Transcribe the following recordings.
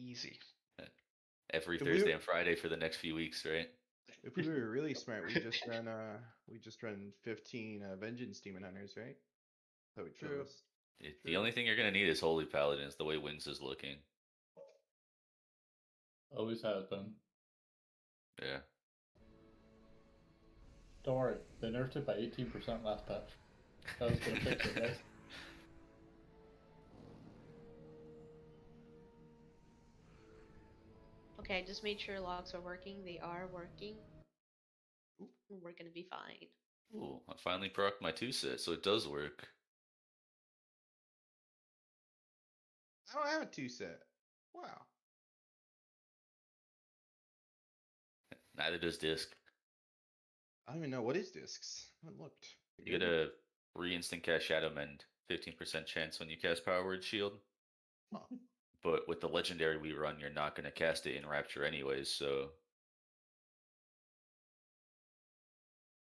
Easy. Every If Thursday and Friday for the next few weeks, right? If we were really smart, we just run 15 Vengeance Demon Hunters, right? That would kill True. us. The only thing you're gonna need is Holy Paladins, the way Wings is looking. Always has been. Yeah. Don't worry, they nerfed it by 18% last patch. That was gonna fix it, guys. Okay, I just made sure locks are working. They are working. We're gonna be fine. Ooh, I finally procced my 2-set, so it does work. I don't have a 2-set. Wow. Neither does Disc. I don't even know what is discs. I haven't looked. You get a re-instant cast Shadow Mend, 15% chance when you cast Power Word Shield. Huh. But with the legendary we run, you're not going to cast it in Rapture anyways, so...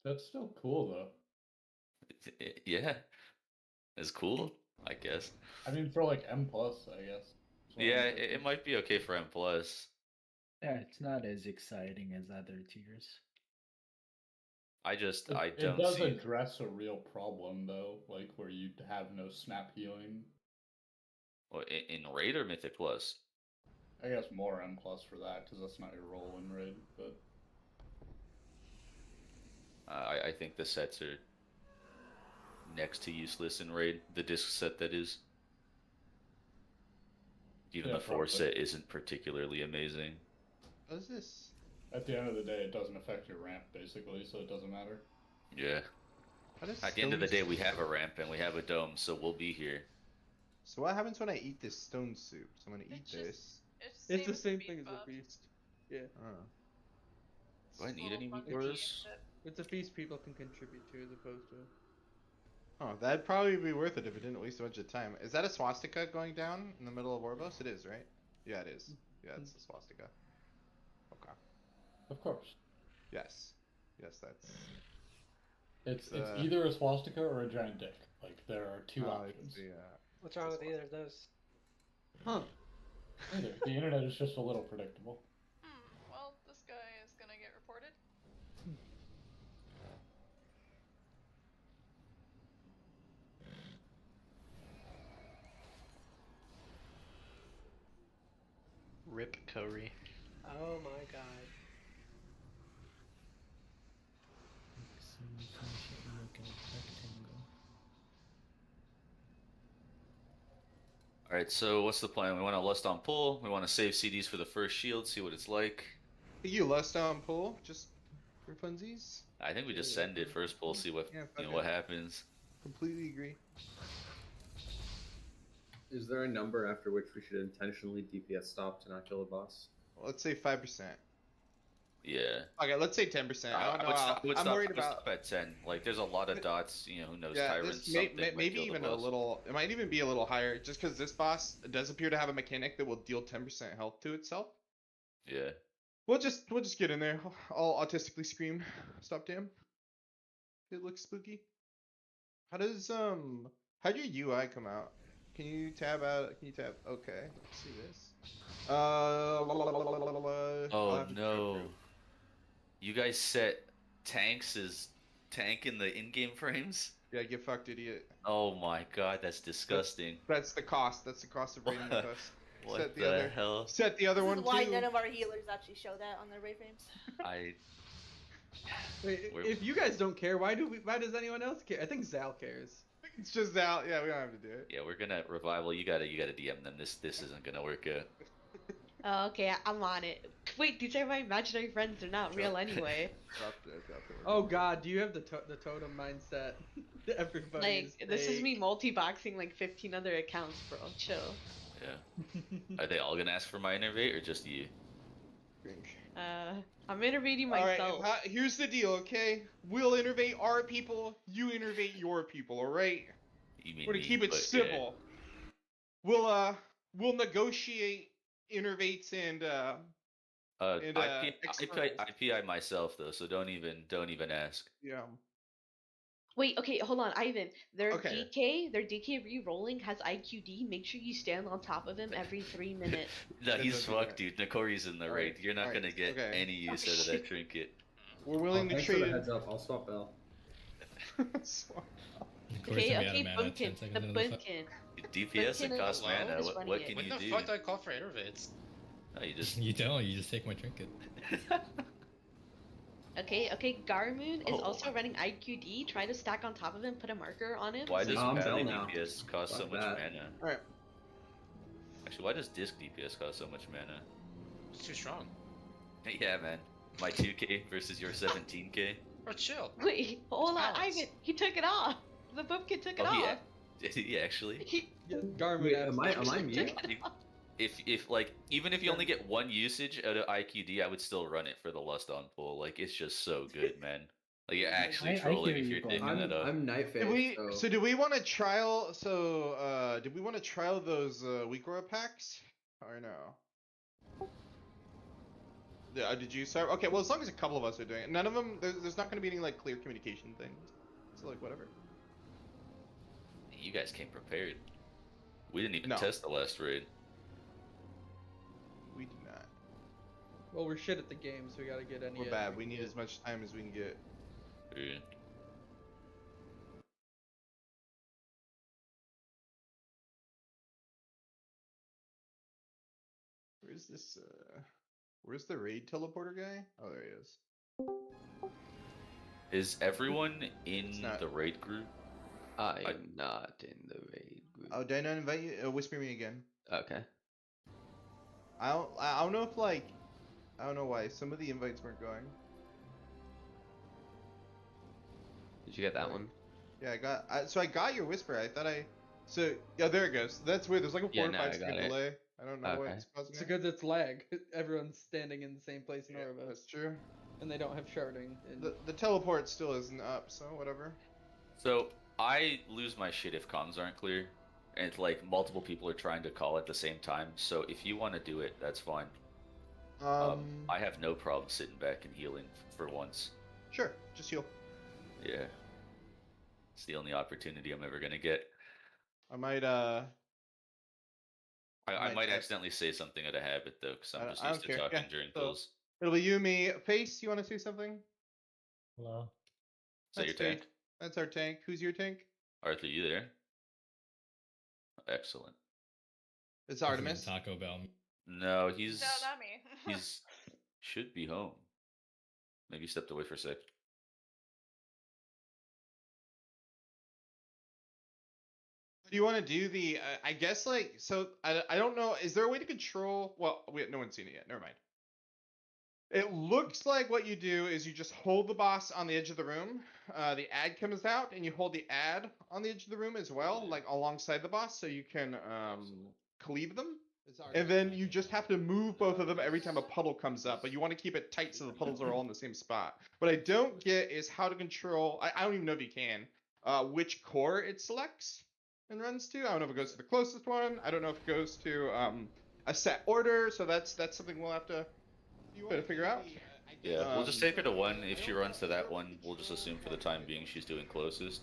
That's still cool, though. Yeah. It's cool, I guess. I mean, for like M+, I guess. Yeah, it might be okay for M+. Yeah, it's not as exciting as other tiers. I don't It does see... address a real problem, though, like where you have no snap healing. Well, in Raid or Mythic Plus? I guess more M+ for that, because that's not your role in Raid, but... I think the sets are next to useless in Raid. The disc set, that is. Even Yeah, the 4 probably. set isn't particularly amazing. What is this? At the end of the day, it doesn't affect your ramp, basically, so it doesn't matter. Yeah. At the end of the day, we have a ramp and we have a dome, so we'll be here. So what happens when I eat this stone soup? So I'm gonna eat this. It's the same thing as a feast. Yeah. Oh. Do I need any Little weak orders? It's a feast people can contribute to as opposed to. Oh, that'd probably be worth it if it didn't waste a bunch of time. Is that a swastika going down in the middle of Warboss? It is, right? Yeah, it is. Yeah, it's a swastika. Okay. Of course. Yes. Yes, that's... It's either a swastika or a giant dick. Like, there are two options. What's wrong with either of those? Huh. Either. The internet is just a little predictable. Well, this guy is gonna get reported. Rip Curry. Oh my god. Alright, so what's the plan? We want to lust on pull. We want to save CDs for the first shield, see what it's like. You lust on pull, just for funsies? I think we just send it first pull, see what what happens. Completely agree. Is there a number after which we should intentionally DPS stop to not kill a boss? Well, let's say 5%. Yeah. Okay, let's say 10%. I don't know. I'm worried about. Stop at 10. Like, there's a lot of dots. You know, who knows? Yeah, Tyrants. maybe even a little. It might even be a little higher, just because this boss does appear to have a mechanic that will deal 10% health to itself. Yeah. We'll just get in there. I'll autistically scream. Stop, damn. It looks spooky. How'd your UI come out? Can you tab out? Can you tab? Okay, let's see this. Oh no. You guys set tanks as tank in the in-game frames? Yeah, get fucked, idiot. Oh my god, that's disgusting. That's the cost. That's the cost of raiding with us. What Set the the other, hell? Set the other This one is why too. none of our healers actually show that on their raid frames. Wait, if you guys don't care, why does anyone else care? I think Zal cares. It's just Zal. Yeah, we don't have to do it. Yeah, we're gonna revival. You gotta DM them. This isn't gonna work out. Oh, okay, I'm on it. Wait, these are my imaginary friends. They're not real anyway. Drop it. Oh god, do you have the totem mindset? Everybody. Like, this is me multi-boxing like 15 other accounts, bro. Chill. Yeah. Are they all gonna ask for my innervate or just you? I'm innovating myself. Alright, here's the deal, okay? We'll innovate our people, you innovate your people, alright? We're gonna keep it civil. Yeah. We'll negotiate innervates and IPI myself though, so don't even ask. Yeah. Wait, okay, hold on, Ivan. Their Okay. DK re-rolling has IQD. Make sure you stand on top of him every 3 minutes. No, Then he's don't do fucked, that. dude. Nakori's in the Alright, raid. You're not alright, gonna get okay. any use out of that trinket. We're willing to Thanks for trade the in. heads up. I'll swap Bell. Swap. Okay, okay, Pumpkin. The Pumpkin. DPS and cost Hello? mana. Is What running can it. you do? What the fuck do I call for intervids? No, you just You don't. You just take my trinket. Okay, Garmoon is Oh. also running IQD. Try to stack on top of him, put a marker on him. Why does I'm Bell Pally now. DPS cost so Fuck much that. mana? Alright. Actually, why does Disc DPS cost so much mana? It's too strong. Yeah, man. My 2k versus your 17k. Bro, chill. Wait, hold on, Balance. Ivan. He took it off. The Pumpkin took it Oh, off. Did he actually? Yeah, Garmin. Wait, am I mute? took it off. If like even if you only get one usage out of IQD, I would still run it for the Lust on pull. Like it's just so good, man. Like you're actually I trolling hear if you, you're Bob. taking that up. I'm Night Phase, Did we? so... So do we want to trial? So did we want to trial those weak aura packs or no? Yeah. Did you start? Okay. Well, as long as a couple of us are doing it, none of them. There's not going to be any like clear communication things. So like whatever. You guys came prepared. We didn't even No. test the last raid. We do not. Well, we're shit at the game, so we gotta get any. We're bad. We need as much time as we can get. Dude. Where's this? Where's the raid teleporter guy? Oh, there he is. Is everyone in not- the raid group? I am not in the raid group. Oh, did I not invite you? Whisper me again. Okay. I don't know if like, I don't know why some of the invites weren't going. Did you get that one? Yeah, I got your whisper. So yeah, there it goes. That's weird. There's like a 4 Yeah, or no, 5 I second got it. delay. I don't know Okay. what's causing It's it. because it's lag. Everyone's standing in the same place in Yeah, Orva, that's true. and they don't have sharding. And The teleport still isn't up, so whatever. So I lose my shit if comms aren't clear, and it's like multiple people are trying to call at the same time. So if you want to do it, that's fine. I have no problem sitting back and healing for once. Sure, just heal. Yeah, it's the only opportunity I'm ever gonna get. I might I might might have- accidentally say something out of habit though, because I'm just I used don't to care. talking Yeah, during so- pulls. It'll be you, me. Face, you want to say something? Hello. Is that your That's tank? Faith. That's our tank. Who's your tank? Arthur, you there? Excellent. It's Artemis. Taco Bell. No, he's No, not me. he's should be home. Maybe he stepped away for a sec. Do you want to do the? I guess like so. I don't know. Is there a way to control? Well, no one's seen it yet. Never mind. It looks like what you do is you just hold the boss on the edge of the room. The ad comes out, and you hold the ad on the edge of the room as well, like alongside the boss, so you can cleave them. And then you just have to move both of them every time a puddle comes up, but you want to keep it tight so the puddles are all in the same spot. What I don't get is how to control. I don't even know if you can. Which core it selects and runs to. I don't know if it goes to the closest one. I don't know if it goes to a set order. So that's something we'll have to figure out. Yeah, we'll just take her to one. If she runs to that one, we'll just assume for the time being she's doing closest.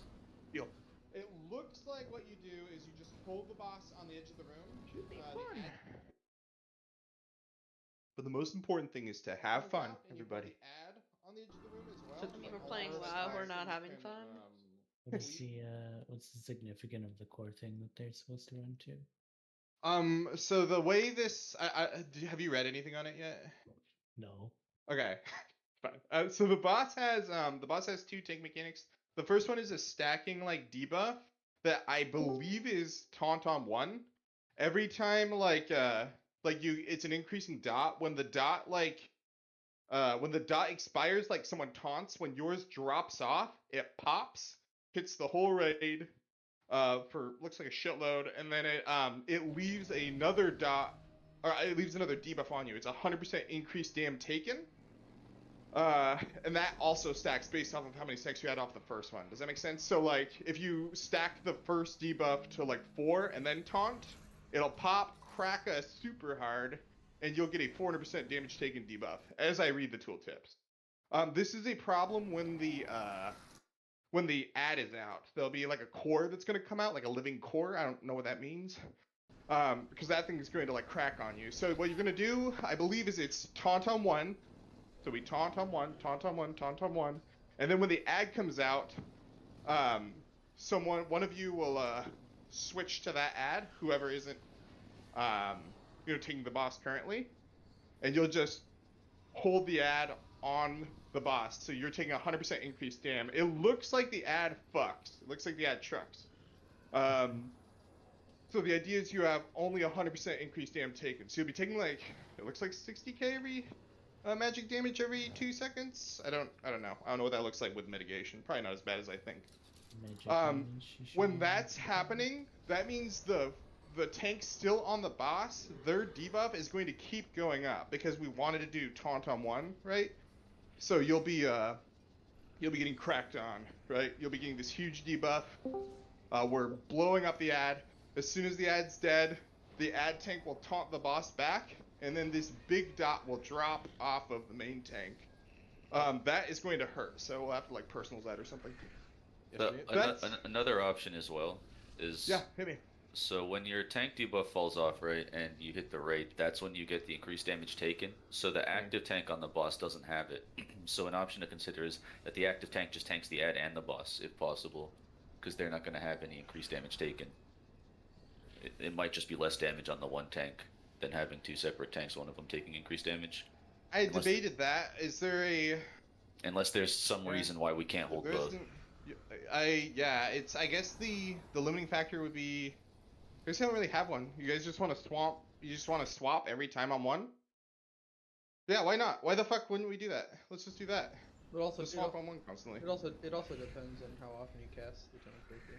Deal. It looks like what you do is you just hold the boss on the edge of the room. Should be fun. But the most important thing is to have fun, everybody. I mean, we're playing WoW. We're not having fun. What's the significance of the core thing that they're supposed to run to? So the way this, have you read anything on it yet? No. Okay, fine. So the boss has 2 tank mechanics. The first one is a stacking like debuff that I believe is taunt on 1. Every time it's an increasing dot. When the dot expires, like someone taunts, when yours drops off, it pops, hits the whole raid, for looks like a shitload, and then it leaves another dot, or it leaves another debuff on you. It's 100% increased dam taken. And that also stacks based off of how many stacks you had off the first one. Does that make sense? So like, if you stack the first debuff to like 4 and then taunt, it'll pop, crack a super hard, and you'll get a 400% damage taken debuff, as I read the tooltips. This is a problem when when the ad is out, there'll be like a core that's gonna come out, like a living core. I don't know what that means. Because that thing is going to like crack on you. So what you're gonna do, I believe, is it's taunt on one. So we taunt on one, taunt on one, taunt on one, and then when the ad comes out, one of you will switch to that ad, whoever isn't taking the boss currently, and you'll just hold the ad on the boss, so you're taking 100% increased dam. It looks like the ad fucks. It looks like the ad trucks. So the idea is you have only 100% increased dam taken. So you'll be taking like, it looks like 60k every magic damage every 2 seconds. I don't know. I don't know what that looks like with mitigation. Probably not as bad as I think. When that's happening, that means the tank's still on the boss. Their debuff is going to keep going up because we wanted to do taunt on one, right? So you'll be getting cracked on, right? You'll be getting this huge debuff. We're blowing up the ad. As soon as the ad's dead, the ad tank will taunt the boss back, and then this big dot will drop off of the main tank. That is going to hurt, so we'll have to like personals that or something. Another option as well is hit me. So when your tank debuff falls off, right, and you hit the raid, that's when you get the increased damage taken. So the active tank on the boss doesn't have it. So an option to consider is that the active tank just tanks the ad and the boss, if possible, because they're not going to have any increased damage taken. It might just be less damage on the one tank than having two separate tanks, one of them taking increased damage. I debated that. Is there a... Unless there's some reason why we can't hold both. I guess the limiting factor would be... You guys don't really have one. You guys just want to swap... You just want to swap every time on one? Yeah, why not? Why the fuck wouldn't we do that? Let's just do that. But also, just swap on one constantly. It also depends on how often you cast the tank breaker.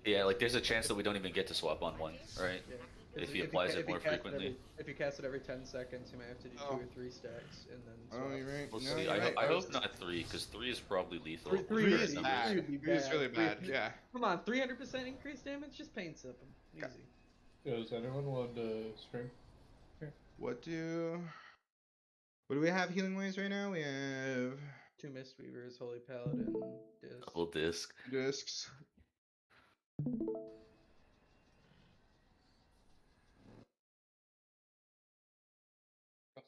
Yeah, like there's a chance that we don't even get to swap on one, right? Yeah. If he applies it more frequently. If you cast it every 10 seconds, you might have to do 2 or 3 stacks and then swap. Oh, you're right. We'll no, see. You're right. I hope not 3, because 3 is probably lethal. 3 is bad. 3 is really bad, yeah. Come on, 300% increased damage? Just pain sip them. Easy. Does anyone want to stream? Here. What do we have healing wise right now? We have 2 Mistweavers, Holy Paladin, disc. Double disc. Discs.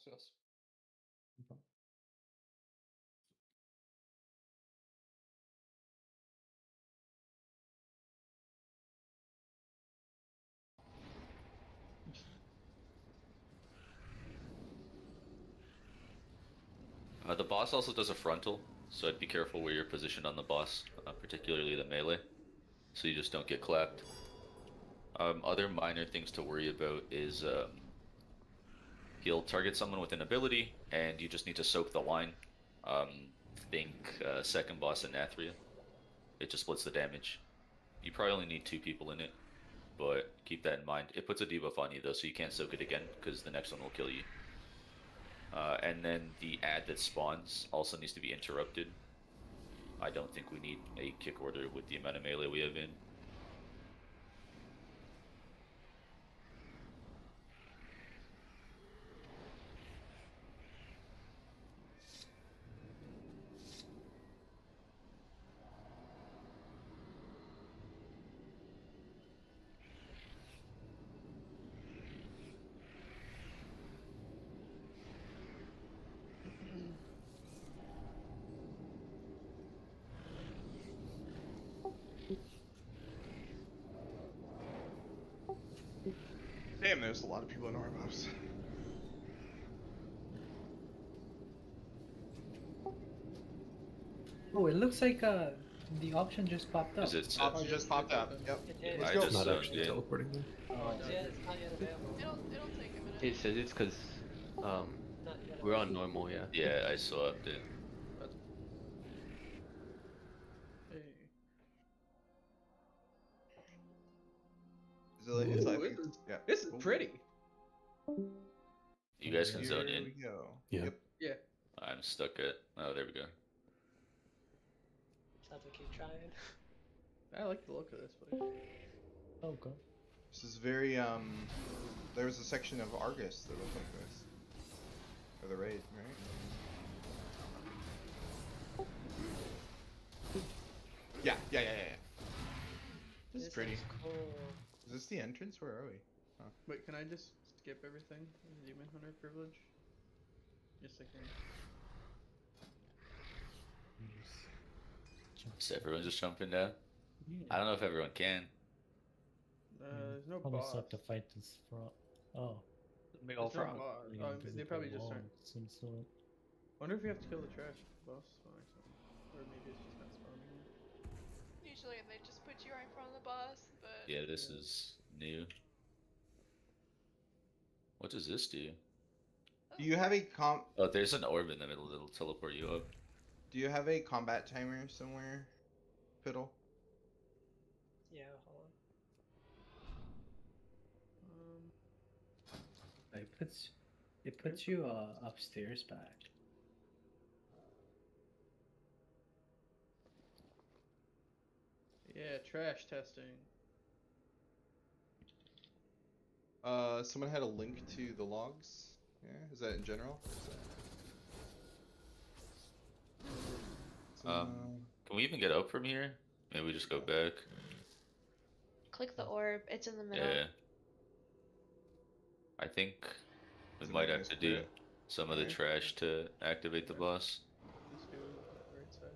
Yes. The boss also does a frontal, so I'd be careful where you're positioned on the boss, particularly the melee, so you just don't get clapped. Other minor things to worry about is he'll target someone with an ability, and you just need to soak the line. Think second boss Anathria. It just splits the damage. You probably only need 2 people in it, but keep that in mind. It puts a debuff on you though, so you can't soak it again, because the next one will kill you. And then the ad that spawns also needs to be interrupted. I don't think we need a kick order with the amount of melee we have in. Damn, there's a lot of people in Orbos. Oh, it looks like the option just popped up. Is it? Option just popped up. Yep. Let's go. Not actually teleporting them. Oh, yeah, it's not yet available. It'll take a minute. It says it's because we're on normal, yeah. Yeah, I saw it. This is pretty. You guys can zone in. Here we go. Yeah. Yep. Yeah. I'm stuck at... Oh, there we go. Just have to keep trying. I like the look of this place. Oh, God. This is very there was a section of Argus that looked like this. Or the raid, right? Yeah. This is pretty. looks cool. Is this the entrance? Where are we? Huh. Wait, can I just skip everything? Demon Hunter privilege? Yes, I can. So everyone's just jumping down? Yeah. I don't know if everyone can. There's no Probably boss. suck to fight this frog. Oh. Big There's old no frog. boss. Like, Oh, they invisible probably just wall aren't. of some sort. Wonder if you have to kill the trash boss spawn or something. Or maybe it's just not spawning yet. Usually they just put you right in front of the boss, but Yeah, this is new. What does this do? Do you have a Oh, there's an orb in the middle that'll teleport you up. Do you have a combat timer somewhere, Fiddle? Yeah, hold on. It puts you upstairs back. Yeah, trash testing. Someone had a link to the logs. Yeah, is that in general? Or is that... Can we even get up from here? Maybe we just go back. Click the orb. It's in the middle. Yeah. I think we might have to do some of the trash to activate the boss. This dude on the right side.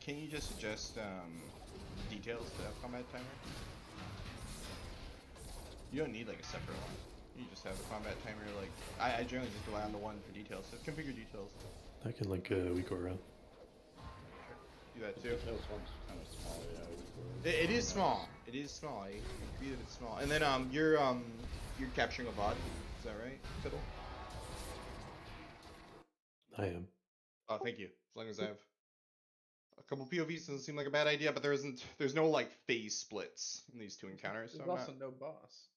Can you just suggest details to have combat timer? You don't need like a separate one. You just have a combat timer. Like I generally just rely on the one for details. So configure details. I can link we go around. Do that too. Details one's kind of small, yeah. It is small. It is small. I agree that it's small. And then you're capturing a bot. Is that right, Fiddle? I am. Oh, thank you. As long as I have a couple POVs, doesn't seem like a bad idea. But there's no like phase splits in these two encounters. So There's also no boss.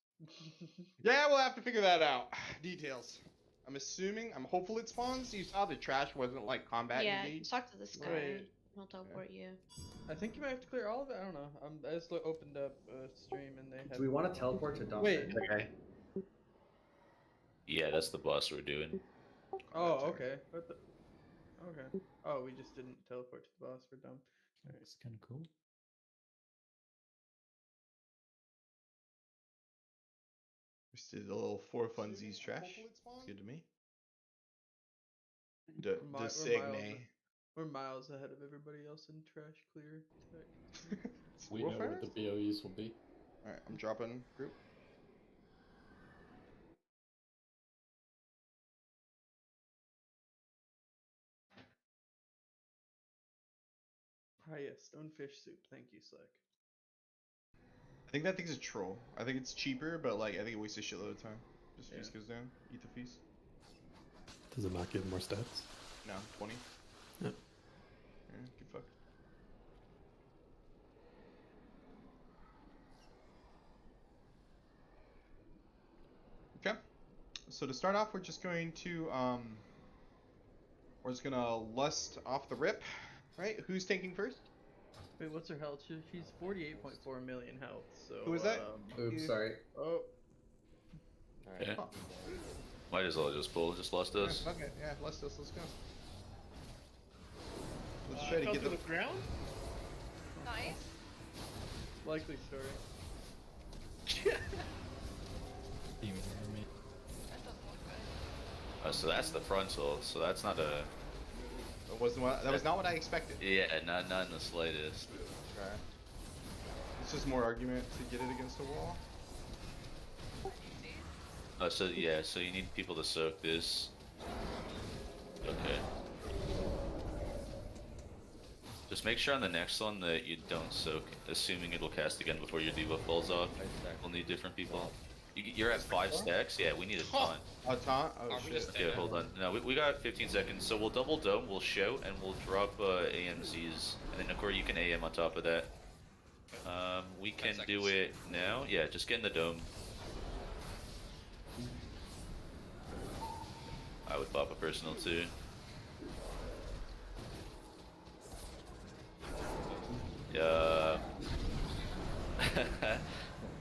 Yeah, we'll have to figure that out. Details. I'm assuming. I'm hopeful it spawns. You saw the trash wasn't like combat Yeah, engaged. talk to this guy. Wait. He'll teleport you. I think you might have to clear all of it. I don't know. I just opened up a stream and they have. Do we want to teleport to Dante? Wait. Okay. Yeah, that's the boss we're doing. Oh, okay. What the? Okay. Oh, we just didn't teleport to the boss. We're dumb. That's kind of cool. Just did a little for funsies trash. It's good to me. De Signe. We're miles ahead of everybody else in trash clear tech. We know what the BOEs will be. Alright, I'm dropping group. Ah, yes, stonefish soup. Thank you, Slick. I think that thing's a troll. I think it's cheaper, but like I think it wastes a shitload of time. Just feast goes down. Eat the feast. Does it not give more stats? No, 20. Yep. Yeah, get fucked. Okay. So to start off, we're just going to lust off the rip, right? Who's tanking first? Wait, what's her health? She's 48.4 million health. So. Who is that? Oops, sorry. Oh. Yeah. Huh. Might as well just pull. Just lust us. Yeah, okay, yeah, lust us. Let's go. Let's try to get the ground. Nice. Likely story. Demon army. That doesn't look good. Oh, so that's the frontal. So that's not a. That was not what I expected. Yeah, not in the slightest. Okay. It's just more argument to get it against the wall. So yeah, so you need people to soak this. Okay. Just make sure on the next one that you don't soak, assuming it'll cast again before your debuff falls off. We'll need different people. You're at 5 stacks? Yeah, we need a taunt. A taunt? Oh Are we shit. just Okay, hold on. No, we got 15 seconds, so we'll double dome, we'll shout, and we'll drop AMZs. And then, Nakor, you can AM on top of that. We can do it now. Yeah, just get in the dome. I would pop a personal too.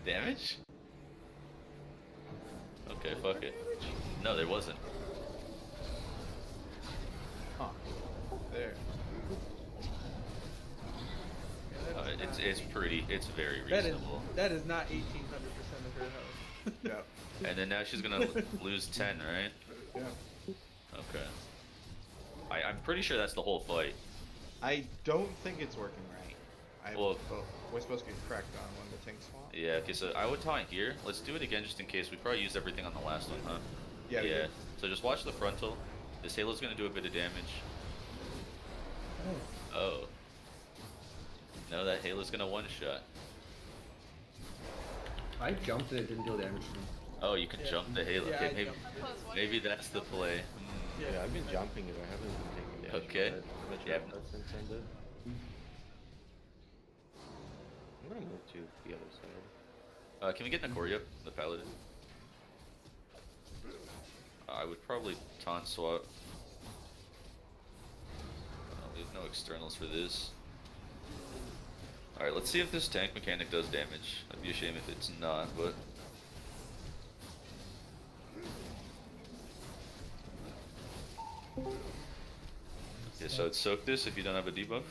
Damage? Okay, fuck it. No, there wasn't. Huh. There. It's pretty. It's very reasonable. That is not 1800% of her health. Yeah. And then now she's gonna lose 10, right? Yeah. Okay. I'm pretty sure that's the whole fight. I don't think it's working right. Well, we're supposed to get cracked on when the tank swap. yeah, okay, so I would taunt here. Let's do it again just in case. We probably used everything on the last one, huh? Yeah. Yeah. So just watch the frontal. This Halo's gonna do a bit of damage. Oh. No, that Halo's gonna one-shot. I jumped and it didn't deal damage to me. Oh, you can jump the Halo. Yeah, Okay, maybe that's the play. Yeah, I've been jumping it. I haven't been taking damage. Okay. Yeah. I'm gonna move to the other side. Can we get Nakoria, the paladin? I would probably taunt swap. We have no externals for this. Alright, let's see if this tank mechanic does damage. I'd be a shame if it's not, but... Okay, so I'd soak this if you don't have a debuff.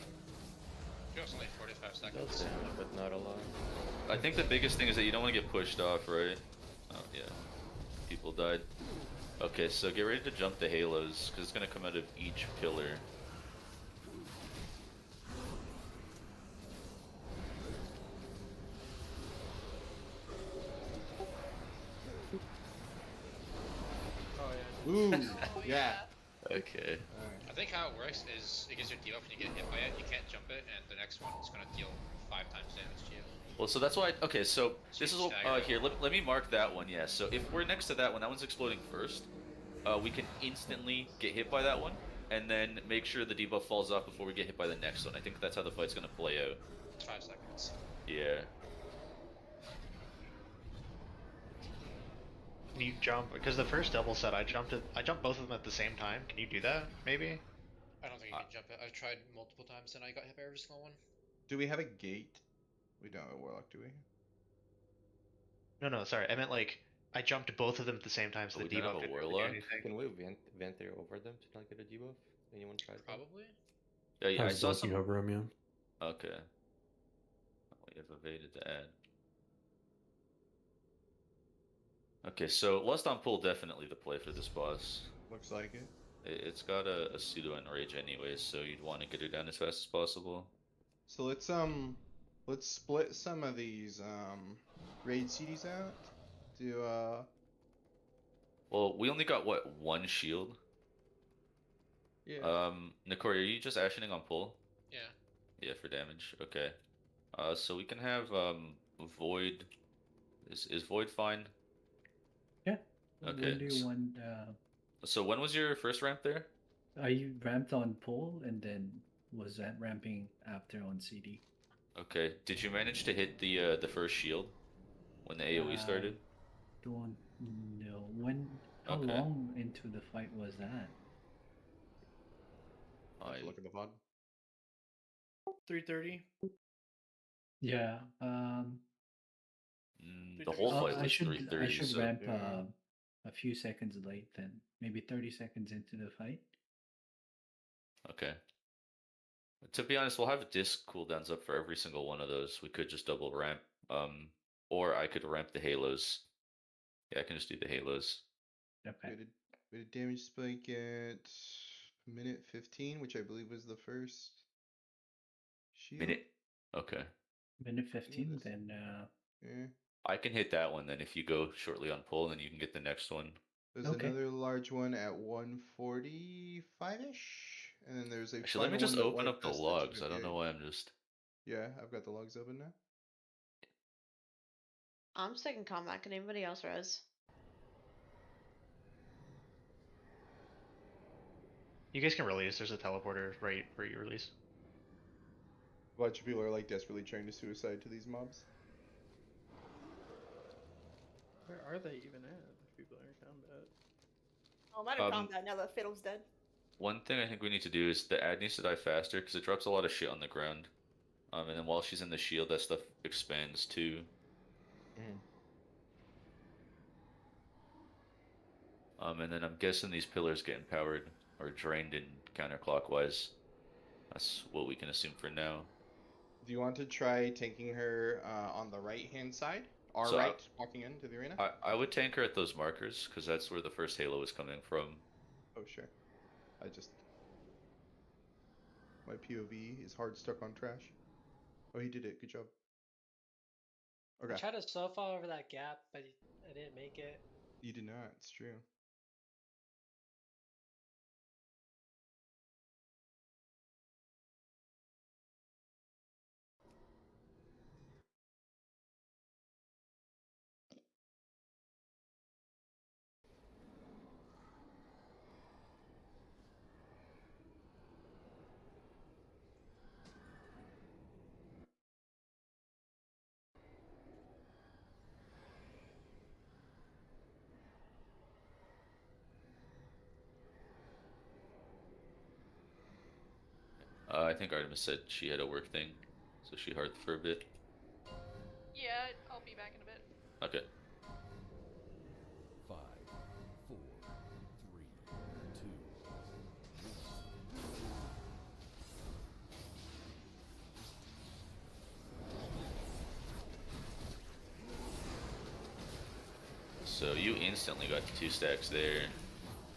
Just only 45 seconds. Does damage, but not a lot. I think the biggest thing is that you don't want to get pushed off, right? Oh, yeah. People died. Okay, so get ready to jump the halos, because it's going to come out of each pillar. Ooh, yeah. Okay. I think how it works is it gives you a debuff when you get hit by it, you can't jump it, and the next one is going to deal 5 times damage to you. Well, so that's why. Okay, so this is here. Let me mark that one. Yeah. So if we're next to that one, that one's exploding first. We can instantly get hit by that one, and then make sure the debuff falls off before we get hit by the next one. I think that's how the fight's gonna play out. 5 seconds. Yeah. Can you jump? Because the first double set, I jumped both of them at the same time. Can you do that? Maybe. I don't think you can jump it. I've tried multiple times and I got hit by every single one. Do we have a gate? We don't have a warlock, do we? No, sorry. I meant like I jumped both of them at the same time, so the debuff didn't really do anything. Can we vent there over them to not get a debuff? Anyone tried that? Probably. Yeah, I saw looking some over him, yeah. Okay. We have evaded to add. Okay, so Lust on Pull definitely the play for this boss. Looks like it. It's got a pseudo enrage anyways, so you'd want to get her down as fast as possible. So let's split some of these raid CDs out to Well, we only got what, 1 shield? Yeah. Nakori, are you just actioning on pull? Yeah. Yeah, for damage. Okay. So we can have Void. Is Void fine? Yeah. Okay. When do you want? So when was your first ramp there? I ramped on pull and then was that ramping after on CD. Okay. Did you manage to hit the first shield when the AOE started? Don't know when. How Okay. long into the fight was that? look at the VOD. 3:30. Yeah. The whole fight was 3:30. I should so... ramp a few seconds late then, maybe 30 seconds into the fight. Okay. To be honest, we'll have disc cooldowns up for every single one of those. We could just double ramp. Or I could ramp the halos. Yeah, I can just do the halos. Okay. We had a damage spike at minute 15, which I believe was the first shield. Minute. Okay. Minute 15, then Yeah. I can hit that one then if you go shortly on pull, and then you can get the next one. There's another large one at 145-ish, and then there's a Actually, let me final just one that open went up the past logs. I don't 258. know why I'm just. Yeah, I've got the logs open now. I'm stuck in combat. Can anybody else res? You guys can release. There's a teleporter right where you release. A bunch of people are like desperately trying to suicide to these mobs. Where are they even at? If people are in combat. Oh, I'm out of combat now that Fiddle's dead. One thing I think we need to do is the ad needs to die faster because it drops a lot of shit on the ground. And then while she's in the shield, that stuff expands too. And then I'm guessing these pillars getting powered or drained in counterclockwise. That's what we can assume for now. Do you want to try tanking her on the right-hand side? So right, walking into the arena? I would tank her at those markers because that's where the first halo is coming from. Oh, sure. My POV is hard stuck on trash. Oh, he did it. Good job. Okay. I tried to slow fall over that gap, but I didn't make it. You did not. It's true. I think Artemis said she had a work thing, so she hard for a bit. Yeah, I'll be back in a bit. Okay. 5, 4, 3, 2, 1. So you instantly got the 2 stacks there.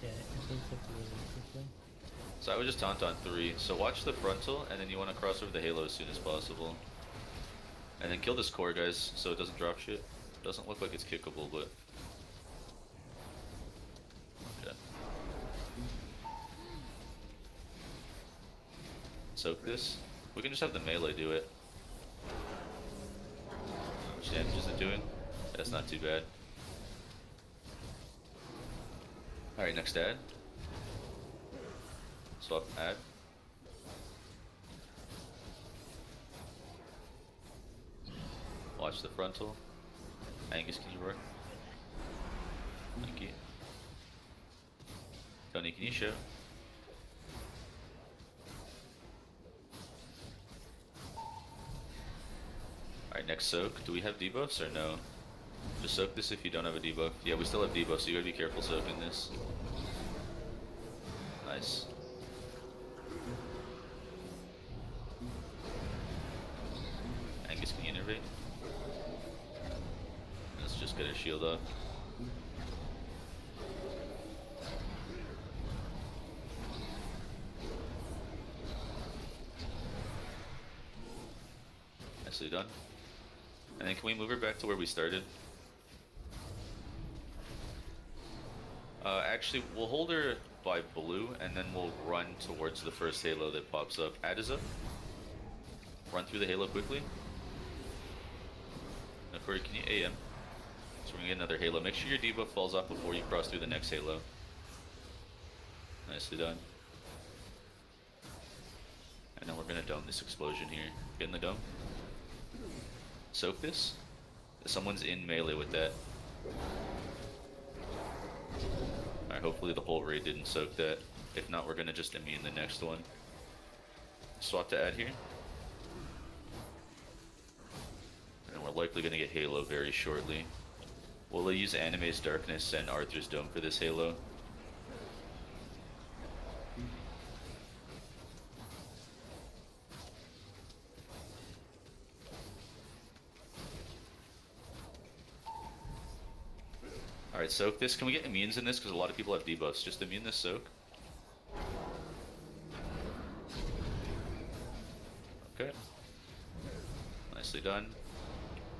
Yeah, it takes up really quickly. So I would just taunt on 3. So watch the frontal, and then you want to cross over the halo as soon as possible. And then kill this core, guys, so it doesn't drop shit. Doesn't look like it's kickable, but... Okay. Soak this. We can just have the melee do it. How much damage is it doing? That's not too bad. Alright, next ad. Swap ad. Watch the frontal. Angus, can you work? Thank you. Tony, can you show? Alright, next soak. Do we have debuffs or no? Just soak this if you don't have a debuff. Yeah, we still have debuffs, so you gotta be careful soaking this. Nice. Angus, can you innervate? Let's just get a shield up. Nicely done. And then can we move her back to where we started? Actually, we'll hold her by blue, and then we'll run towards the first halo that pops up. Ad is up. Run through the halo quickly. Now, Corey, can you AM? So we're gonna get another halo. Make sure your debuff falls off before you cross through the next halo. Nicely done. And then we're gonna dome this explosion here. Get in the dome. Soak this. Someone's in melee with that. Alright, hopefully the whole raid didn't soak that. If not, we're gonna just immune the next one. Swap to ad here. And we're likely gonna get Halo very shortly. We'll use Anime's Darkness and Arthur's Dome for this Halo. Alright, soak this. Can we get immunes in this? Because a lot of people have debuffs. Just immune this soak. Okay. Nicely done.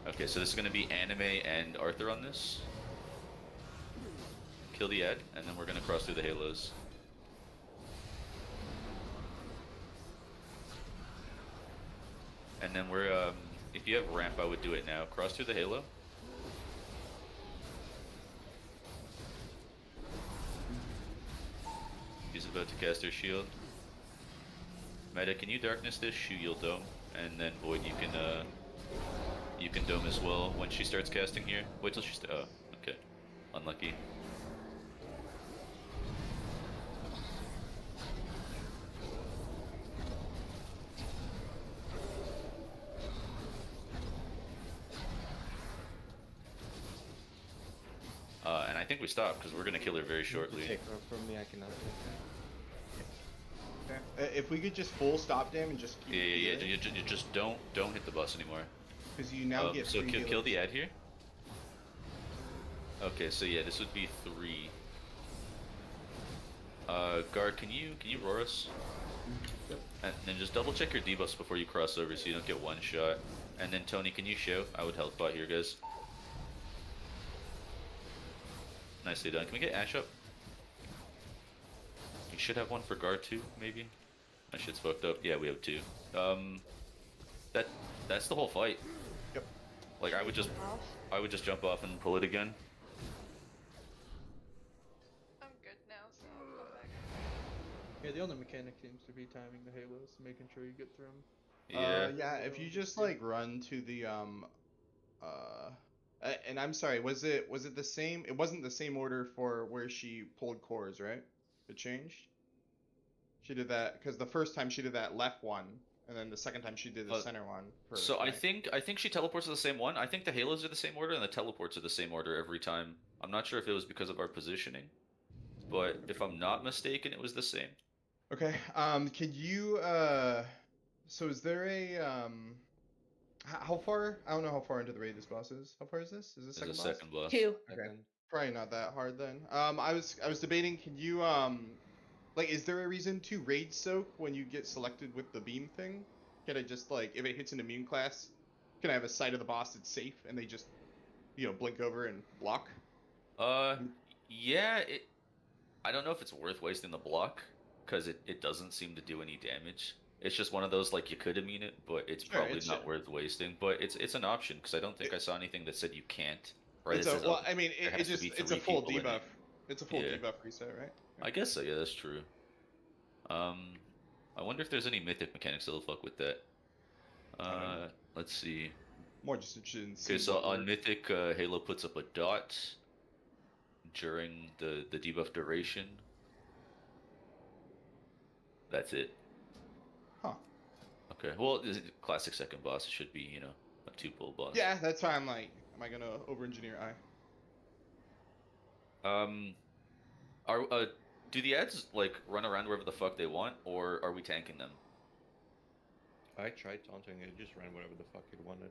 Okay, so this is gonna be Anime and Arthur on this. Kill the Ed, and then we're gonna cross through the Halos. And then we're, if you have ramp, I would do it now. Cross through the Halo. He's about to cast her shield. Meta, can you darkness this? Shield dome, and then Void, you can dome as well when she starts casting here. Wait till she's oh, okay, unlucky. And I think we stopped because we're gonna kill her very shortly. Take her from me, I cannot take that. If we could just full stop them and just keep Yeah. You just don't hit the bus anymore. Because you now get so free kill the ad here. Okay, so yeah, this would be 3. Guard, can you roar us? Yep. And then just double check your debuffs before you cross over so you don't get one shot. And then Tony, can you show? I would health bot here, guys. Nicely done. Can we get Ash up? You should have one for guard too, maybe. My shit's fucked up. Yeah, we have 2. That's the whole fight. Yep. Like I would just jump off and pull it again. I'm good now, so I'll come back. Yeah, the only mechanic seems to be timing the halos, making sure you get through them. Yeah. Yeah, if you just like run to the and I'm sorry, was it the same? It wasn't the same order for where she pulled cores, right? It changed. She did that because the first time she did that left one, and then the second time she did the center one. First, So right? I think she teleports to the same one. I think the halos are the same order and the teleports are the same order every time. I'm not sure if it was because of our positioning, but if I'm not mistaken, it was the same. Okay. Can you so is there a how far? I don't know how far into the raid this boss is. How far is this? Is this There's second a boss? second boss. 2. Okay. Probably not that hard then. I was debating. Can you like, is there a reason to raid soak when you get selected with the beam thing? Can I just like, if it hits an immune class, can I have a sight of the boss that's safe and they just, blink over and block? Yeah. I don't know if it's worth wasting the block because it doesn't seem to do any damage. It's just one of those like you could immune it, but it's probably not worth wasting. But it's an option because I don't think I saw anything that said you can't. Right? It's I mean, it's a full debuff. It's a full debuff reset, right? I guess so. Yeah, that's true. I wonder if there's any mythic mechanics that'll fuck with that. Let's see. More just interested in okay, so on mythic, Halo puts up a dot during the debuff duration. That's it. Huh. Okay. Well, classic second boss. It should be, a 2-pull boss. Yeah, that's why I'm like, am I gonna over-engineer I? Do the ads like run around wherever the fuck they want, or are we tanking them? I tried taunting it, just ran whatever the fuck it wanted.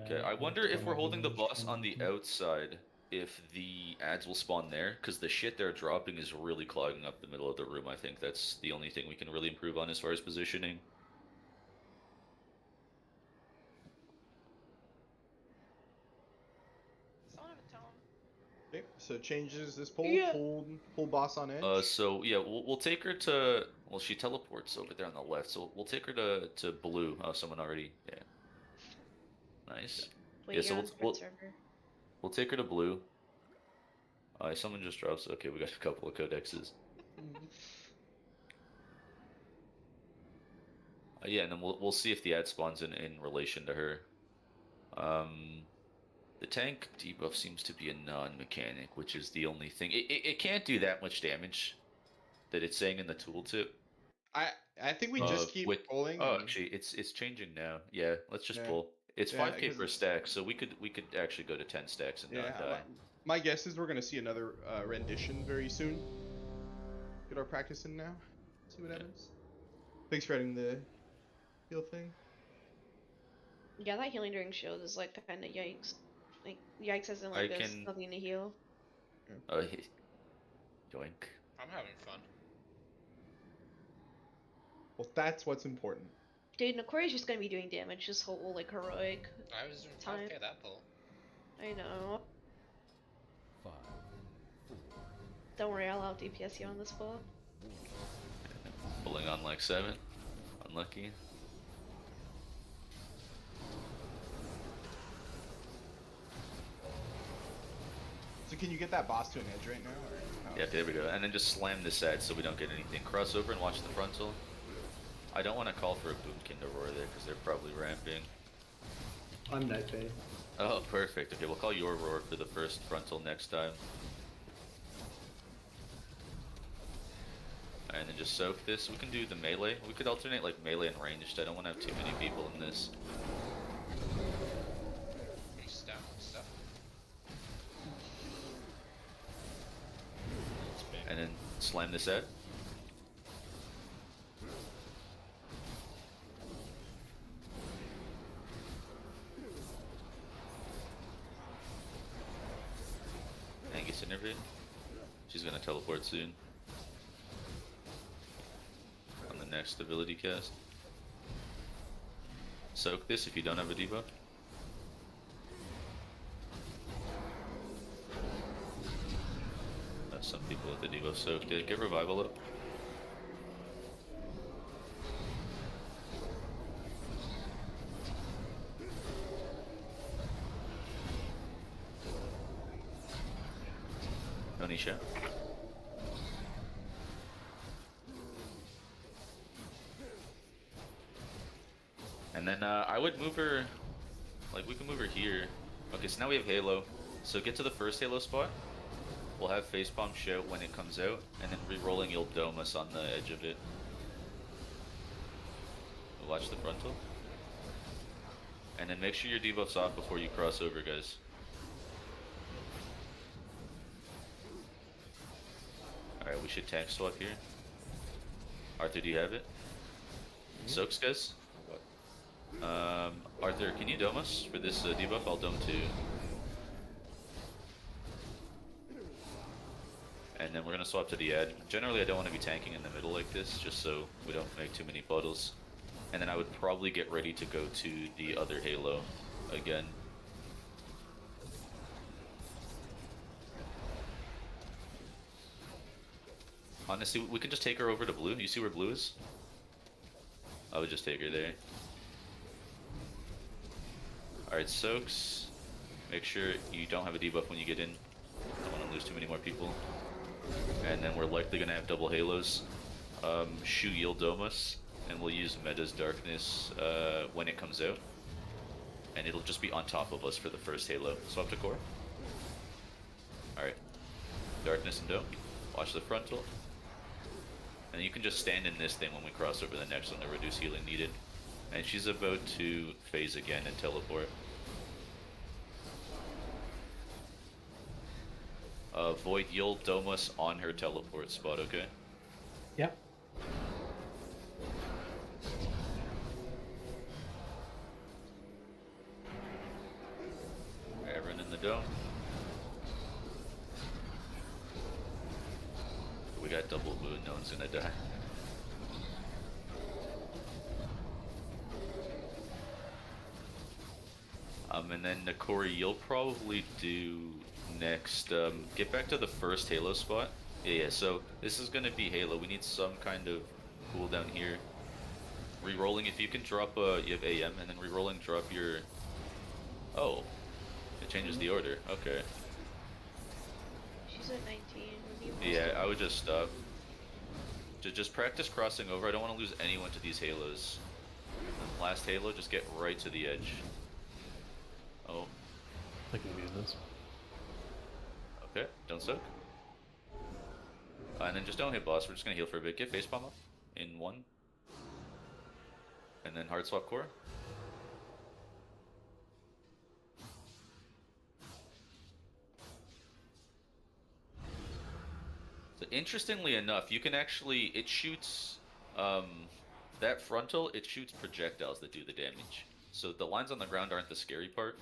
Okay, I wonder if we're holding the boss on the outside, if the ads will spawn there, because the shit they're dropping is really clogging up the middle of the room. I think that's the only thing we can really improve on as far as positioning. Okay, so changes this pull, Yeah. pull boss on edge. So yeah, we'll take her to. Well, she teleports over there on the left, so we'll take her to blue. Oh, someone already. Yeah. Nice. Wait, yeah, so you're on we'll server. we'll take her to blue. Someone just drops. Okay, we got a couple of codexes. Yeah, and then we'll see if the ad spawns in relation to her. The tank debuff seems to be a non-mechanic, which is the only thing. It can't do that much damage that it's saying in the tooltip. I think we just keep pulling. Oh, actually, it's changing now. Yeah, let's just pull. It's 5k per stack, so we could actually go to 10 stacks and not die. My guess is we're gonna see another rendition very soon. Get our practice in now. See what happens. Thanks for adding the heal thing. Yeah, that healing during shield is like kind of yikes. Like yikes as in like there's nothing to heal. Yoink. I'm having fun. Well, that's what's important. Dude, Nakori's just gonna be doing damage this whole like heroic I was doing time. 5k that pull. I know. 5, 4. Don't worry, I'll out DPS you on this pull. Pulling on like 7. Unlucky. So can you get that boss to an edge right now? Or Yeah, there we go. And then just slam this side so we don't get anything. Crossover and watch the frontal. I don't want to call for a Boomkin to roar there because they're probably ramping. I'm Night Bay. Oh, perfect. Okay, we'll call your roar for the first frontal next time. And then just soak this. We can do the melee. We could alternate like melee and ranged. I don't want to have too many people in this. Stuff. And then slam this out. Angus intervene. She's gonna teleport soon. On the next ability cast. Soak this if you don't have a debuff. Some people with the debuff soaked it. Get revival up. Onisha. And then I would move her, like we can move her here. Okay, so now we have Halo. So get to the first Halo spot. We'll have Facepalm shout when it comes out, and then re-rolling you'll dome us on the edge of it. We'll watch the frontal. And then make sure your debuff's off before you cross over, guys. Alright, we should tank swap here. Arthur, do you have it? Soaks, guys? Arthur, can you dome us for this debuff? I'll dome too. And then we're gonna swap to the edge. Generally, I don't want to be tanking in the middle like this, just so we don't make too many puddles. And then I would probably get ready to go to the other Halo again. Honestly, we can just take her over to blue. You see where blue is? I would just take her there. Alright, soaks. Make sure you don't have a debuff when you get in. Don't want to lose too many more people. And then we're likely going to have double halos. Shu yield Domus, and we'll use Meta's Darkness when it comes out. And it'll just be on top of us for the first halo. Swap to core. Alright. Darkness and Dome. Watch the frontal. And you can just stand in this thing when we cross over the next one to reduce healing needed. And she's about to phase again and teleport. Void, you'll dome us on her teleport spot, okay? Yep. Alright, run in the dome. We got double moon, no one's gonna die. And then Nakori, you'll probably do next, get back to the first Halo spot. Yeah, so this is gonna be Halo. We need some kind of cooldown here. Rerolling, if you can drop, you have AM, and then rerolling, drop your... Oh, it changes the order, okay. She's at 19. Yeah, I would just stop. Just practice crossing over. I don't want to lose anyone to these Halos. Last Halo, just get right to the edge. Oh. I can mute this. Okay, don't soak. And then just don't hit boss. We're just gonna heal for a bit. Get facepalm up in 1. And then hard swap core. So interestingly enough, you can actually, it shoots, that frontal, it shoots projectiles that do the damage. So the lines on the ground aren't the scary part.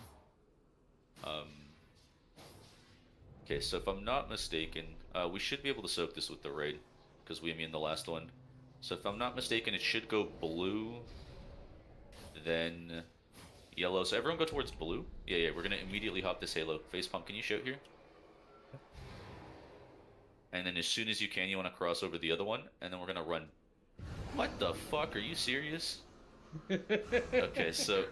Okay, so if I'm not mistaken, we should be able to soak this with the raid, because we immune the last one. So if I'm not mistaken, it should go blue, then yellow. So everyone go towards blue. Yeah, we're gonna immediately hop this Halo. Facepalm, can you shout here? And then as soon as you can, you want to cross over the other one, and then we're gonna run. What the fuck? Are you serious? Okay, so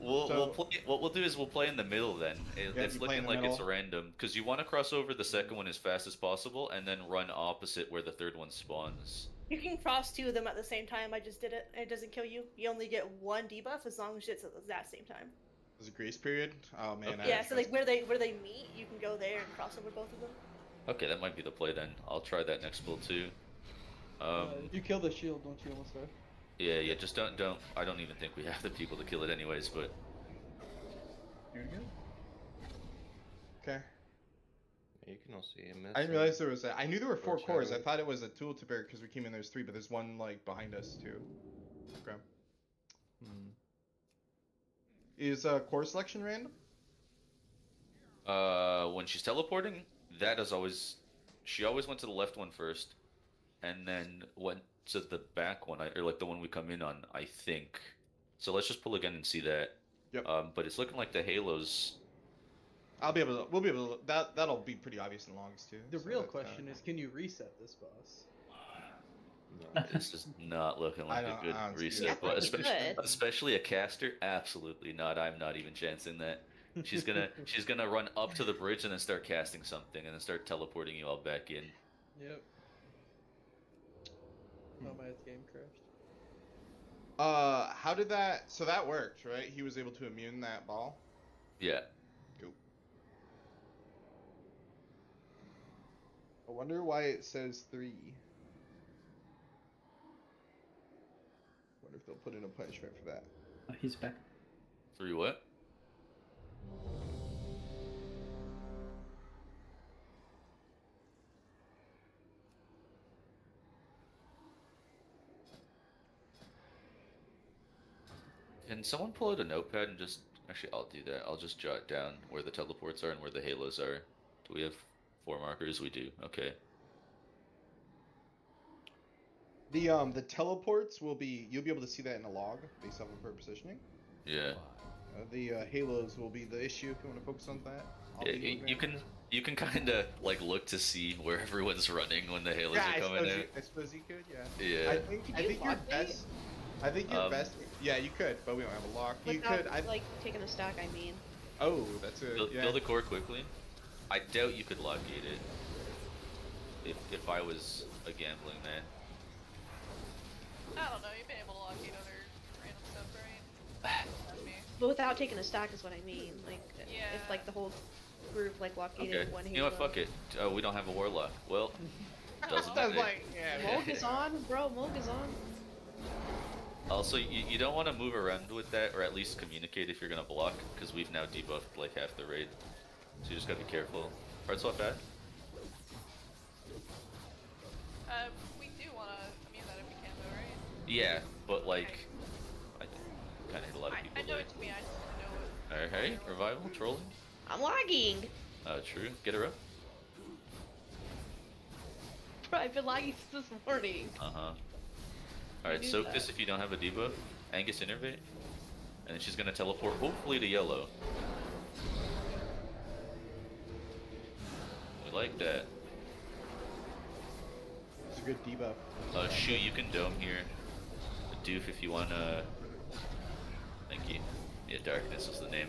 we'll play. What we'll do is we'll play in the middle then. It's looking like it's random because you want to cross over the second one as fast as possible, and then run opposite where the third one spawns. You can cross two of them at the same time. I just did it, and it doesn't kill you. You only get one debuff as long as it's at that same time. There's a grace period. Oh man. Okay. Yeah, so like where they meet, you can go there and cross over both of them. Okay, that might be the play then. I'll try that next build too. You kill the shield, don't you, almost there? Yeah. Just don't. I don't even think we have the people to kill it anyways. But here we go. Okay. You can also see him. I didn't realize there was a. I knew there were 4 cores. I thought it was a tool to bear because we came in. There's 3, but there's one like behind us too. Okay. Is core selection random? When she's teleporting, that is always. She always went to the left one first, and then went to the back one, or like the one we come in on, I think. So let's just pull again and see that. Yep. But it's looking like the Halos. We'll be able to. That'll be pretty obvious in logs too. The real question is, can you reset this boss? No, this is not looking like a good reset, but especially a caster. Absolutely not. I'm not even chancing that. She's gonna run up to the bridge and then start casting something, and then start teleporting you all back in. Yep. Oh, my game crashed. How did that? So that worked, right? He was able to immune that ball. Yeah. Cool. I wonder why it says 3. Wonder if they'll put in a punishment for that. Oh, he's back. 3 what? Can someone pull out a notepad and just... Actually, I'll do that. I'll just jot down where the teleports are and where the halos are. Do we have 4 markers? We do. Okay. The teleports will be... You'll be able to see that in a log based off of her positioning. Yeah. The halos will be the issue if you want to focus on that. Yeah, you can kind of like look to see where everyone's running when the halos are coming in. I suppose you could, yeah. Yeah. I think you're best... I think you're best. Yeah, you could, but we don't have a lock. You could. Like taking a stack. I mean. Oh, that's a. Build the core quickly. I doubt you could lock gate it. If I was a gambling man. I don't know. You've been able to lock gate other random stuff, right? That's me. But without taking a stack is what I mean. Like, yeah. if like the whole group like lock gated Okay. one halo. You know what? Fuck it. We don't have a warlock. Well, doesn't matter. Mulg is on, bro. Mulg is on. Also, you don't want to move around with that, or at least communicate if you're gonna block, because we've now debuffed like half the raid. So you just gotta be careful. Hard swap bad? We do want to immune that if we can, though, right? Yeah, but like, I kind of hit a lot of people. I know it's me. I just want to know it. Alright, revival, trolling. I'm lagging. True. Get her up. Bro, I've been lagging since this morning. Alright, soak this if you don't have a debuff. Angus innervate. And then she's gonna teleport, hopefully to yellow. We like that. It's a good debuff. Shu, you can dome here. A doof if you wanna. Thank you. Yeah, darkness is the name.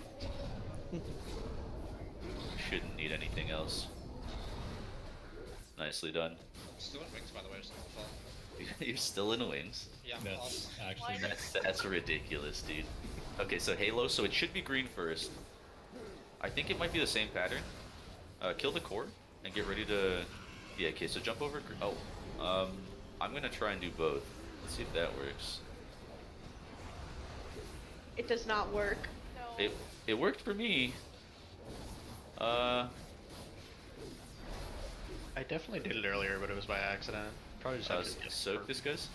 Shouldn't need anything else. Nicely done. Still in wings, by the way, just don't fall. You're still in wings? Yeah, that's actually that's ridiculous, dude. Okay, so Halo, so it should be green first. I think it might be the same pattern. Kill the core and get ready to... Yeah, okay, so jump over... Oh, I'm gonna try and do both. Let's see if that works. It does not work. No. It worked for me. I definitely did it earlier, but it was by accident. Probably just have to soak this, guys.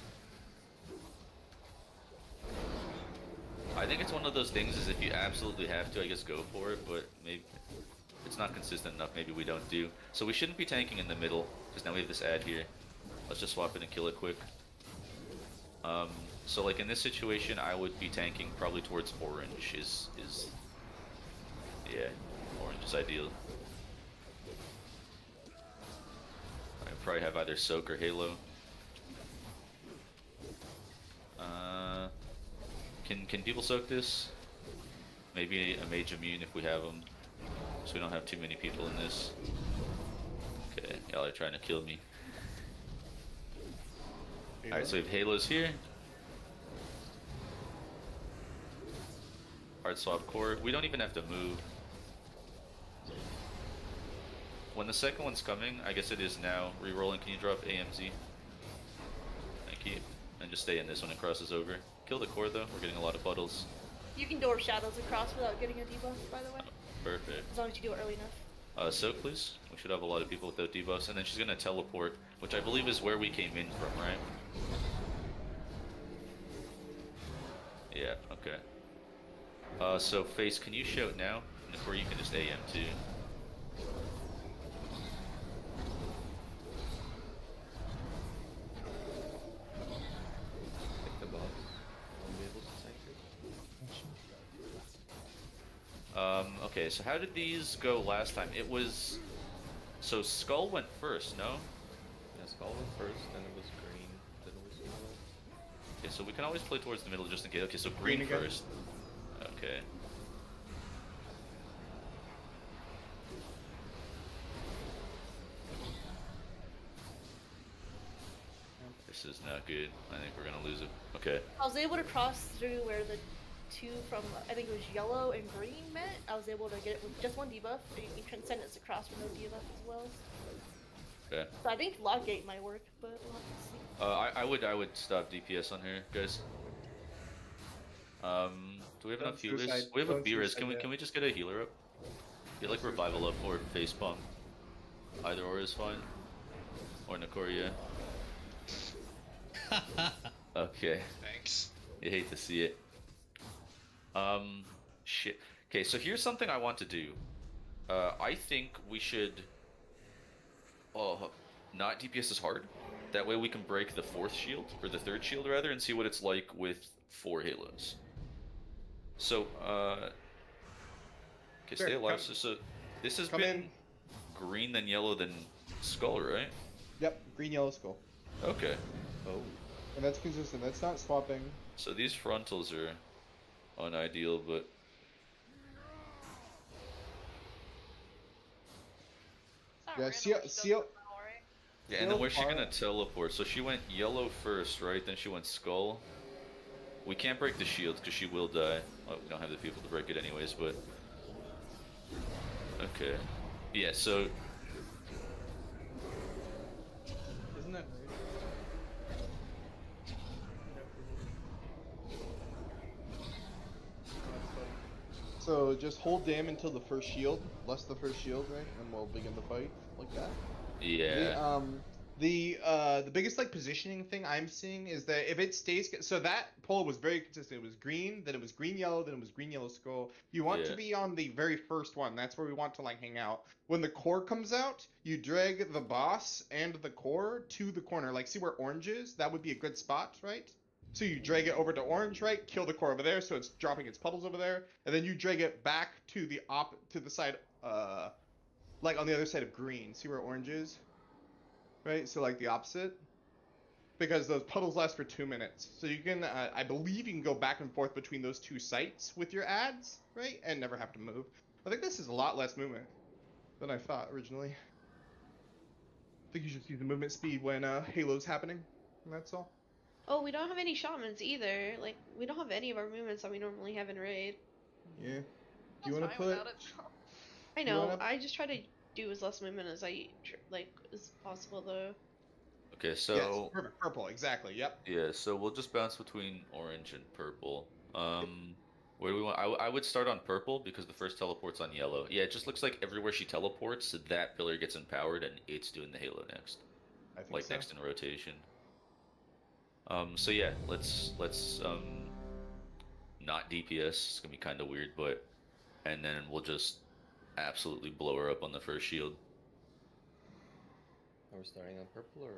I think it's one of those things is if you absolutely have to, I guess go for it, but maybe it's not consistent enough, maybe we don't do. So we shouldn't be tanking in the middle, because now we have this ad here. Let's just swap it and kill it quick. So like in this situation, I would be tanking probably towards orange. Yeah, orange is ideal. I probably have either soak or halo. Can people soak this? Maybe a mage immune if we have them, so we don't have too many people in this. Okay, y'all are trying to kill me. Alright, so we have halos here. Hard swap core. We don't even have to move. When the second one's coming, I guess it is now. Rerolling, can you drop AMZ? Thank you. And just stay in this when it crosses over. Kill the core though, we're getting a lot of puddles. You can door shadows across without getting a debuff, by the way. Perfect. As long as you do it early enough. Soak please. We should have a lot of people without debuffs. And then she's gonna teleport, which I believe is where we came in from, right? Yeah, okay. So Face, can you shout now? Or you can just AM too. Okay, so how did these go last time? It was... So Skull went first, no? Yeah, Skull went first, then it was green, then it was yellow. Okay, so we can always play towards the middle just in case. Okay, so green first. Okay. This is not good. I think we're gonna lose it. Okay. I was able to cross through where the two from, I think it was yellow and green met. I was able to get it with just one debuff, and you can send it across with no debuff as well. Okay. So I think Lockgate might work, but we'll have to see. I would stop DPS on here, guys. Do we have enough healers? We have a B-res. Can we just get a healer up? Get like revival up or face pump. Either or is fine. Or Nikoria. Okay. Thanks. You hate to see it. Shit. Okay, so here's something I want to do. I think we should... not DPS as hard. That way we can break the fourth shield, or the third shield rather, and see what it's like with 4 halos. So, okay, stay alive. So this has been green, then yellow, then skull, right? Yep, green, yellow, skull. Okay. Oh. And that's consistent. That's not swapping. So these frontals are unideal, but... Yeah, see. Yeah, and then where's she gonna teleport? So she went yellow first, right? Then she went skull. We can't break the shield because she will die. Oh, we don't have the people to break it anyways, but... Okay. Yeah, so... Isn't that So just hold dam until the first shield, less the first shield, right? And we'll begin the fight like that. Yeah. The biggest like positioning thing I'm seeing is that if it stays, so that poll was very consistent. It was green, then it was green yellow, then it was green yellow skull. You want to be on the very first one. That's where we want to like hang out. When the core comes out, you drag the boss and the core to the corner. Like see where orange is? That would be a good spot, right? So you drag it over to orange, right? Kill the core over there, so it's dropping its puddles over there, and then you drag it back to the side, like on the other side of green. See where orange is? Right, so like the opposite, because those puddles last for 2 minutes. So you can, I believe you can go back and forth between those two sites with your ads, right, and never have to move. I think this is a lot less movement than I thought originally. I think you should see the movement speed when Halo's happening, and that's all. Oh, we don't have any shamans either. Like, we don't have any of our movements that we normally have in raid. Yeah. Do you want to put... I know, I just try to do as less movement as as possible though. Okay, so... Yes, perfect. Purple, exactly, yep. Yeah, so we'll just bounce between orange and purple. Where do we want... I would start on purple because the first teleport's on yellow. Yeah, it just looks like everywhere she teleports, that pillar gets empowered and it's doing the halo next. I think like so. next in rotation. So yeah, let's not DPS. It's gonna be kind of weird, but... And then we'll just absolutely blow her up on the first shield. Are we starting on purple or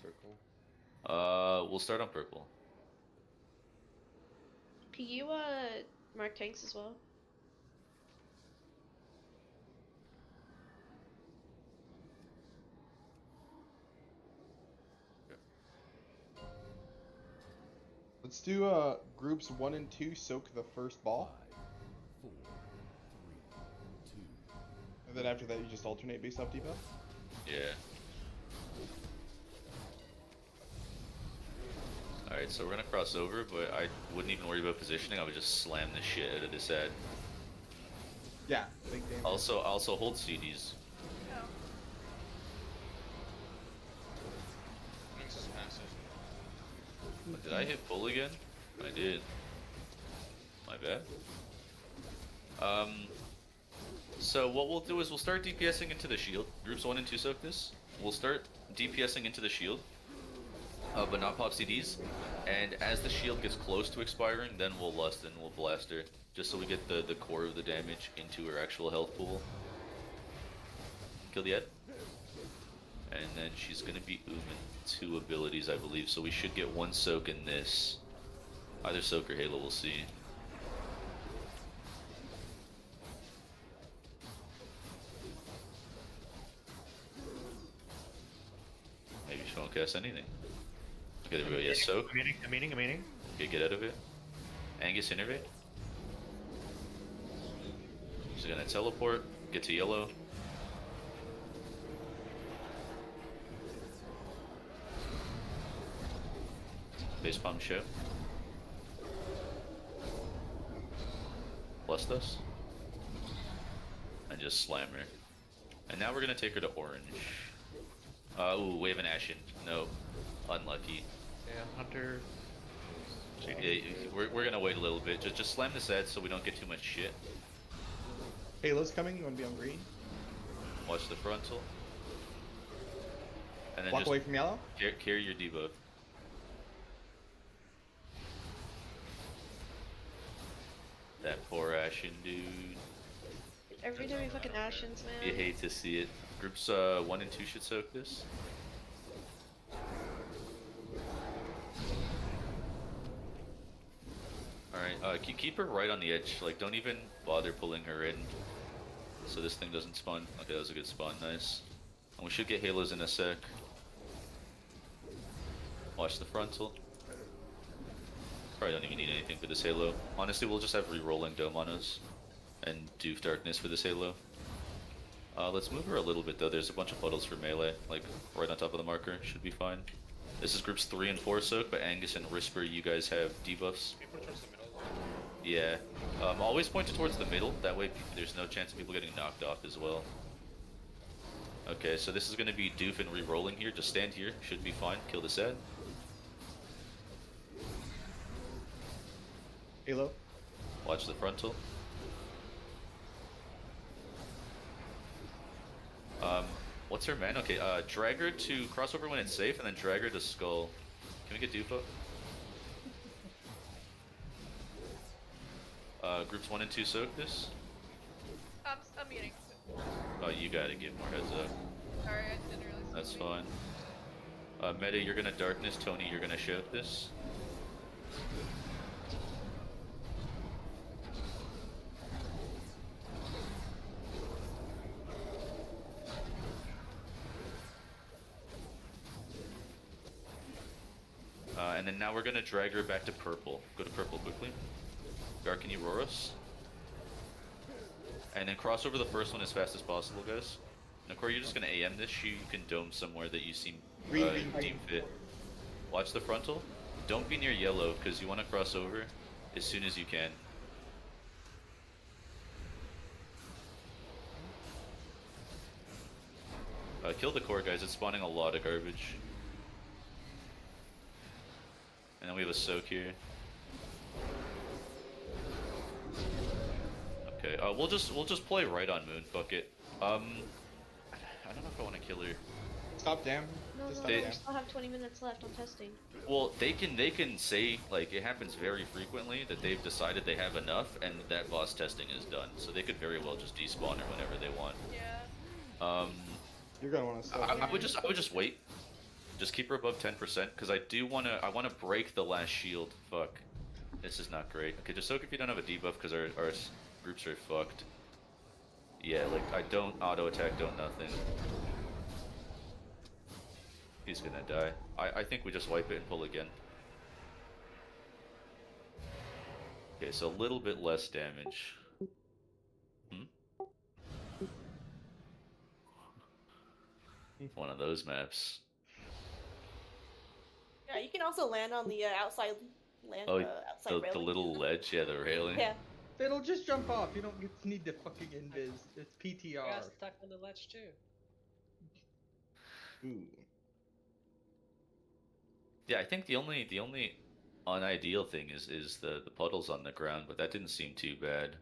circle? We'll start on purple. Can you mark tanks as well? Let's do groups 1 and 2 soak the first ball. 5, 4, 3, 2. And then after that you just alternate based off debuff? Yeah. Alright, so we're gonna cross over, but I wouldn't even worry about positioning, I would just slam the shit out of this head. Yeah, big damage. Also hold CDs. Did I hit pull again? I did. My bad. So what we'll do is we'll start DPSing into the shield. Groups 1 and 2 soak this. We'll start DPSing into the shield, but not pop CDs. And as the shield gets close to expiring, then we'll lust and we'll blast her, just so we get the core of the damage into her actual health pool. Kill the head. And then she's gonna be ooming 2 abilities, I believe, so we should get 1 soak in this. Either soak or halo, we'll see. Maybe she won't cast anything. Okay, there we go. Yes, soak. I'm meaning. Okay, get out of it. Angus, innervate. She's gonna teleport, get to yellow. Base pump ship. Blessed us. And just slam her. And now we're gonna take her to orange. Ooh, Wave and Ashen. No. Unlucky. Yeah, Hunter. Yeah, we're gonna wait a little bit. Just slam this head so we don't get too much shit. Halo's coming, you wanna be on green? Watch the frontal. And then Walk just away from yellow? Carry your debuff. That poor Ashen dude. Every time you fucking Ashens, man. You hate to see it. Groups 1 and 2 should soak this. Alright, keep her right on the edge. Like, don't even bother pulling her in, so this thing doesn't spawn. Okay, that was a good spawn, nice. And we should get halos in a sec. Watch the frontal. Probably don't even need anything for this halo. Honestly, we'll just have re-rolling dome on us. And Doof Darkness for this halo. Let's move her a little bit though. There's a bunch of puddles for melee, like right on top of the marker. Should be fine. This is groups 3 and 4 soak, but Angus and Whisper, you guys have debuffs. Yeah. Always point it towards the middle. That way there's no chance of people getting knocked off as well. Okay, so this is going to be Doof and re-rolling here. Just stand here. Should be fine. Kill this head. Halo. Watch the frontal. What's her man? Okay, drag her to crossover when it's safe, and then drag her to skull. Can we get Doofa? Groups 1 and 2 soak this? I'm getting. Oh, you gotta give more heads up. Sorry, I didn't realize. That's fine. Meta, you're gonna darkness. Tony, you're gonna shout this. And then now we're gonna drag her back to purple. Go to purple quickly. Gar, can you roar us? And then cross over the first one as fast as possible, guys. Nakor, you're just gonna AM this. You can dome somewhere that you seem deem fit. Watch the frontal. Don't be near yellow, because you want to cross over as soon as you can. Kill the core, guys. It's spawning a lot of garbage. And then we have a soak here. Okay, we'll just play right on Moon. Fuck it. I don't know if I want to kill her. Stop damn. No, Just no, stop we damn. still have 20 minutes left on testing. Well, they can say, like, it happens very frequently that they've decided they have enough and that boss testing is done. So they could very well just despawn her whenever they want. Yeah. You're gonna want to stop. I would just wait. Just keep her above 10%, because I wanna break the last shield. Fuck. This is not great. Okay, just soak if you don't have a debuff because our groups are fucked. Yeah, like I don't auto attack, don't nothing. He's gonna die. I think we just wipe it and pull again. Okay, so a little bit less damage. One of those maps. Yeah, you can also land on the outside outside the little ledge, yeah, the railing. Yeah. It'll just jump off. You don't need the fucking invis. It's PTR. I got stuck on the ledge too. Ooh. Yeah, I think the only unideal thing is the puddles on the ground, but that didn't seem too bad.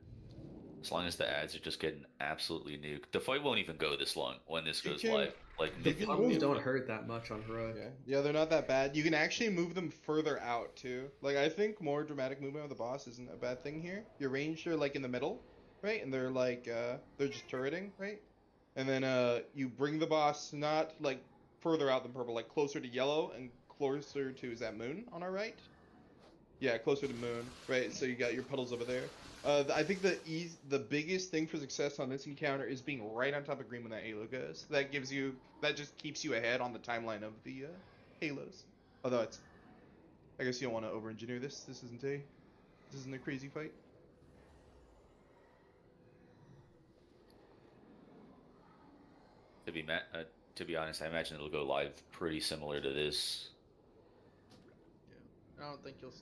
As long as the ads are just getting absolutely nuked. The fight won't even go this long when this goes live. Like the puddles don't hurt that much on heroic. Yeah, they're not that bad. You can actually move them further out too. Like I think more dramatic movement of the boss isn't a bad thing here. Your ranged are like in the middle, right? And they're like they're just turreting, right? And then you bring the boss not like further out than purple, like closer to yellow and closer to, is that moon on our right? Yeah, closer to moon, right? So you got your puddles over there. I think the biggest thing for success on this encounter is being right on top of green when that halo goes. That just keeps you ahead on the timeline of the halos. Although I guess you don't want to over-engineer this. This isn't a crazy fight. To be honest, I imagine it'll go live pretty similar to this. I don't think you'll 5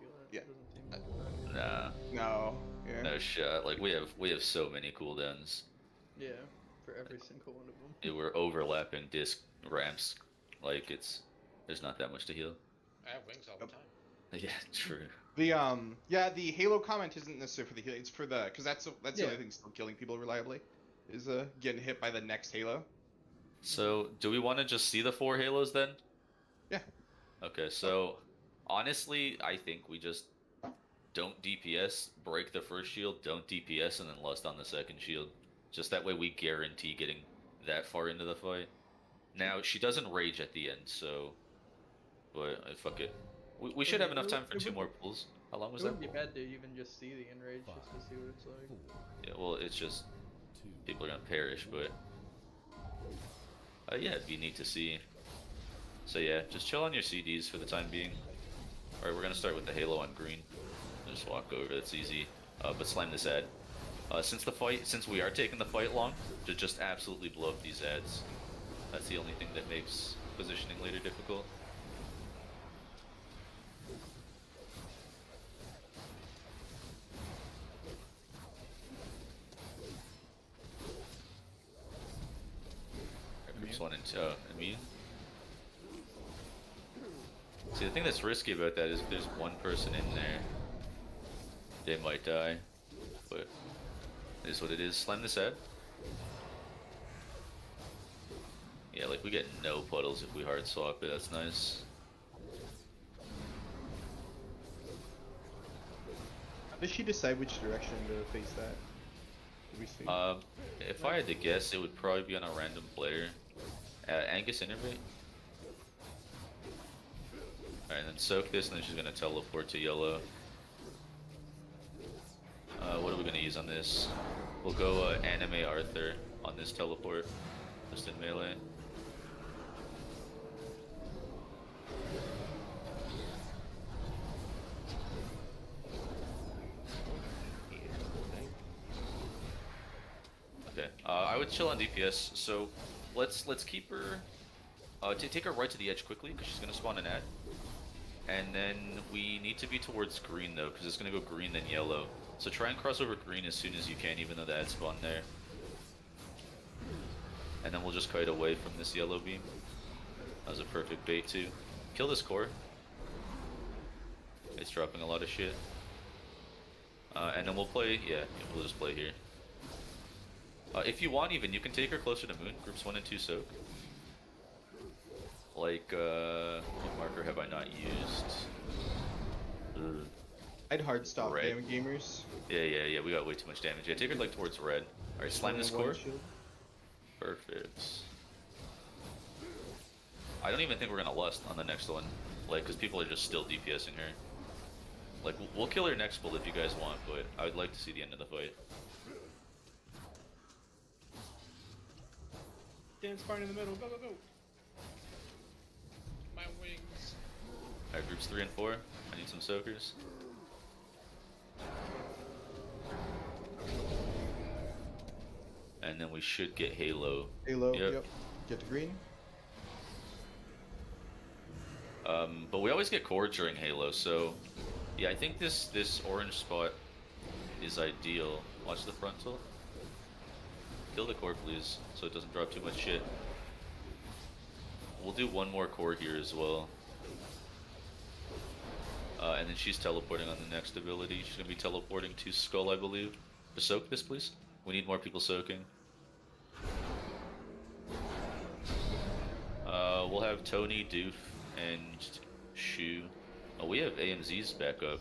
heal it. Yeah. It doesn't seem like that. Nah. No. Yeah. No shot. Like we have so many cooldowns. Yeah, for every single one of them. Yeah, we're overlapping disc ramps. Like there's not that much to heal. I have wings all the time. Yeah, true. The Halo comment isn't necessarily for the healing. It's for because that's the only thing still killing people reliably, is getting hit by the next Halo. So do we want to just see the 4 halos then? Yeah. Okay, so honestly, I think we just don't DPS, break the first shield, don't DPS, and then lust on the second shield. Just that way we guarantee getting that far into the fight. Now, she doesn't rage at the end, so... But, fuck it. We should have enough time for 2 more pulls. How long was that? It wouldn't be bad to even just see the enrage, just to see what it's like. Yeah, well, it's just... People are gonna perish, but... yeah, it'd be neat to see. So yeah, just chill on your CDs for the time being. Alright, we're gonna start with the Halo on green. Just walk over, that's easy. But slam this ad. Since we are taking the fight long, to just absolutely blow up these ads. That's the only thing that makes positioning later difficult. Groups 1 and 2, immune. See, the thing that's risky about that is if there's one person in there, they might die. But it is what it is. Slam this head. Yeah, like we get no puddles if we hard swap it. That's nice. How does she decide which direction to face that? Did we see? If I had to guess, it would probably be on a random player. Angus Innervate. Alright, then soak this, and then she's gonna teleport to yellow. What are we gonna use on this? We'll go Anime Arthur on this teleport, just in melee. Okay, I would chill on DPS. So let's keep her. Take her right to the edge quickly, because she's gonna spawn an ad. And then we need to be towards green though, because it's gonna go green then yellow. So try and cross over green as soon as you can, even though the ad spawned there. And then we'll just kite away from this yellow beam. That was a perfect bait too. Kill this core. It's dropping a lot of shit. And then we'll play, we'll just play here. If you want even, you can take her closer to moon. Groups 1 and 2 soak. Like, what marker have I not used? I'd hard stop red. damn gamers. Yeah, we got way too much damage. Yeah, take her like towards red. Alright, slam this core. Perfect. I don't even think we're gonna lust on the next one. Like, because people are just still DPSing her. Like, we'll kill her next pull if you guys want, but I would like to see the end of the fight. Dance part in the middle. Go, go, go. My wings. Alright, groups 3 and 4. I need some soakers. And then we should get Halo. Halo, yep. Get to green. But we always get core during Halo, so yeah, I think this orange spot is ideal. Watch the frontal. Kill the core, please, so it doesn't drop too much shit. We'll do one more core here as well. And then she's teleporting on the next ability. She's gonna be teleporting to Skull, I believe. To soak this, please. We need more people soaking. We'll have Tony, Doof, and Shu. Oh, we have AMZ's back up.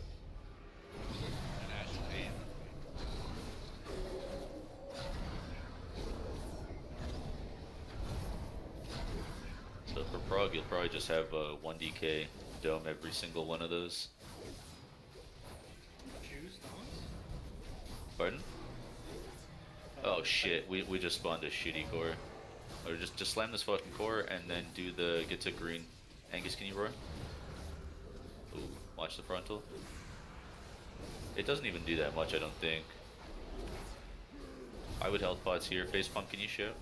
So for Prague, you'll probably just have 1DK dome every single one of those. Pardon? Oh shit, we just spawned a shitty core. Or just slam this fucking core and then do the get to green. Angus, can you roar? Ooh, watch the frontal. It doesn't even do that much, I don't think. I would health pots here. Facepalm, can you shoot?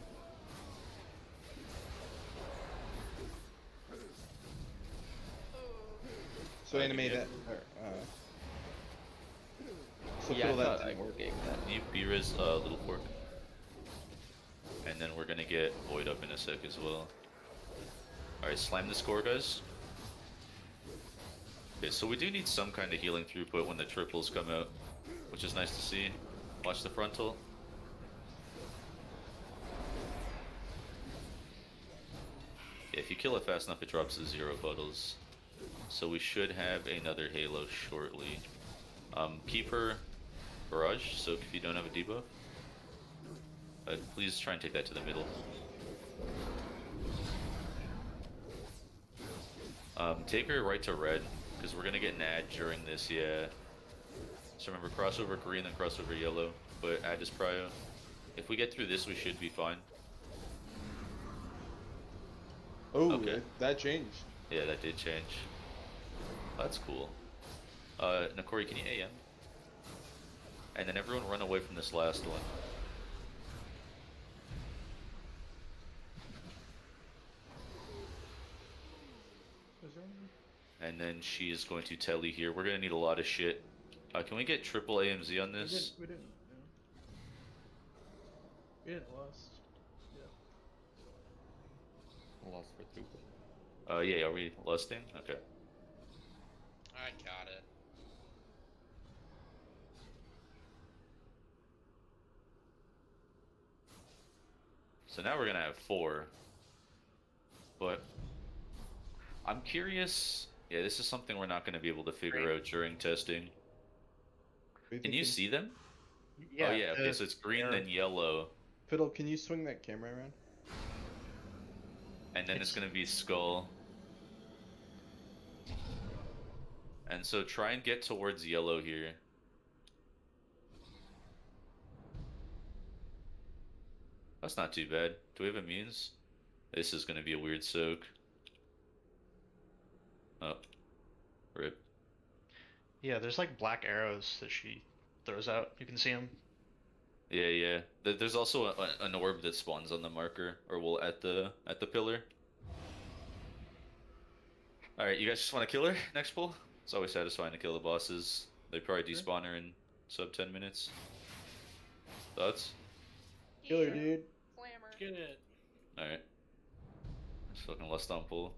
So animate that. So yeah, fill that. Can you B-Riz Little Fork? And then we're gonna get Void up in a sec as well. Alright, slam the score, guys. Okay, so we do need some kind of healing throughput when the triples come out, which is nice to see. Watch the frontal. Yeah, if you kill it fast enough, it drops to 0 puddles. So we should have another Halo shortly. Keep her Barrage, so if you don't have a debuff. Please try and take that to the middle. Take her right to red, because we're going to get an ad during this, yeah. So remember, crossover green, then crossover yellow, but ad is prio. If we get through this, we should be fine. Oh, okay. That changed. Yeah, that did change. That's cool. Nakori, can you AM? And then everyone run away from this last one. And then she is going to telly here. We're gonna need a lot of shit. Can we get triple AMZ on this? We didn't. We didn't lust. Yeah. Lost for throughput. Yeah. Are we lusting? Okay. I got it. So now we're gonna have 4. But I'm curious. Yeah, this is something we're not gonna be able to figure out during testing. Can you see them? Yeah. Oh yeah. Okay, so it's green then yellow. Fiddle, can you swing that camera around? And then it's gonna be Skull. And so try and get towards yellow here. That's not too bad. Do we have immunes? This is gonna be a weird soak. Oh. Rip. Yeah, there's like black arrows that she throws out. You can see them. Yeah. There's also an orb that spawns on the marker, or well, at the pillar. All right, you guys just want to kill her next pull? It's always satisfying to kill the bosses. They probably despawn her in sub 10 minutes. Thoughts? Kill her, dude. Slammer. Get it. All right. Just fucking lust on pull.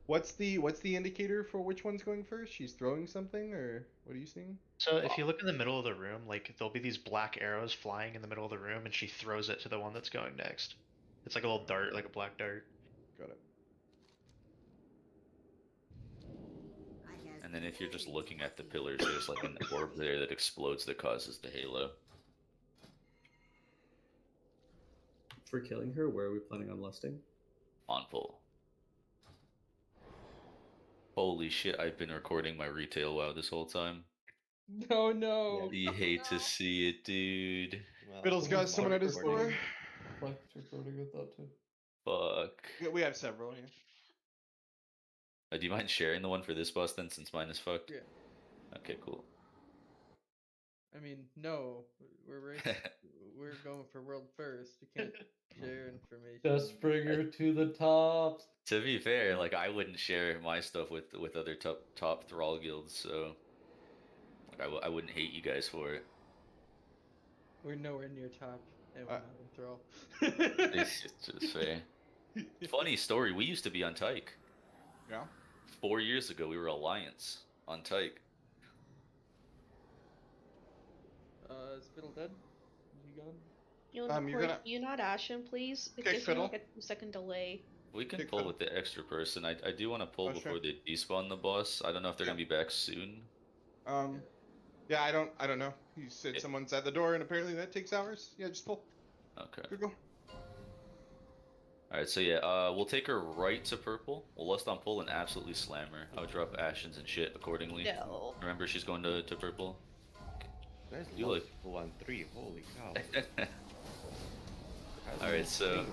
What's the indicator for which one's going first? She's throwing something, or what are you seeing? So if you look in the middle of the room, like there'll be these black arrows flying in the middle of the room, and she throws it to the one that's going next. It's like a little dart, like a black dart. Got it. And then if you're just looking at the pillars, there's like an orb there that explodes that causes the halo. For killing her, where are we planning on lusting? On pull. Holy shit, I've been recording my retail WoW this whole time. No. You hate to see it, dude. Fiddle's got someone at his door. Flex recording with that too. Fuck. Yeah, we have several, yeah. Do you mind sharing the one for this boss then, since mine is fucked? Yeah. Okay, cool. I mean, no. We're going for world first. You can't share information. Just bring her to the top. To be fair, like I wouldn't share my stuff with other top thrall guilds, so like I wouldn't hate you guys for it. We're nowhere near top, and we're not in thrall. It's just fair. Funny story. We used to be on Tyke. Yeah. 4 years ago, we were Alliance on Tyke. Is Fiddle dead? Is he gone? You know, can you not ash him, please? It gives me like a 2-second delay. We can pull with the extra person. I do want to pull before they despawn the boss. I don't know if they're gonna be back soon. Yeah, I don't know. You said someone's at the door, and apparently that takes hours. Yeah, just pull. Okay. Good go. Alright, so yeah, we'll take her right to purple. We'll lust on pull and absolutely slam her. I would drop Ashens and shit accordingly. No. Remember, she's going to purple. There's you look 1-3. Holy cow. Alright, so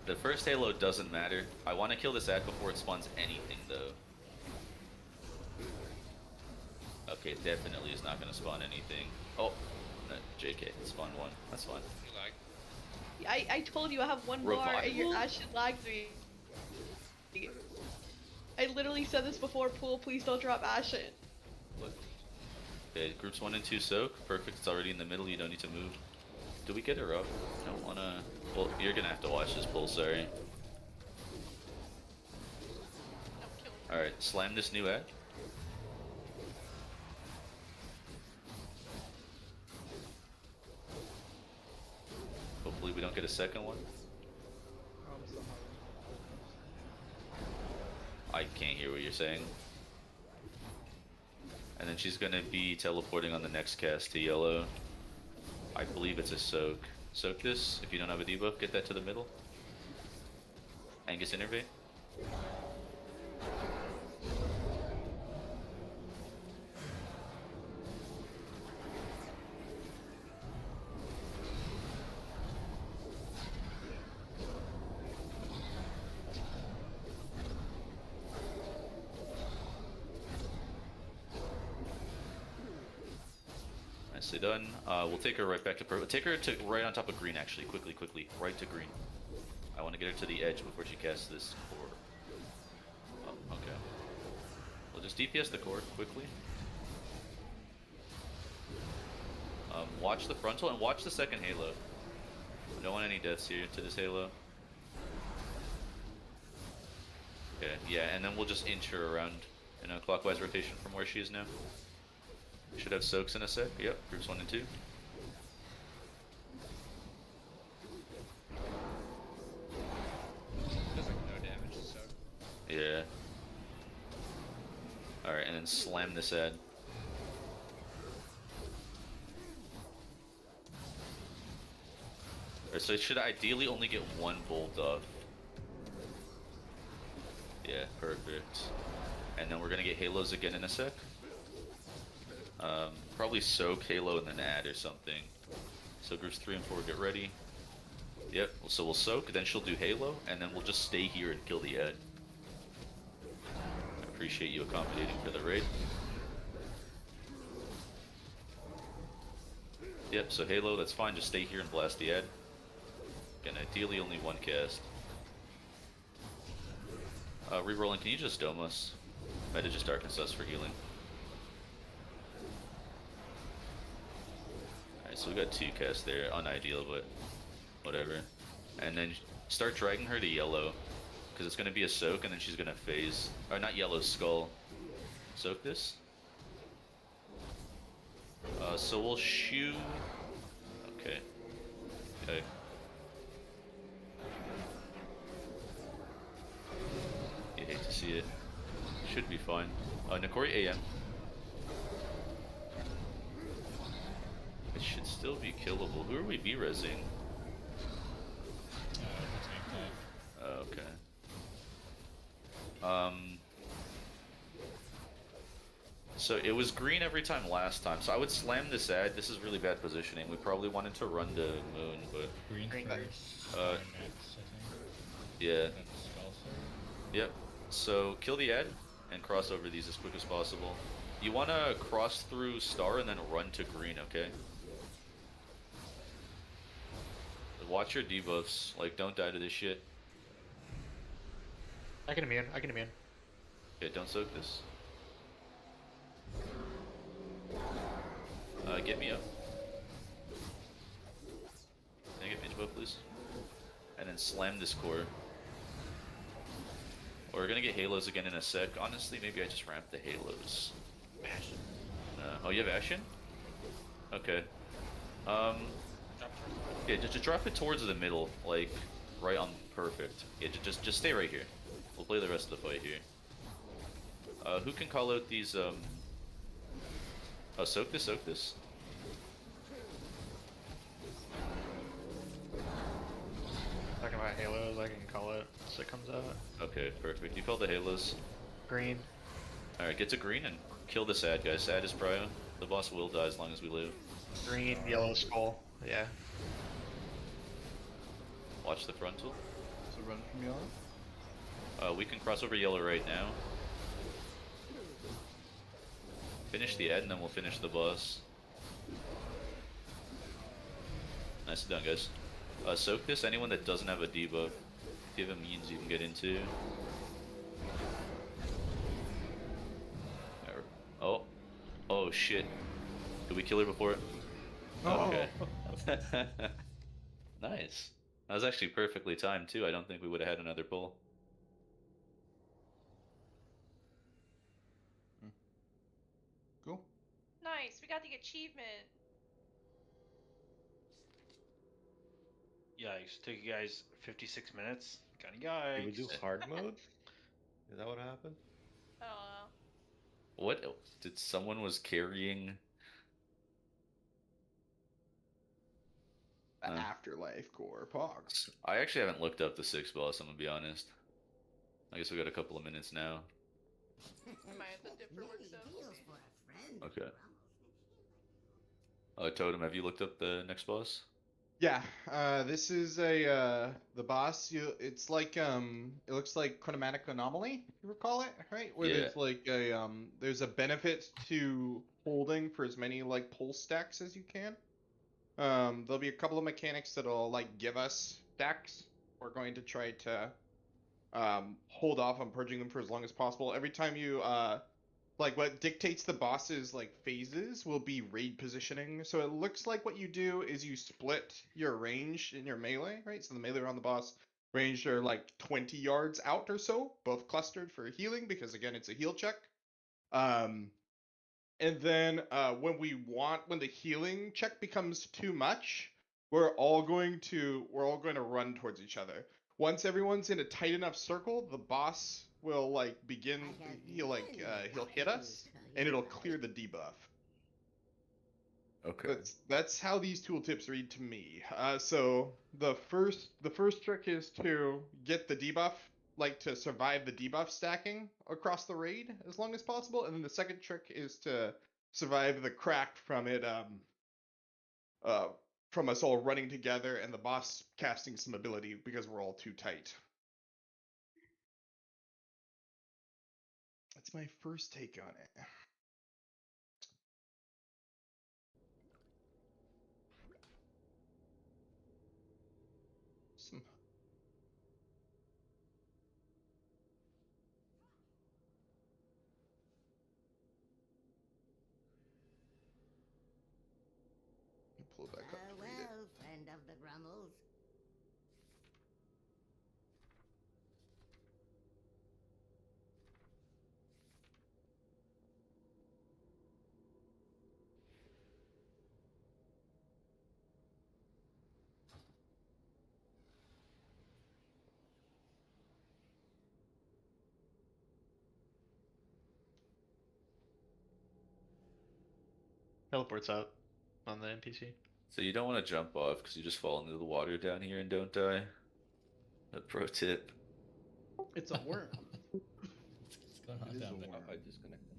the first halo doesn't matter. I want to kill this ad before it spawns anything, though. Okay, it definitely is not going to spawn anything. Oh, no, JK, spawn one. That's fine. I told you I have one bar and your ash lags me. I literally said this before, pool, please don't drop Ashen. Okay, groups 1 and 2 soak. Perfect, it's already in the middle, you don't need to move. Do we get her up? I don't wanna... Well, you're gonna have to watch this pull, sorry. Alright, slam this new ad. Hopefully we don't get a second one. I can't hear what you're saying. And then she's gonna be teleporting on the next cast to yellow. I believe it's a soak. Soak this. If you don't have a debuff, get that to the middle. Angus Innervate. Nicely done. We'll take her right back to purple. Take her to right on top of green, actually. Quickly. Right to green. I want to get her to the edge before she casts this core. Oh, okay. We'll just DPS the core quickly. Watch the frontal and watch the second halo. We don't want any deaths here to this halo. Okay, yeah, and then we'll just inch her around in a clockwise rotation from where she is now. Should have soaks in a sec. Yep, groups 1 and 2. Does like no damage, so. Yeah. Alright, and then slam this ad. Alright, so it should ideally only get 1 volt off. Yeah, perfect. And then we're gonna get halos again in a sec. Probably soak, halo, and then add or something. So groups 3 and 4 get ready. Yep, so we'll soak, then she'll do halo, and then we'll just stay here and kill the ad. I appreciate you accommodating for the raid. Yep, so halo, that's fine, just stay here and blast the ad. Again, ideally only 1 cast. Rerolling, can you just dome us? Meta just darkness us for healing. So we got 2 casts there, unideal, but whatever. And then start dragging her to yellow, because it's going to be a soak, and then she's going to phase. Or not yellow, skull. Soak this. So we'll shoot... Okay. Okay. You hate to see it. Should be fine. Nakori AM. It should still be killable. Who are we B-resing? Okay. So it was green every time last time, so I would slam this ad. This is really bad positioning. We probably wanted to run to moon, but... Green first, next, I think. Yeah. Spell Sword. Yep. So kill the ad and cross over these as quick as possible. You want to cross through star and then run to green, okay? Watch your debuffs. Like, don't die to this shit. I can immune. I can immune. Okay, don't soak this. Get me up. Can I get mage buff, please? And then slam this core. Or we're gonna get halos again in a sec. Honestly, maybe I just ramp the halos. Ashen. Oh, you have Ashen? Okay. Yeah, just drop it towards the middle, like right on perfect. Yeah, just stay right here. We'll play the rest of the fight here. Who can call out these? Oh, soak this, soak this. Talking about halos, I can call it so it comes out. Okay, perfect. You called the halos. Green. Alright, get to green and kill the sad guy. Sad is prio. The boss will die as long as we live. Green, yellow skull. Yeah. Watch the frontal. So run from yellow? We can cross over yellow right now. Finish the ad and then we'll finish the boss. Nicely done, guys. Soak this. Anyone that doesn't have a debuff, if you have a means you can get into. Oh. Oh shit. Did we kill her before? Oh. Okay. Nice. That was actually perfectly timed too. I don't think we would have had another pull. Cool. Nice, we got the achievement. Yikes, took you guys 56 minutes. Kinda yikes. Did we do hard mode? Is that what happened? I don't know. What? Did someone was carrying... Afterlife core pogs. I actually haven't looked up the 6th boss, I'm gonna be honest. I guess we got a couple of minutes now. I might have to dip for work though. Okay. Totem, have you looked up the next boss? Yeah, this is a the boss. It's like it looks like chromatic anomaly. You recall it, right? Where Yeah. there's like a there's a benefit to holding for as many like pull stacks as you can. There'll be a couple of mechanics that'll like give us stacks. We're going to try to hold off on purging them for as long as possible. Every time you like what dictates the boss's like phases will be raid positioning. So it looks like what you do is you split your range in your melee, right? So the melee around the boss range are like 20 yards out or so, both clustered for healing because again it's a heal check. And then when the healing check becomes too much, we're all going to run towards each other. Once everyone's in a tight enough circle, the boss will like begin. He'll hit us, and it'll clear the debuff. Okay. That's how these tooltips read to me. So the first trick is to get the debuff, like to survive the debuff stacking across the raid as long as possible, and then the second trick is to survive the crack from it from us all running together and the boss casting some ability because we're all too tight. That's my first take on it. Some pull it back up. Farewell, friend of the Grummles. Teleports out on the NPC. So you don't want to jump off because you just fall into the water down here and don't die. A pro tip. It's a worm. What's going on down there? I disconnected.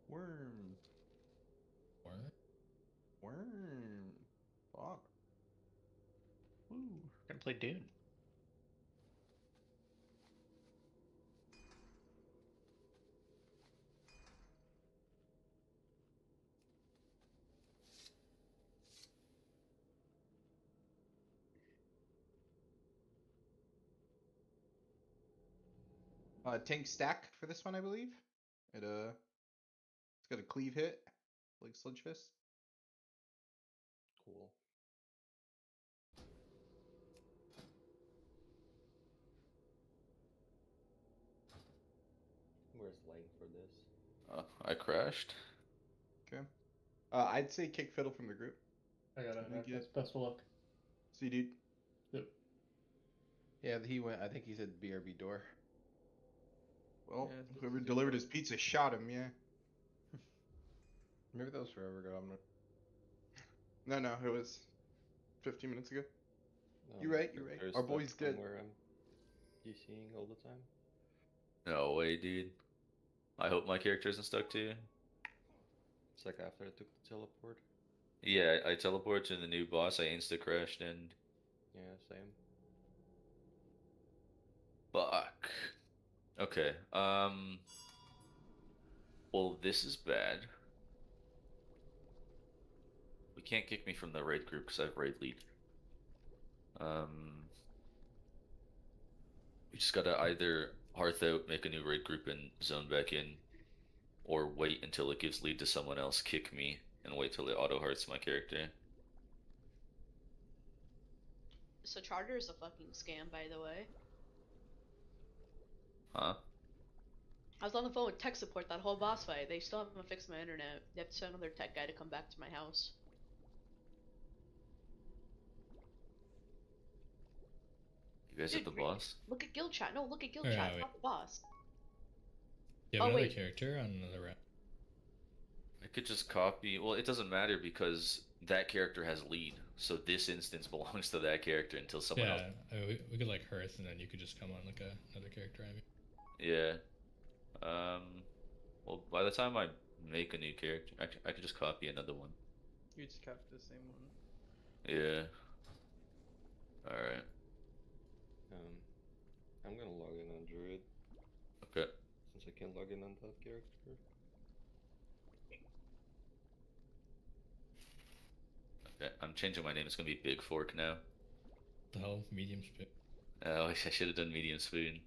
Worm. Worm. Fuck. Woo. Gonna play Dune. Tank stack for this one, I believe. It's got a cleave hit, like Sludge Fist. Cool. Where's Lang for this? I crashed. Okay. I'd say kick Fiddle from the group. I got it. Best of luck. See, dude. Yep. Yeah, he went. I think he said BRB door. Well, Yeah, it's whoever a delivered door. his pizza shot him. Yeah. Maybe that was forever ago. No, it was 15 minutes ago. You're right. You're right. Our boy's dead. Where I'm DCing all the time. No way, dude. I hope my character isn't stuck too. It's like after I took the teleport. Yeah, I teleported to the new boss. I insta crashed and. Yeah, same. Fuck. Okay. Well, this is bad. We can't kick me from the raid group because I have raid lead. We just gotta either hearth out, make a new raid group, and zone back in, or wait until it gives lead to someone else, kick me, and wait till it auto hearts my character. So Charter is a fucking scam, by the way. Huh? I was on the phone with tech support that whole boss fight. They still haven't fixed my internet. They have to send another tech guy to come back to my house. You guys Dude, at the boss? Look at guild chat. No, look at guild Oh, chat. yeah, It's wait. not the boss. You have Oh, another wait. character on another round. I could just copy. Well, it doesn't matter because that character has lead, so this instance belongs to that character until someone else. Yeah, we could like Hearth, and then you could just come on like another character. I mean. Yeah. Well, by the time I make a new character, I could just copy another one. You just copy the same one. Yeah. Alright. I'm gonna log in on Druid. Okay. Since I can't log in on that character. Okay, I'm changing my name. It's gonna be Big Fork now. The hell, medium spoon. Oh, I should have done medium spoon.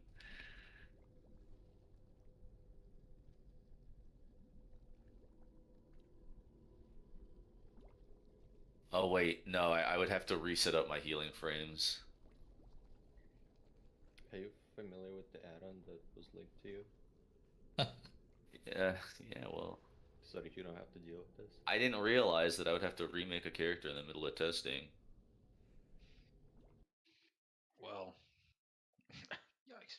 Oh wait, no, I would have to reset up my healing frames. Are you familiar with the add-on that was linked to you? Yeah, well. So that you don't have to deal with this? I didn't realize that I would have to remake a character in the middle of testing. Well. Yikes.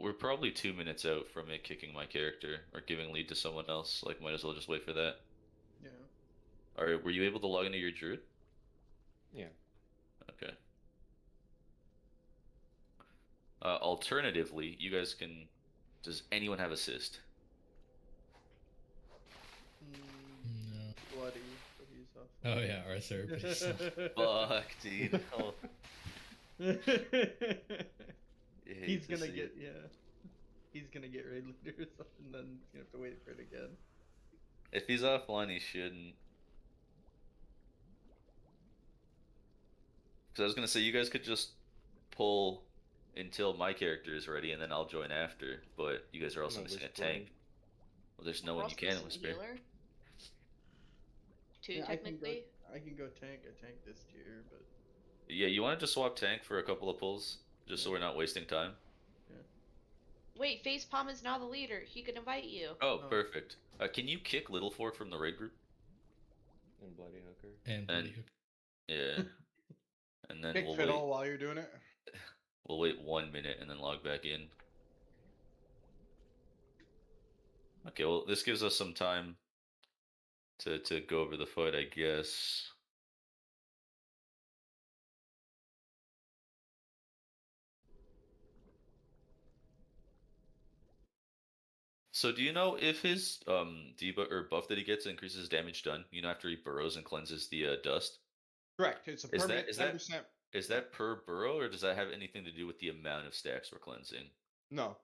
We're probably 2 minutes out from it kicking my character or giving lead to someone else. Like, might as well just wait for that. Yeah. Alright, were you able to log into your druid? Yeah. Okay. Alternatively, you guys can. Does anyone have assist? No. Bloody, but he's off. Oh yeah, Arthur. But he's Fuck, dude. Oh. He's gonna get He's gonna get raid leader or something, then he's gonna have to wait for it again. If he's offline, he shouldn't. Because I was gonna say you guys could just pull until my character is ready, and then I'll join after. But you guys are also missing a tank. Well, there's no one you can whisper. Two, technically. I can go tank. I tank this tier, but Yeah, you want to just swap tank for a couple of pulls, just so we're not wasting time. yeah. Wait, Facepalm is now the leader. He could invite you. Oh, perfect. Can you kick Little Fork from the raid group? And Bloody Hooker. And Bloody Hooker. Yeah. And then Kick we'll Fiddle wait. while you're doing it. We'll wait 1 minute and then log back in. Okay, well, this gives us some time to go over the fight, I guess. So do you know if his debuff or buff that he gets increases damage done? You know, after he burrows and cleanses the dust. Correct. It's a permanent 10%. Is that per burrow, or does that have anything to do with the amount of stacks we're cleansing? No.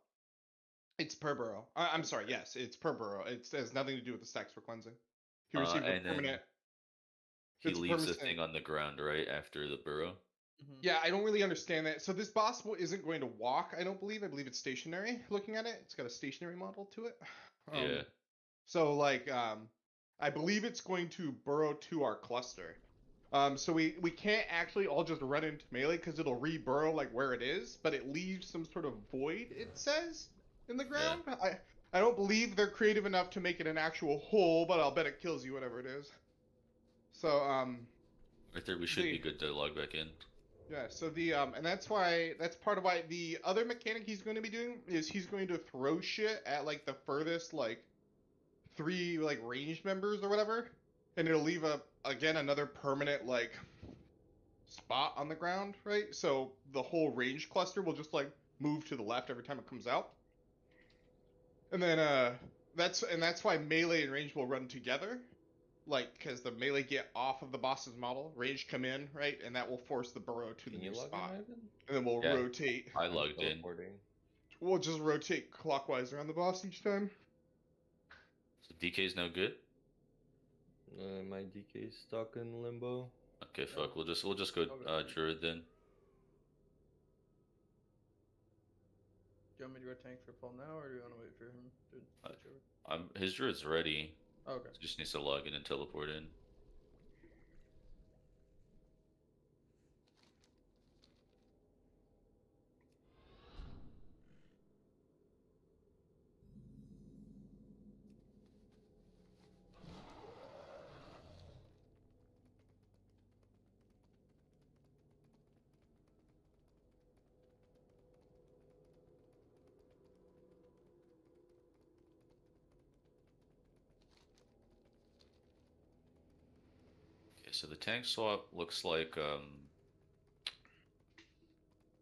It's per burrow. I'm sorry. Yes, it's per burrow. It has nothing to do with the stacks for cleansing. He receives a permanent. He leaves the thing on the ground right after the burrow. Yeah, I don't really understand that. So this boss isn't going to walk. I don't believe. I believe it's stationary. Looking at it, it's got a stationary model to it. Yeah. So like, I believe it's going to burrow to our cluster. So we can't actually all just run into melee because it'll re-burrow like where it is, but it leaves some sort of void, it says, in the ground. Yeah. I don't believe they're creative enough to make it an actual hole, but I'll bet it kills you, whatever it is. So, right there, we should be good to log back in. Yeah, so and that's part of why the other mechanic he's going to be doing is he's going to throw shit at, like, the furthest, like, 3, like, ranged members or whatever, and it'll leave again, another permanent, like, spot on the ground, right? So the whole range cluster will just, like, move to the left every time it comes out. And then, that's why melee and range will run together. Like, because the melee get off of the boss's model, range come in, right? And that will force the burrow to the new spot. And then we'll rotate. I logged in. We'll just rotate clockwise around the boss each time. So DK's no good? My DK is stuck in limbo. Okay, fuck. We'll just go Druid then. Do you want me to go tank for pull now, or do you want to wait for him to switch over? His Druid's ready. Okay. Just needs to log in and teleport in. So the tank swap looks like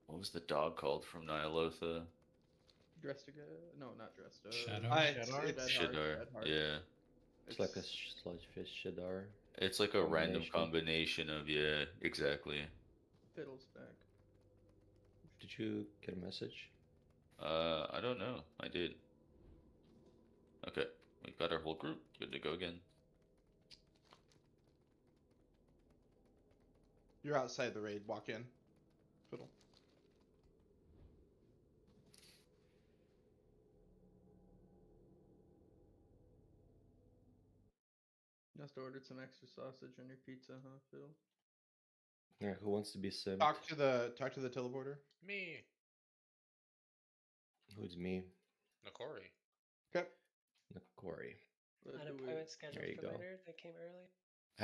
what was the dog called from Nyalotha? Drestiga? No, not Dresta. Shadar. Yeah. It's like a sludgefish Shadar. It's like a random combination of exactly. Fiddle's back. Did you get a message? I don't know. I did. Okay, we've got our whole group. Good to go again. You're outside the raid. Walk in. Fiddle. Just ordered some extra sausage on your pizza, huh, Phil? Yeah, who wants to be sim? Talk to the teleporter. Me. Who's me? Nakori. Okay. Nakori. An appointment scheduled there you for go. later. They came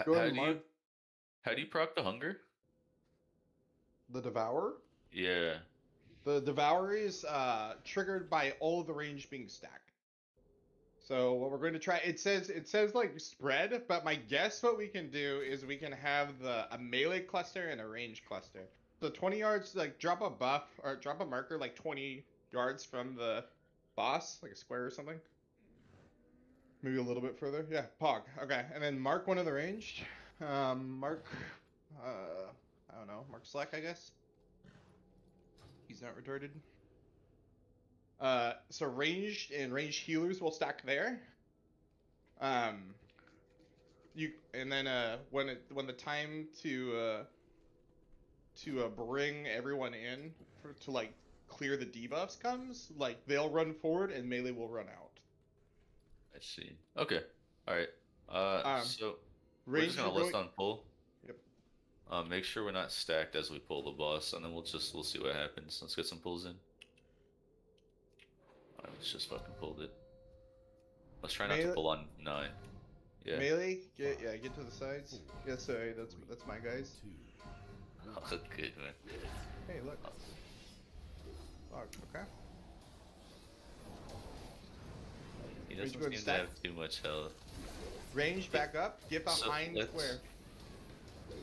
early. How do you proc the hunger? The Devourer? Yeah. The Devourer is triggered by all of the range being stacked. So what we're going to try, it says like spread, but my guess what we can do is we can have a melee cluster and a range cluster. So 20 yards, like drop a buff or drop a marker like 20 yards from the boss, like a square or something. Maybe a little bit further. Yeah, Pog. Okay, and then mark one of the ranged. Mark, I don't know, Mark Slack, I guess. He's not retarded. So ranged and ranged healers will stack there. And then when the time to bring everyone in to like clear the debuffs comes, like they'll run forward and melee will run out. I see. Okay. All right. So we're just gonna list on pull. Yep. Make sure we're not stacked as we pull the boss, and then we'll see what happens. Let's get some pulls in. Alright, let's just fucking pulled it. Let's try not to pull on 9. Yeah. Melee, get to the sides. Yeah, sorry, that's my guys. Oh, good man. Hey, look. Oh, okay. He doesn't seem to have too much health. Range back up. Get behind square.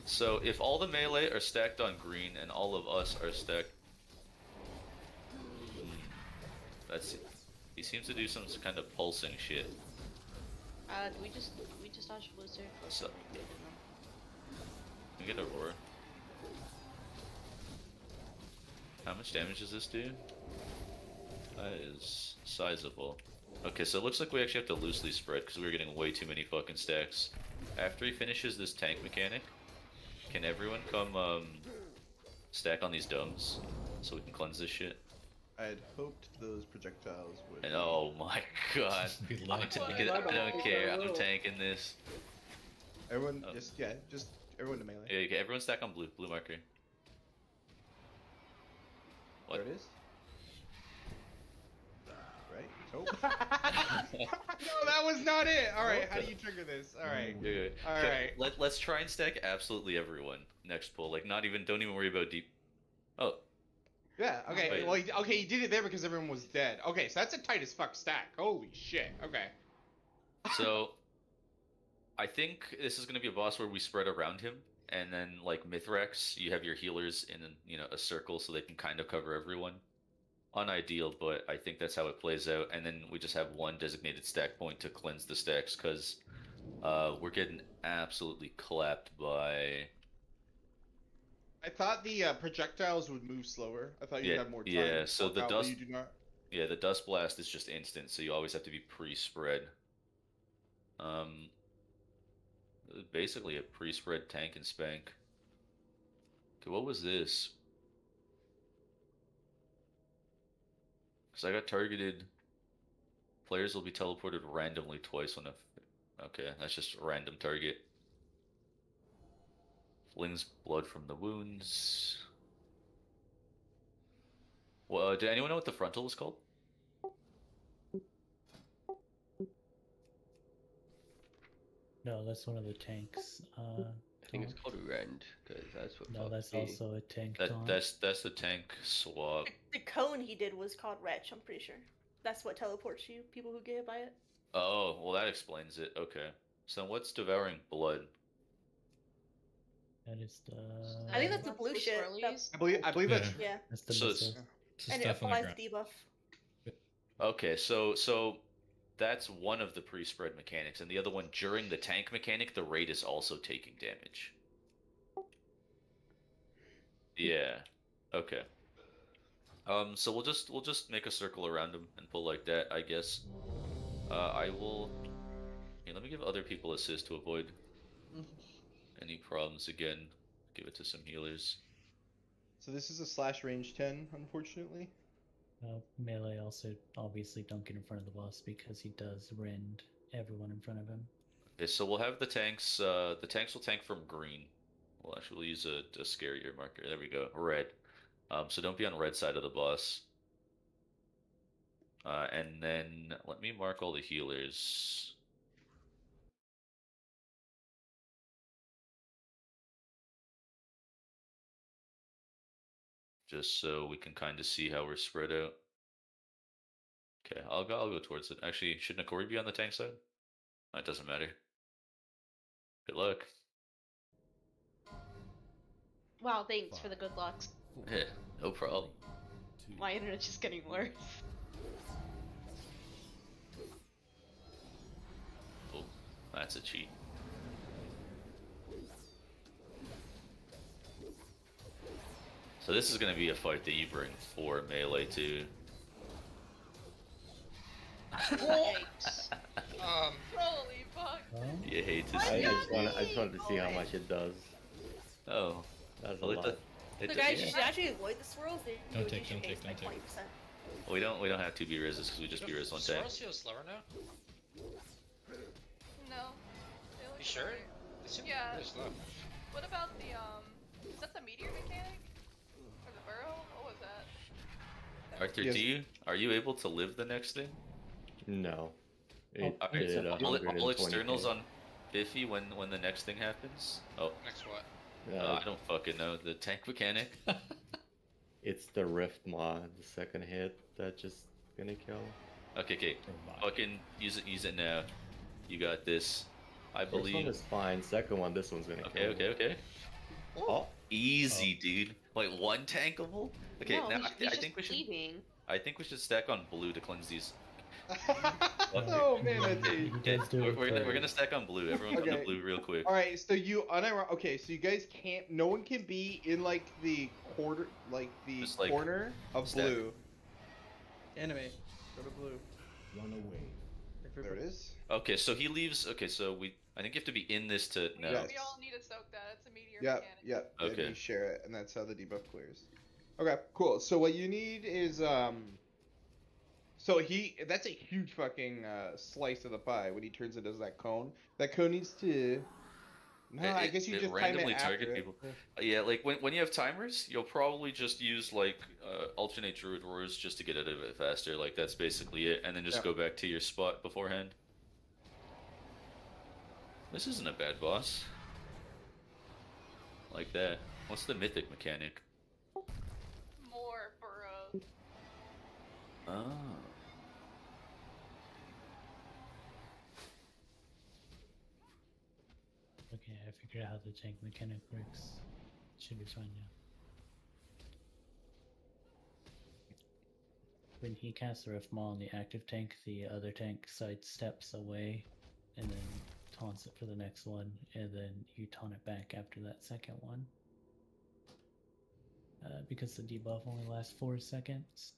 So if all the melee are stacked on green and all of us are stacked, let's see. He seems to do some kind of pulsing shit. Do we just dodge blizzard? So, we get Aurora. How much damage does this do? That is sizable. Okay, so it looks like we actually have to loosely spread because we were getting way too many fucking stacks. After he finishes this tank mechanic, can everyone come stack on these domes so we can cleanse this shit? I had hoped those projectiles would. And oh my god, I'm tanking. I don't care. I'm tanking this. Everyone, just everyone to melee. Yeah, okay, everyone stack on blue marker. What? There it is. Right? Oh. No, that was not it. All right, how do you trigger this? All right. Yeah. All right. Let's try and stack absolutely everyone next pull. Like, not even. Don't even worry about deep. Oh. Yeah. Okay. Wait. Well, he did it there because everyone was dead. Okay, so that's a tight as fuck stack. Holy shit. Okay. So, I think this is gonna be a boss where we spread around him, and then like Mithrax, you have your healers in a circle so they can kind of cover everyone. Unideal, but I think that's how it plays out. And then we just have one designated stack point to cleanse the stacks because we're getting absolutely clapped by. I thought the projectiles would move slower. I thought you'd have more time. Yeah, so the dust. You do not. Yeah, the dust blast is just instant, so you always have to be pre-spread. Basically a pre-spread tank and spank. Okay, what was this? Because I got targeted. Players will be teleported randomly twice when okay, that's just a random target. Flings blood from the wounds. Well, did anyone know what the frontal was called? No, that's one of the tanks. I think it's called Rend, because that's what. No, that's also a tank. That's the tank swap. The cone he did was called Wretch, I'm pretty sure. That's what teleports you, people who get hit by it. Oh, well that explains it. Okay. So what's devouring blood? That is the. I think that's the blue shit. I believe that's. Yeah. That's the So missile. And it applies debuff. Okay, so that's one of the pre-spread mechanics, and the other one during the tank mechanic, the raid is also taking damage. Yeah. Okay. So we'll just make a circle around him and pull like that, I guess. I will. Hey, let me give other people assist to avoid any problems again. Give it to some healers. So this is a slash range 10, unfortunately. Melee also obviously don't get in front of the boss because he does rend everyone in front of him. Okay, so we'll have the tanks. The tanks will tank from green. We'll actually use a scarier marker. There we go. Red. So don't be on red side of the boss. And then let me mark all the healers. Just so we can kind of see how we're spread out. Okay, I'll go towards it. Actually, should Nakori be on the tank side? That doesn't matter. Good luck. Wow, thanks for the good lucks. Yeah, no problem. My internet's just getting worse. Oh, that's a cheat. So this is going to be a fight that you bring for melee too. Yikes. Holy fuck. You hate to I see just wanted to see how much it does. Oh. That's Well, a lot. The guys should actually avoid the swirls. They Don't reduce take. your haste by 20%. We don't have to be resist because we just be res one tank. Swirls feel slower now? No. They look You sure? great. They seem Yeah. really slow. What about the is that the meteor mechanic? Or the burrow? What was that? Arthur, Yes. are you able to live the next thing? No. All externals on Biffy when the next thing happens? Oh. Next what? I don't fucking know. The tank mechanic? It's the Rift mod, the second hit that just gonna kill. Okay. Fucking use it now. You got this. I First one believe. is fine. Second one, this one's gonna kill. Okay. Oh, easy, dude. Like one tankable? Okay, No, now he's I think we should. leaving. I think we should stack on blue to cleanse these. Oh man, that's Hey, we're gonna stack on blue. Everyone come to blue real quick. All right, so okay, so you guys can't. No one can be in like the corner of stack. blue. Anime, go to blue. One away. There it is. Okay, so he leaves. Okay, so I think you have to be in this to no. We all need to soak that. It's a meteor Yep, mechanic. yep. Okay. And you share it, and that's how the debuff clears. Okay, cool. So what you need is So that's a huge fucking slice of the pie when he turns it as that cone. That cone needs to. No, I guess you just randomly time it target after people. Yeah, like when you have timers, you'll probably just use like alternate druid roars just to get out of it faster. Like that's basically it, and then just go back to your spot beforehand. This isn't a bad boss. Like that. What's the mythic mechanic? More burrows. Oh. Okay, I figured out how the tank mechanic works. Should be fine now. When he casts the Rift Maul on the active tank, the other tank sidesteps away and then taunts it for the next one, and then you taunt it back after that second one. Because the debuff only lasts 4 seconds.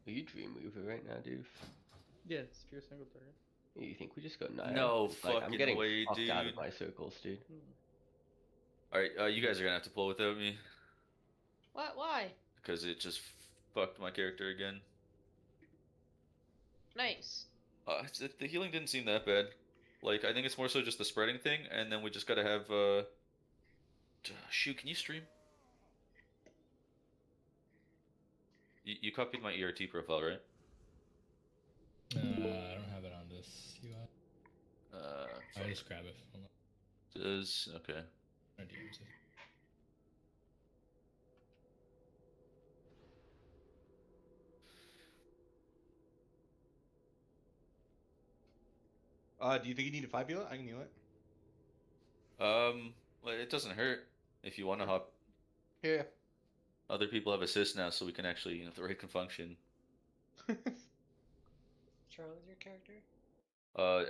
Are you Dream Weaver right now, dude? Yeah, it's pure single target. You think we just got nailed? No Like, I'm getting way, fucked dude. out of my circles, dude. Alright, you guys are gonna have to pull without me. What? Why? Because it just fucked my character again. Nice. The healing didn't seem that bad. Like, I think it's more so just the spreading thing, and then we just gotta have, Shoot, can you stream? You copied my ERT profile, right? I don't have it on this UI. I'll just grab it. Hold on. Does okay. I DMs it. Do you think you need a 5 heal it? I can heal it. Well, it doesn't hurt if you want to hop. Yeah. Other people have assists now, so we can actually, the raid can function. What's wrong with your character?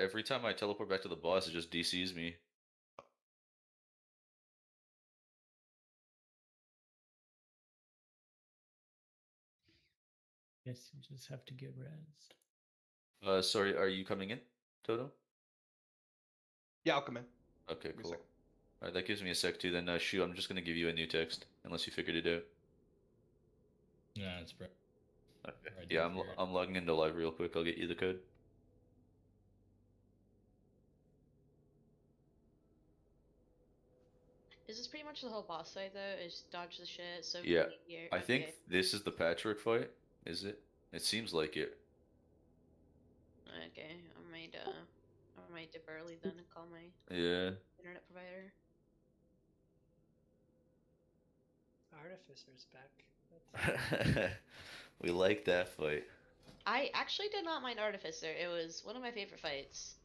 Every time I teleport back to the boss, it just DCs me. Guess you just have to get rezzed. Sorry, are you coming in, Toto? Yeah, I'll come in. Okay, cool. Alright, that gives me a sec too. Then, Shu, I'm just gonna give you a new text, unless you figured it out. Yeah, it's bro. Okay. Yeah, I'm logging into live real quick. I'll get you the code. Is this pretty much the whole boss fight though? Is dodge the shit, so Yeah, here. I think this is the patchwork fight. Is it? It seems like it. Okay, I might dip early then and call my internet provider. Artificer's back. We like that fight. I actually did not mind Artificer. It was one of my favorite fights.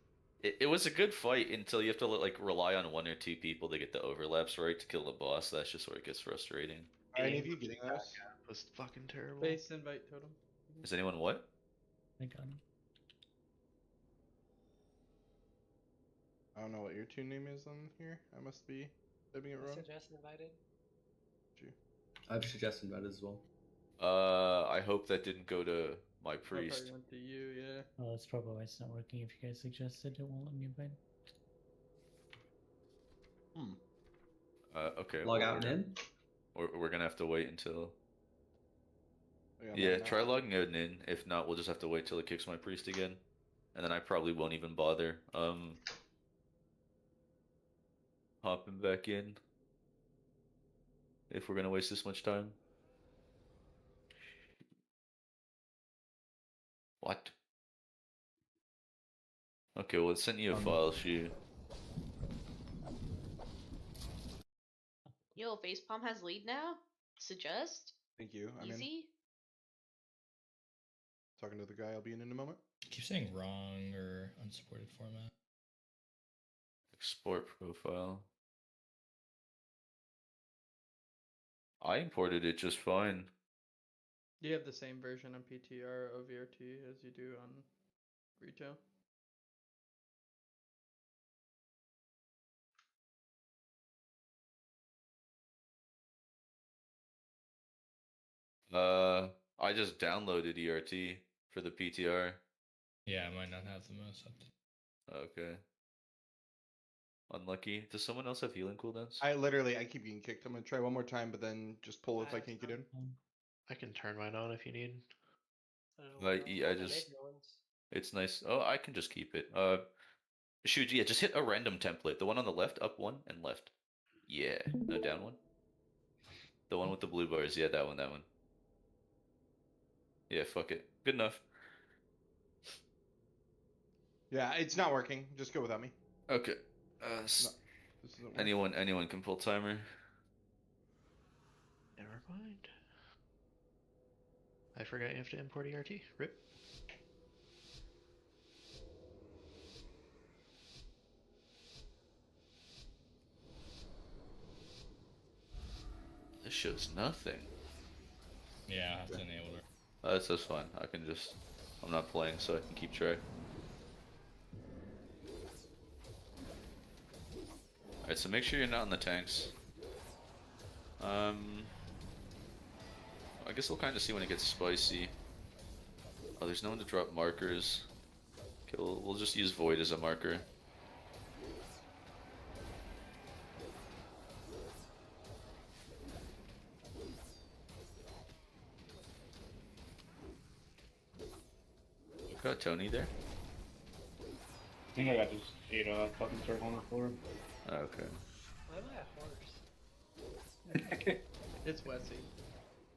It was a good fight until you have to like rely on 1 or 2 people to get the overlaps right to kill the boss. That's just where it gets frustrating. Are any of you getting those? Was fucking terrible. Base invite totem. Is anyone what? I got him. I don't know what your tune name is on here. I must be typing it wrong. Suggest invited. I've suggested that as well. I hope that didn't go to my That priest. probably went to you, yeah. Oh, that's probably why it's not working. If you guys suggested, it won't let me invite. Okay. Log out and in? We're gonna have to wait until. Yeah, try logging out and in. If not, we'll just have to wait till it kicks my priest again, and then I probably won't even bother hopping back in if we're gonna waste this much time. What? Okay, well, it sent you a file, Shu. Yo, Facepalm has lead now? Suggest? Thank you. I'm Easy? in. Talking to the guy I'll be in a moment. Keep saying wrong or unsupported format. Export profile. I imported it just fine. You have the same version of PTR of VRT as you do on retail. I just downloaded ERT for the PTR. Yeah, I might not have the most update. Okay. Unlucky. Does someone else have healing cooldowns? I keep getting kicked. I'm gonna try one more time, but then just pull if I can't get in. I can turn mine on if you need. It's nice. Oh, I can just keep it. Shuji, yeah, just hit a random template. The one on the left, up one and left. Yeah. No, down one. The one with the blue bars. Yeah, that one, that one. Yeah, fuck it. Good enough. Yeah, it's not working. Just go without me. Okay. No, this isn't working. Anyone can pull timer. Never mind. I forgot you have to import ERT. Rip. This shows nothing. Yeah, I have to enable it. That's fine. I can just... I'm not playing, so I can keep track. Alright, so make sure you're not in the tanks. I guess we'll kind of see when it gets spicy. Oh, there's no one to drop markers. Okay, we'll just use Void as a marker. Got Tony there? I think I got just 8 fucking circle on the floor. Okay. Why am I a horse? It's Westy.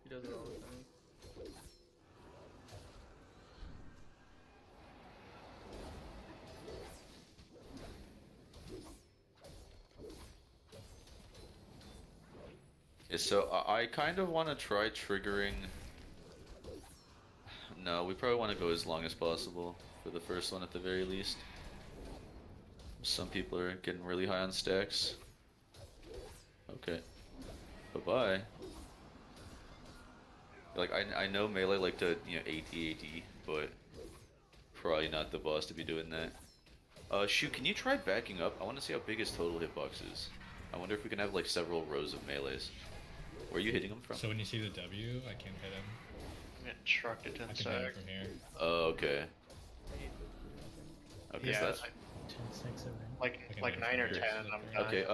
He does it all the time. Yeah, so I kind of want to try triggering... No, we probably want to go as long as possible for the first one at the very least. Some people are getting really high on stacks. Okay. Bye-bye. Like, I know melee like to, you know, AT, but probably not the boss to be doing that. Shoot, can you try backing up? I want to see how big his total hitbox is. I wonder if we can have, like, several rows of melees. Where are you hitting him from? So when you see the W, I can't hit him. I'm getting trucked it to the side. From here. Oh, okay. Okay, yeah, so that's... Like 9 or 10 and I'm done. Okay,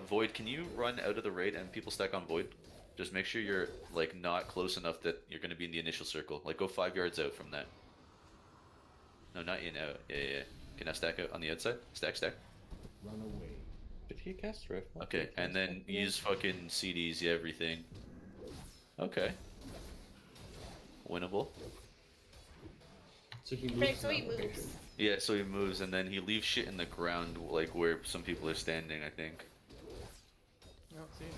Void, can you run out of the raid and people stack on Void? Just make sure you're, like, not close enough that you're gonna be in the initial circle. Like, go 5 yards out from that. No, not in, out. Yeah. Can I stack out on the outside? Stack. Run away. Did he cast Rift? Okay, and then use fucking CDs, yeah, everything. Okay. Winnable. So he moves. Okay, so he moves. Yeah, so he moves and then he leaves shit in the ground, like where some people are standing, I think. I don't see any.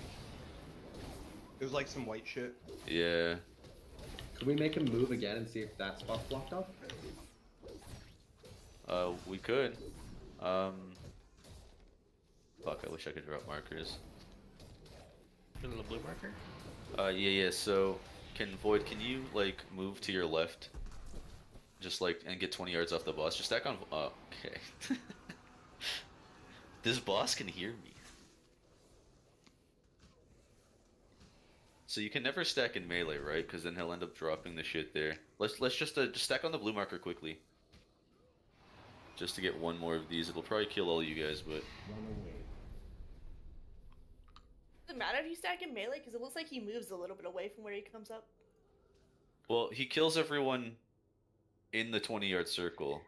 It was like some white shit. Yeah. Could we make him move again and see if that spot's blocked off? We could. Fuck, I wish I could drop markers. A little blue marker? Yeah, so, Void, can you, like, move to your left? Just, like, and get 20 yards off the boss. Just stack on... okay. This boss can hear me. So you can never stack in melee, right? Because then he'll end up dropping the shit there. Let's just stack on the blue marker quickly. Just to get one more of these. It'll probably kill all you guys, but... Run away. Does it matter if you stack in melee? Because it looks like he moves a little bit away from where he comes up. Well, he kills everyone in the 20-yard circle.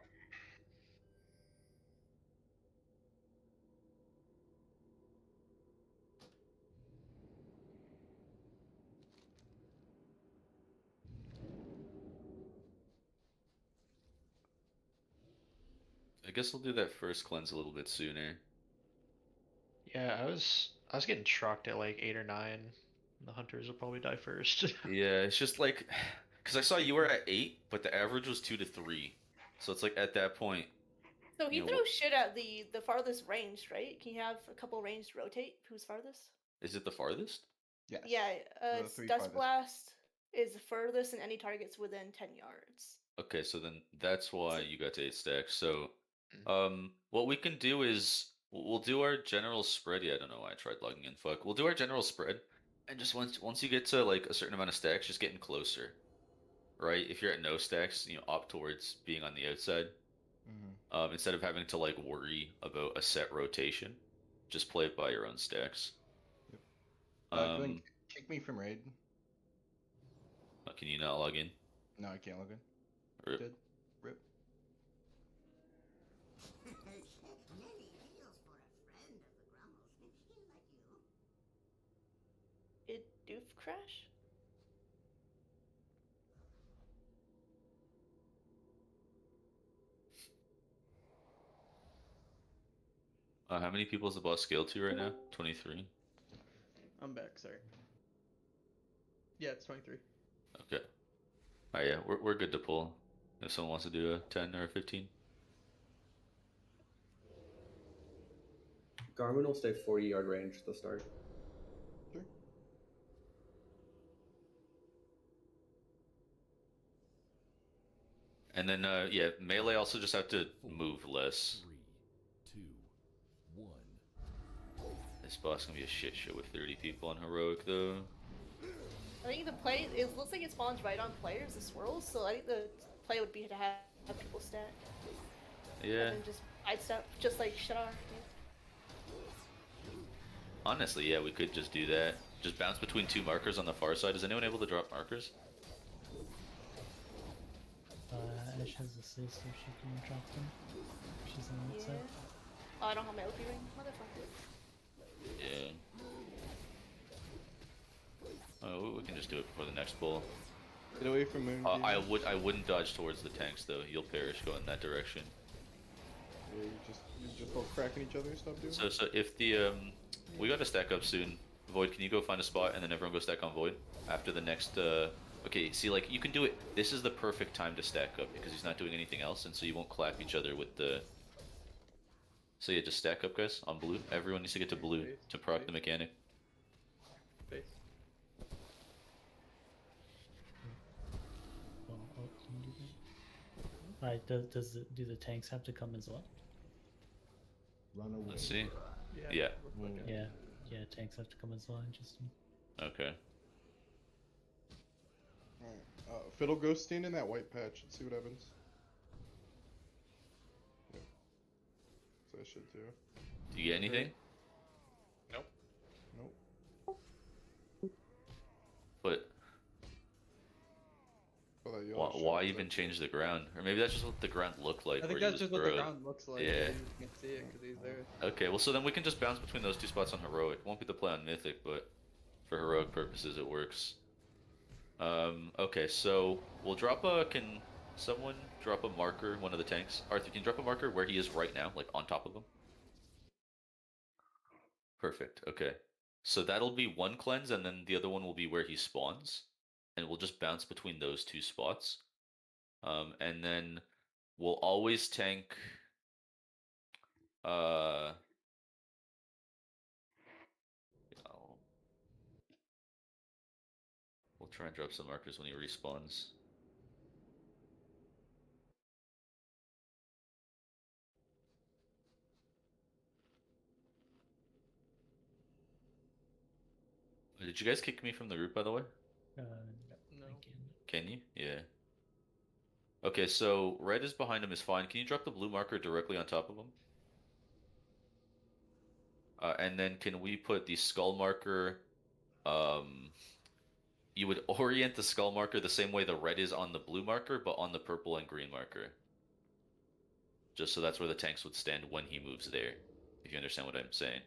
I guess we'll do that first cleanse a little bit sooner. Yeah, I was getting trucked at like 8 or 9. The hunters will probably die first. Yeah, it's just like, because I saw you were at 8, but the average was 2 to 3. So it's like at that point. So he throws shit at the farthest range, right? Can you have a couple range to rotate? Who's farthest? Is it the farthest? Yes. Yeah, it's Dust Blast, is furthest and any targets within 10 yards. Okay, so then that's why you got to 8 stacks. So, what we can do is we'll do our general spread. Yeah, I don't know why I tried logging in. Fuck. We'll do our general spread, and just once you get to like a certain amount of stacks, just getting closer, right? If you're at no stacks, opt towards being on the outside. Instead of having to like worry about a set rotation, just play it by your own stacks. Glenn, kick me from raid. Can you not log in? No, I can't log in. Rip. Dead. Rip. It doof crash? How many people is the boss scaled to right now? 23. I'm back. Sorry. Yeah, it's 23. Okay. Alright, yeah, we're good to pull. If someone wants to do a 10 or a 15. Garmin will stay 40-yard range at the start. Sure. And then, yeah, melee also just have to move less. 3, 2, 1. This boss gonna be a shit show with 30 people on heroic though. I think the play, it looks like it spawns right on players, the swirls, so I think the play would be to have people stack. Yeah. And then just I'd step, just like Shadar. Honestly, yeah, we could just do that. Just bounce between two markers on the far side. Is anyone able to drop markers? Ash has a say so she can drop them. She's on that side. Oh, I don't have my OP ring, motherfucker. Yeah. Oh, we can just do it before the next pull. Get away from Moon. I wouldn't dodge towards the tanks though. You'll perish going that direction. Yeah, you're just all cracking each other. Stop doing. So if the we got to stack up soon. Void, can you go find a spot and then everyone go stack on Void after the next okay, see, like, you can do it. This is the perfect time to stack up because he's not doing anything else, and so you won't clap each other with the... So yeah, just stack up, guys, on blue. Everyone needs to get to blue to proc the mechanic. Base. Well, can you do that? Alright, do the tanks have to come as well? Run away. Let's see. Yeah. Yeah, tanks have to come as well, interesting. Okay. Alright, Fiddle go stand in that white patch and see what happens. Yeah. So I should too. Do you get anything? Nope. Nope. But why even change the ground? Or maybe that's just what the ground looked like. I think that's just what the ground looks like. Yeah. You can see it because he's there. Okay, well, so then we can just bounce between those two spots on heroic. Won't be the play on mythic, but for heroic purposes, it works. Okay, so we'll drop a. Can someone drop a marker? One of the tanks. Arthur, can you drop a marker where he is right now, like on top of him? Perfect. Okay, so that'll be one cleanse, and then the other one will be where he spawns, and we'll just bounce between those two spots. And then we'll always tank. We'll try and drop some markers when he respawns. Did you guys kick me from the group, by the way? No. Can you? Yeah. Okay, so red is behind him is fine. Can you drop the blue marker directly on top of him? And then can we put the skull marker, you would orient the skull marker the same way the red is on the blue marker, but on the purple and green marker. Just so that's where the tanks would stand when he moves there, if you understand what I'm saying.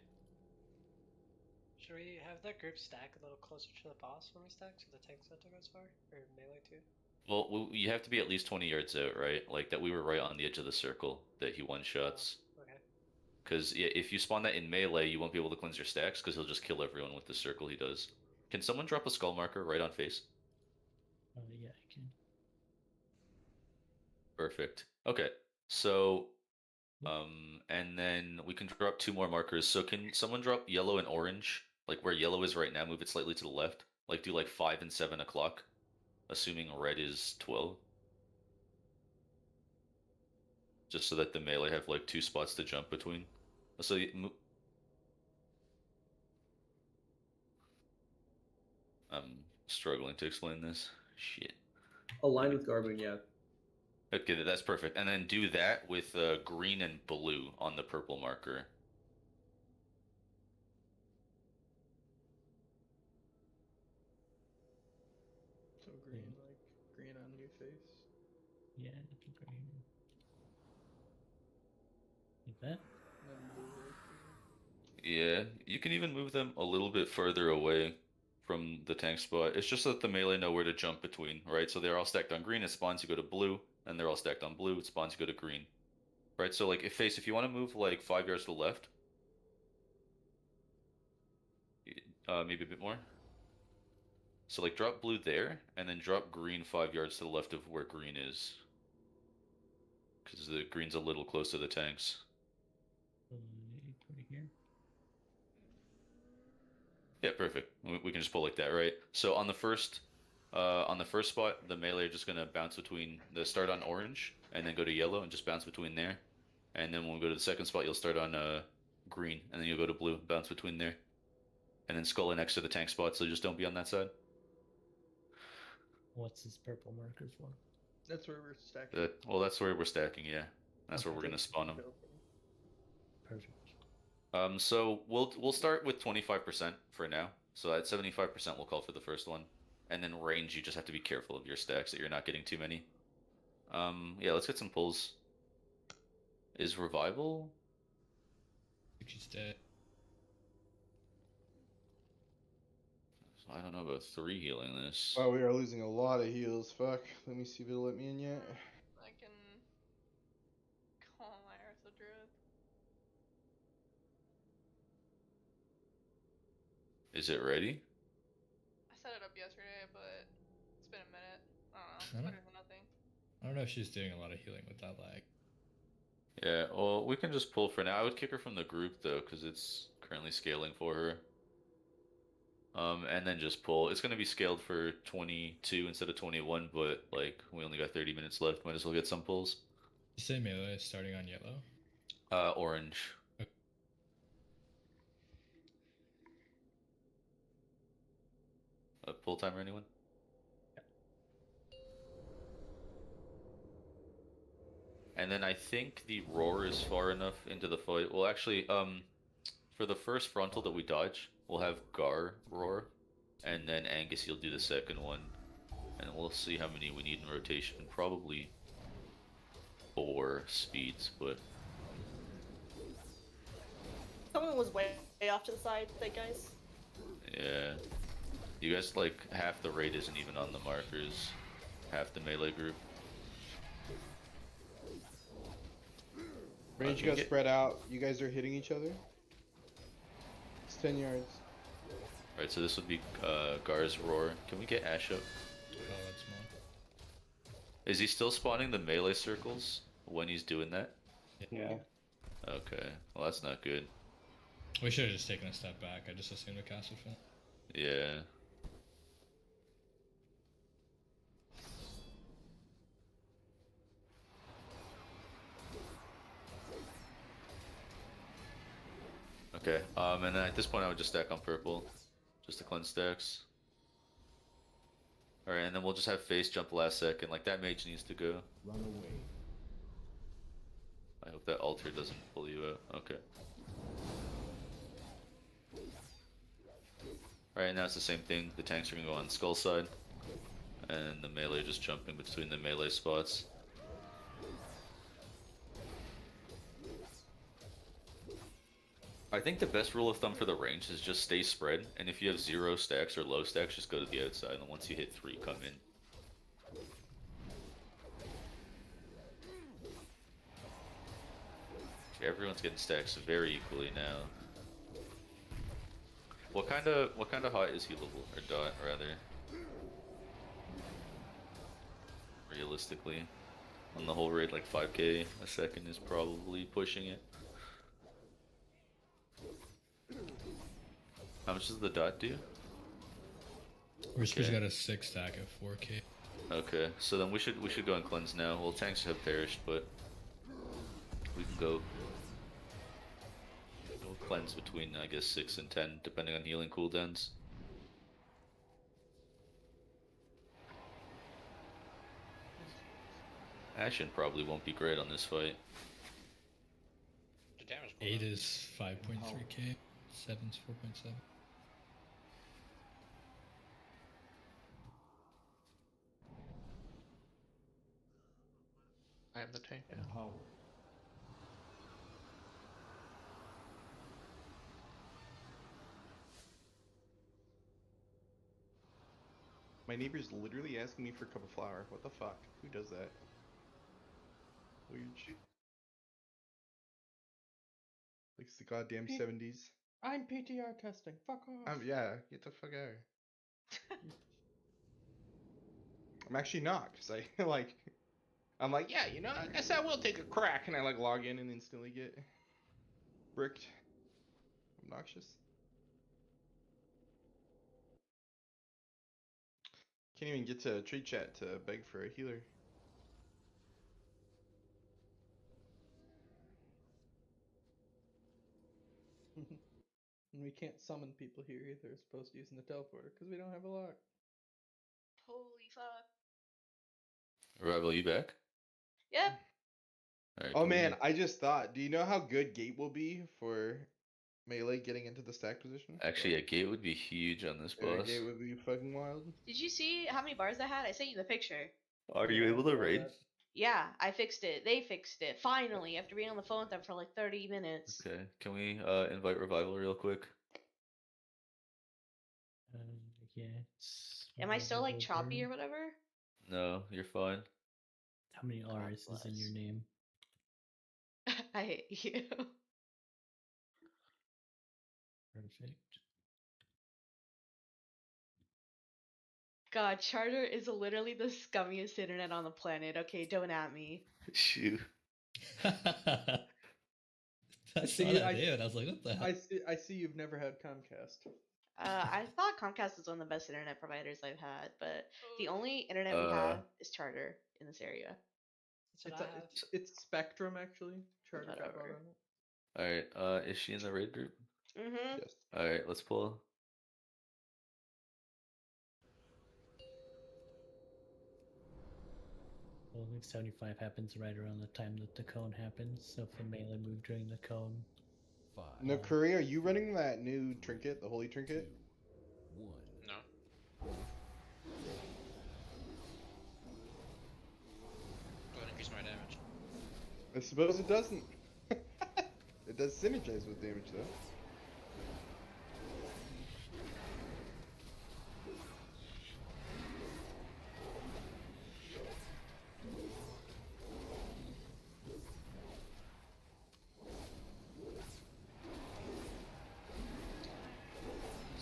Should we have that group stack a little closer to the boss when we stack so the tanks don't go as far? Or melee too? Well, you have to be at least 20 yards out, right? Like that we were right on the edge of the circle that he one-shots. Okay. Because yeah, if you spawn that in melee, you won't be able to cleanse your stacks because he'll just kill everyone with the circle he does. Can someone drop a skull marker right on face? Yeah, I can. Perfect. Okay, so, and then we can drop 2 more markers. So can someone drop yellow and orange? Like where yellow is right now, move it slightly to the left. Like do like 5 and 7 o'clock. assuming red is 12. Just so that the melee have like 2 spots to jump between. So I'm struggling to explain this. Shit. Align with Garboon, yeah. Okay, that's perfect. And then do that with green and blue on the purple marker. So green, like green on new face. Yeah, green. Like that? And then blue right there. Yeah, you can even move them a little bit further away from the tank spot. It's just that the melee know where to jump between, right? So they're all stacked on green, it spawns you go to blue, and they're all stacked on blue, it spawns you go to green. Right, so like if you want to move like 5 yards to the left, maybe a bit more. So like drop blue there, and then drop green 5 yards to the left of where green is. Because the green's a little close to the tanks. Put it here. Yeah, perfect. We can just pull like that, right? So on the first spot, the melee are just gonna bounce between the start on orange and then go to yellow and just bounce between there. And then when we go to the second spot, you'll start on green and then you'll go to blue, bounce between there. And then skull next to the tank spot, so just don't be on that side. What's this purple marker for? That's where we're stacking. Well, that's where we're stacking, yeah. That's where we're gonna spawn them. Perfect. So we'll start with 25% for now. So at 75% we'll call for the first one. And then range, you just have to be careful of your stacks that you're not getting too many. Yeah, let's get some pulls. Is revival? She's dead. I don't know about 3 healing this. Oh, we are losing a lot of heals. Fuck. Let me see if it'll let me in yet. I can call my Artha Druid. Is it ready? I set it up yesterday, but it's been a minute. I don't know. It's better than nothing. I don't know if she's doing a lot of healing with that lag. Yeah, well, we can just pull for now. I would kick her from the group, though, because it's currently scaling for her. And then just pull. It's going to be scaled for 22 instead of 21, but, like, we only got 30 minutes left. Might as well get some pulls. You say melee is starting on yellow? Orange. Okay. Pull timer, anyone? And then I think the roar is far enough into the fight. Well, actually, for the first frontal that we dodge, we'll have Gar roar, and then Angus, you'll do the second one, and we'll see how many we need in rotation. Probably 4 speeds, but Someone was way off to the side, that guys. yeah, you guys like half the raid isn't even on the markers, half the melee group. Range got spread out. You guys are hitting each other. It's 10 yards. Right, so this would be Gar's roar. Can we get Ash up? Oh, that's small. Is he still spawning the melee circles when he's doing that? Yeah. Okay, well that's not good. We should have just taken a step back. I just assumed the cast would fit. Yeah. Okay, and then at this point I would just stack on purple, just to cleanse stacks. Alright, and then we'll just have face jump last second, like that mage needs to go. Run away. I hope that altar doesn't pull you out. Okay. Alright, now it's the same thing. The tanks are gonna go on skull side, and the melee just jumping between the melee spots. I think the best rule of thumb for the range is just stay spread, and if you have 0 stacks or low stacks, just go to the outside, and once you hit 3, come in. Okay, everyone's getting stacks very equally now. What kind of hot is healable, or dot rather? Realistically, on the whole raid, like 5k a second is probably pushing it. How much does the dot do? Whisper's got a 6 stack at 4k. Okay, so then we should go and cleanse now. Well, tanks have perished, but we can go. We'll cleanse between, I guess, 6 and 10, depending on healing cooldowns. Ashen probably won't be great on this fight. The damage 8 is 5.3k, 7's 4.7. I am the tank. Empowered. My neighbor's literally asking me for a cup of flour. What the fuck? Who does that? Weird shit. Like it's the goddamn 70s. I'm PTR testing. Fuck off. Yeah, get the fuck out of here. I'm actually not, cause I like. I'm like, yeah, you know, I guess I will take a crack, and I like log in and instantly get bricked. Obnoxious. Can't even get to trade chat to beg for a healer. And we can't summon people here either, as opposed to using the teleporter, because we don't have a lock. Holy fuck. Rival, you back? Yep. Alright, Oh cool. man, I just thought. Do you know how good Gate will be for melee getting into the stack position? Actually, a gate would be huge on this Yeah, boss. Gate would be fucking wild. Did you see how many bars I had? I sent you the picture. Are you able to raid? Yeah, I fixed it. They fixed it. Finally, after being on the phone with them for like 30 minutes. Okay, can we invite Revival real quick? Yeah. It's Am I still like Revival choppy Burn. or whatever? No, you're fine. How many R's is in your name? I hate you. Perfect. God, Charter is literally the scummiest internet on the planet. Okay, don't at me. Shoot. I saw that video and I was like, what the hell? I see you've never had Comcast. I thought Comcast was one of the best internet providers I've had, but the only internet we have is Charter in this area. It's Spectrum actually. Charter got Whatever. bought on it. Alright, is she in the raid group? Mm-hmm. Yes. Alright, let's pull. Well, I think 75 happens right around the time that the cone happens, so if the melee move during the cone. No, Curry, are you running that new trinket, the holy trinket? No. Doesn't increase my damage. I suppose it doesn't. It does synergize with damage though.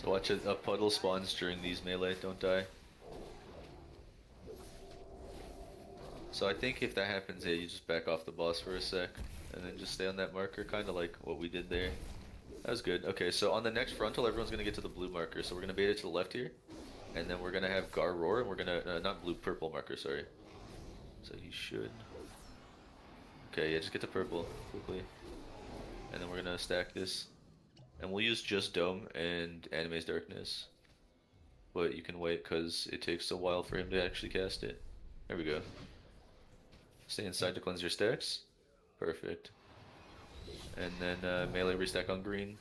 So watch it, a puddle spawns during these melee, don't die. So I think if that happens, yeah, you just back off the boss for a sec, and then just stay on that marker, kind of like what we did there. That was good. Okay, so on the next frontal, everyone's going to get to the blue marker, so we're going to bait it to the left here, and then we're going to have Gar roar, and we're going to, not blue, purple marker, sorry. So he should... Okay, yeah, just get to purple, quickly. And then we're going to stack this. And we'll use just Dome and Anime's Darkness. But you can wait, because it takes a while for him to actually cast it. There we go. Stay inside to cleanse your stacks. Perfect. And then melee restack on green.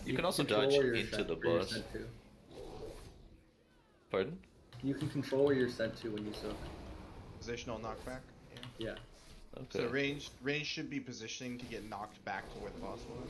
You can also dodge into the boss. Pardon? You can control where you're set to when you soak. Positional knockback. Yeah. Okay. So range should be positioning to get knocked back to where the boss was.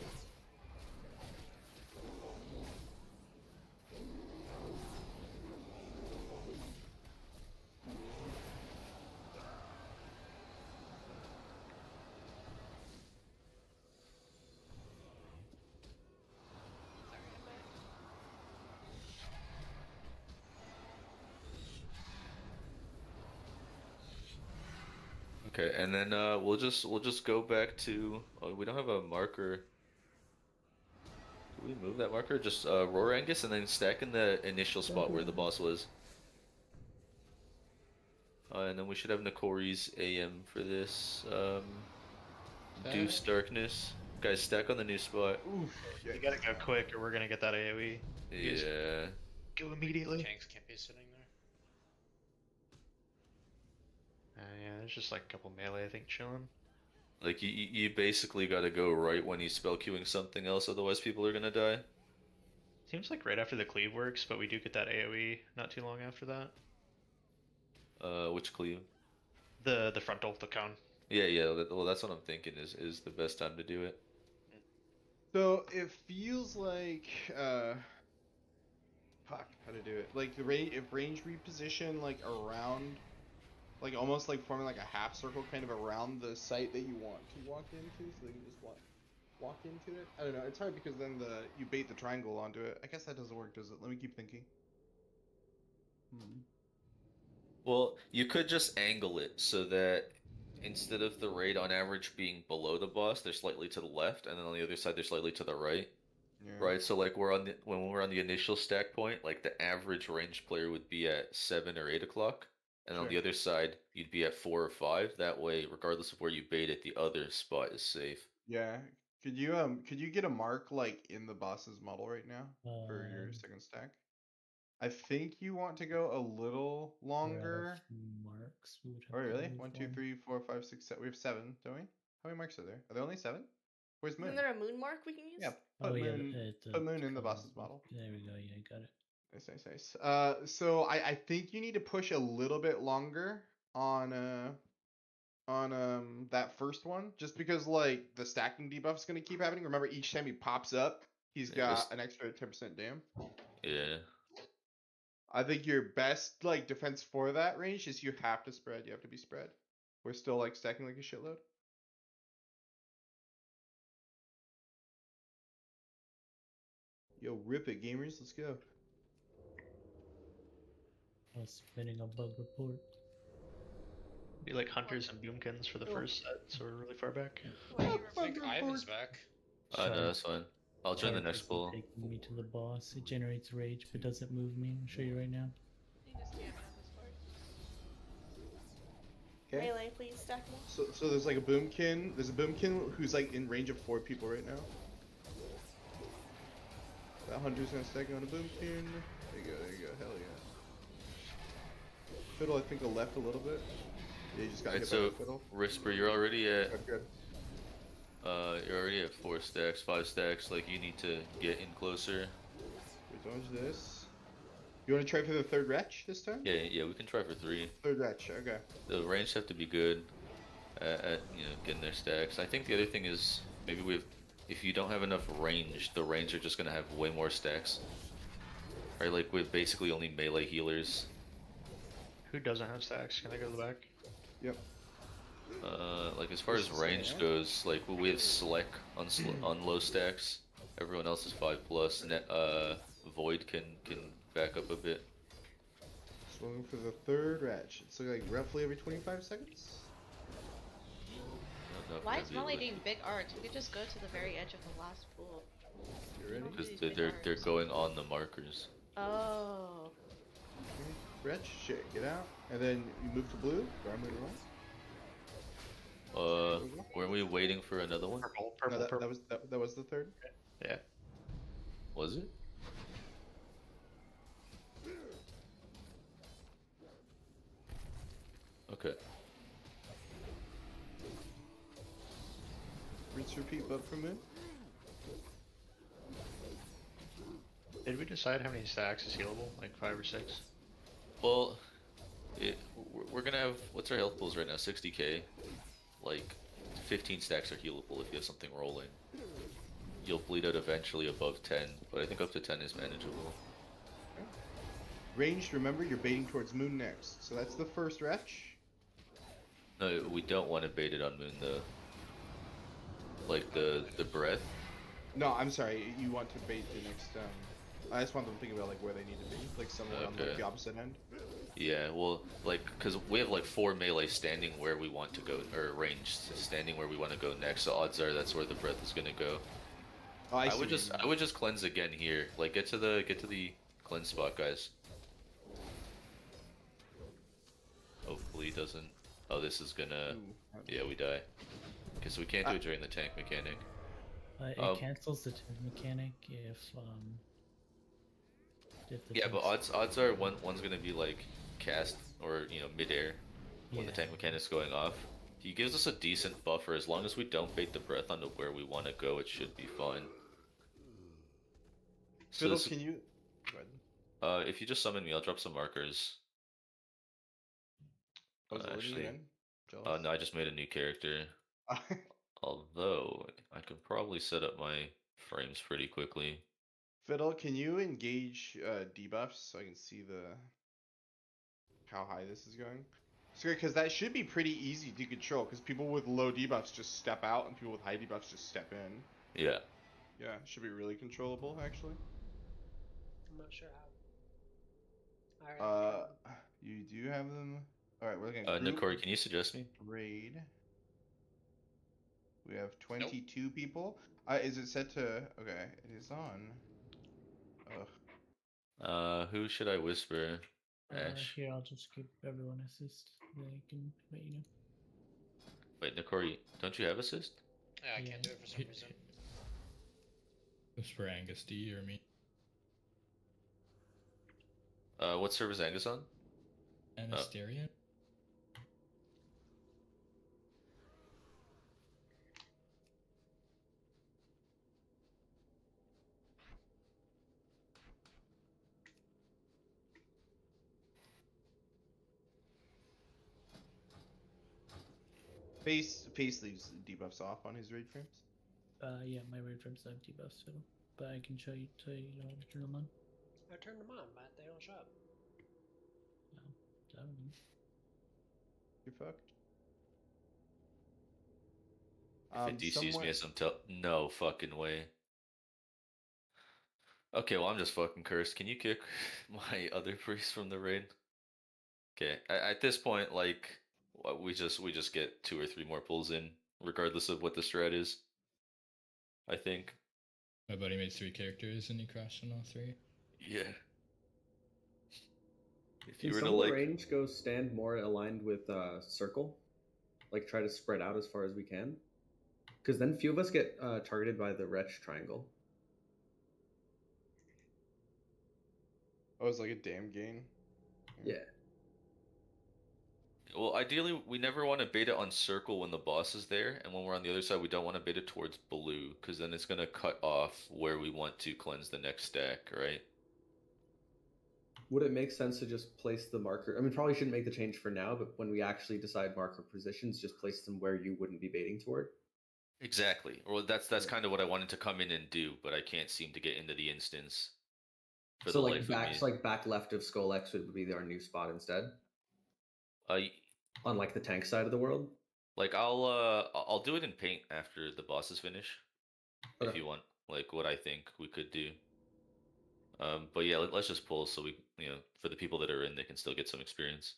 Okay, and then we'll just go back to. Oh, we don't have a marker. Do we move that marker? Just roar Angus and then stack in the initial spot where the boss was. And then we should have Nakori's AM for this. Deuce Darkness. Guys, stack on the new spot. Oof. You gotta go quick or we're gonna get that AoE. You guys Yeah. go immediately. Tanks can't be sitting there. Yeah, there's just like a couple melee, I think, chilling. Like, you basically gotta go right when he's spell queuing something else, otherwise people are gonna die. Seems like right after the cleave works, but we do get that AoE not too long after that. Which cleave? The frontal, the cone. Yeah, well, that's what I'm thinking is the best time to do it. So it feels like fuck, how to do it? Like the range reposition like around, like almost like forming like a half circle kind of around the site that you want to walk into, so they can just walk into it. I don't know. It's hard because then you bait the triangle onto it. I guess that doesn't work, does it? Let me keep thinking. Well, you could just angle it so that instead of the raid on average being below the boss, they're slightly to the left, and then on the other side they're slightly to the right. Yeah. Right, so like when we're on the initial stack point, like the average ranged player would be at 7 or 8 o'clock, and on the other side you'd be at 4 or 5. That way, regardless of where you bait it, the other spot is safe. Yeah. Could you get a mark like in the boss's model right now for your second stack? I think you want to go a little longer. Marks. Oh really? 1, 2, 3, 4, 5, 6, 7. We have 7, don't we? How many marks are there? Are there only 7? Where's Moon? Isn't there a moon mark we can use? Yeah, put Moon in the boss's model. There we go. Yeah, got it. Nice. So I think you need to push a little bit longer on that first one, just because like the stacking debuff is gonna keep happening. Remember, each time he pops up, he's got an extra 10% dam. Yeah. I think your best like defense for that range is you have to spread. You have to be spread. We're still like stacking like a shitload. Yo, rip it, gamers. Let's go. Spinning a bug report. Be like hunters and boomkins for the first set, so we're really far back. I think Ivan's back. No, that's fine. I'll join the next pool. Taking me to the boss. It generates rage, but doesn't move me. I'll show you right now. Okay. Melee, please stack more. So there's like a boomkin. There's a boomkin who's like in range of 4 people right now. That hunter's gonna stack on a boomkin. There you go. Hell yeah. Fiddle, I think, left a little bit. Yeah, you just got hit by the fiddle. Risper, you're already at. Good. You're already at 4 stacks, 5 stacks. Like you need to get in closer. We dodge this. You want to try for the third wretch this time? Yeah, we can try for 3. Third wretch, okay. The range have to be good at getting their stacks. I think the other thing is maybe if you don't have enough range, the range are just gonna have way more stacks. Right, like with basically only melee healers. Who doesn't have stacks? Can I go to the back? Yep. Like as far as range goes, like we have Select on low stacks. Everyone else is 5+. Void can back up a bit. Swinging for the third wretch. It's like roughly every 25 seconds. Why is Molly doing big arcs? We could just go to the very edge of the last pool. You ready? Because they're going on the markers. Oh. Okay. Wretch, shit, get out. And then you move to blue. Garmin right. Weren't we waiting for another one? Purple. No, that was the third. Yeah. Was it? Okay. Rinse, repeat, but for Moon. Did we decide how many stacks is healable? Like 5 or 6? Well, we're gonna have, what's our health pools right now? 60k. Like 15 stacks are healable if you have something rolling. You'll bleed out eventually above 10, but I think up to 10 is manageable. Ranged, remember, you're baiting towards Moon next. So that's the first wretch. No, we don't want to bait it on Moon though. Like the breath. No, I'm sorry. You want to bait the next. I just want them to think about like where they need to be, like somewhere on like, the opposite end. Yeah, well, like, cause we have like 4 melee standing where we want to go, or ranged standing where we want to go next. So odds are that's where the breath is gonna go. Oh, I would just cleanse again here. Like get to the cleanse spot, guys. Hopefully doesn't. Oh, this is gonna. Ooh, yeah, we die. Okay, so we can't do it during the tank mechanic. It cancels the tank mechanic if the yeah, but tank's- odds are one's gonna be like cast or midair when the tank mechanic's going off. He gives us a decent buffer as long as we don't bait the breath onto where we want to go. It should be fine. Fiddle, can you? Go ahead. If you just summon me, I'll drop some markers. Was it loading you in? Jealous? No, I just made a new character. Although I can probably set up my frames pretty quickly. Fiddle, can you engage debuffs so I can see how high this is going? Because that should be pretty easy to control. Because people with low debuffs just step out, and people with high debuffs just step in. Yeah. Yeah, it should be really controllable actually. I'm not sure how. You do have them. All right, we're looking at group. Nikori, can you suggest me? Raid. We have 22 people. Is it set to? Okay, it is on. Ugh. Who should I whisper? Ash. Here, I'll just give everyone assist. They can let you know. Wait, Nikori, don't you have assist? Yeah, I can't do it for some reason. Whisper Angus D or me. What server is Angus on? Anasterian? Face leaves debuffs off on his raid frames. Yeah, my raid frames have debuffs too, but I can tell you how to turn them on. I turned them on, but they don't show up. I don't know. You're fucked. If it DCs me as I'm no fucking way. Okay, well I'm just fucking cursed. Can you kick my other priest from the raid? Okay, at this point, like, we just get 2 or 3 more pulls in, regardless of what the strat is. I think. My buddy made 3 characters and he crashed on all 3. Yeah. If you were to like range, go stand more aligned with circle, like try to spread out as far as we can, because then few of us get targeted by the wretch triangle. Oh, it's like a damn gain. Yeah. Well, ideally, we never want to bait it on circle when the boss is there, and when we're on the other side, we don't want to bait it towards blue, because then it's going to cut off where we want to cleanse the next stack, right? Would it make sense to just place the marker? I mean, probably shouldn't make the change for now, but when we actually decide marker positions, just place them where you wouldn't be baiting toward? Exactly. Well, that's kind of what I wanted to come in and do, but I can't seem to get into the instance. So like back left of Skull X would be our new spot instead? On like the tank side of the world? Like I'll do it in paint after the bosses finish. Okay. If you want, like what I think we could do. But yeah, let's just pull so we, for the people that are in, they can still get some experience.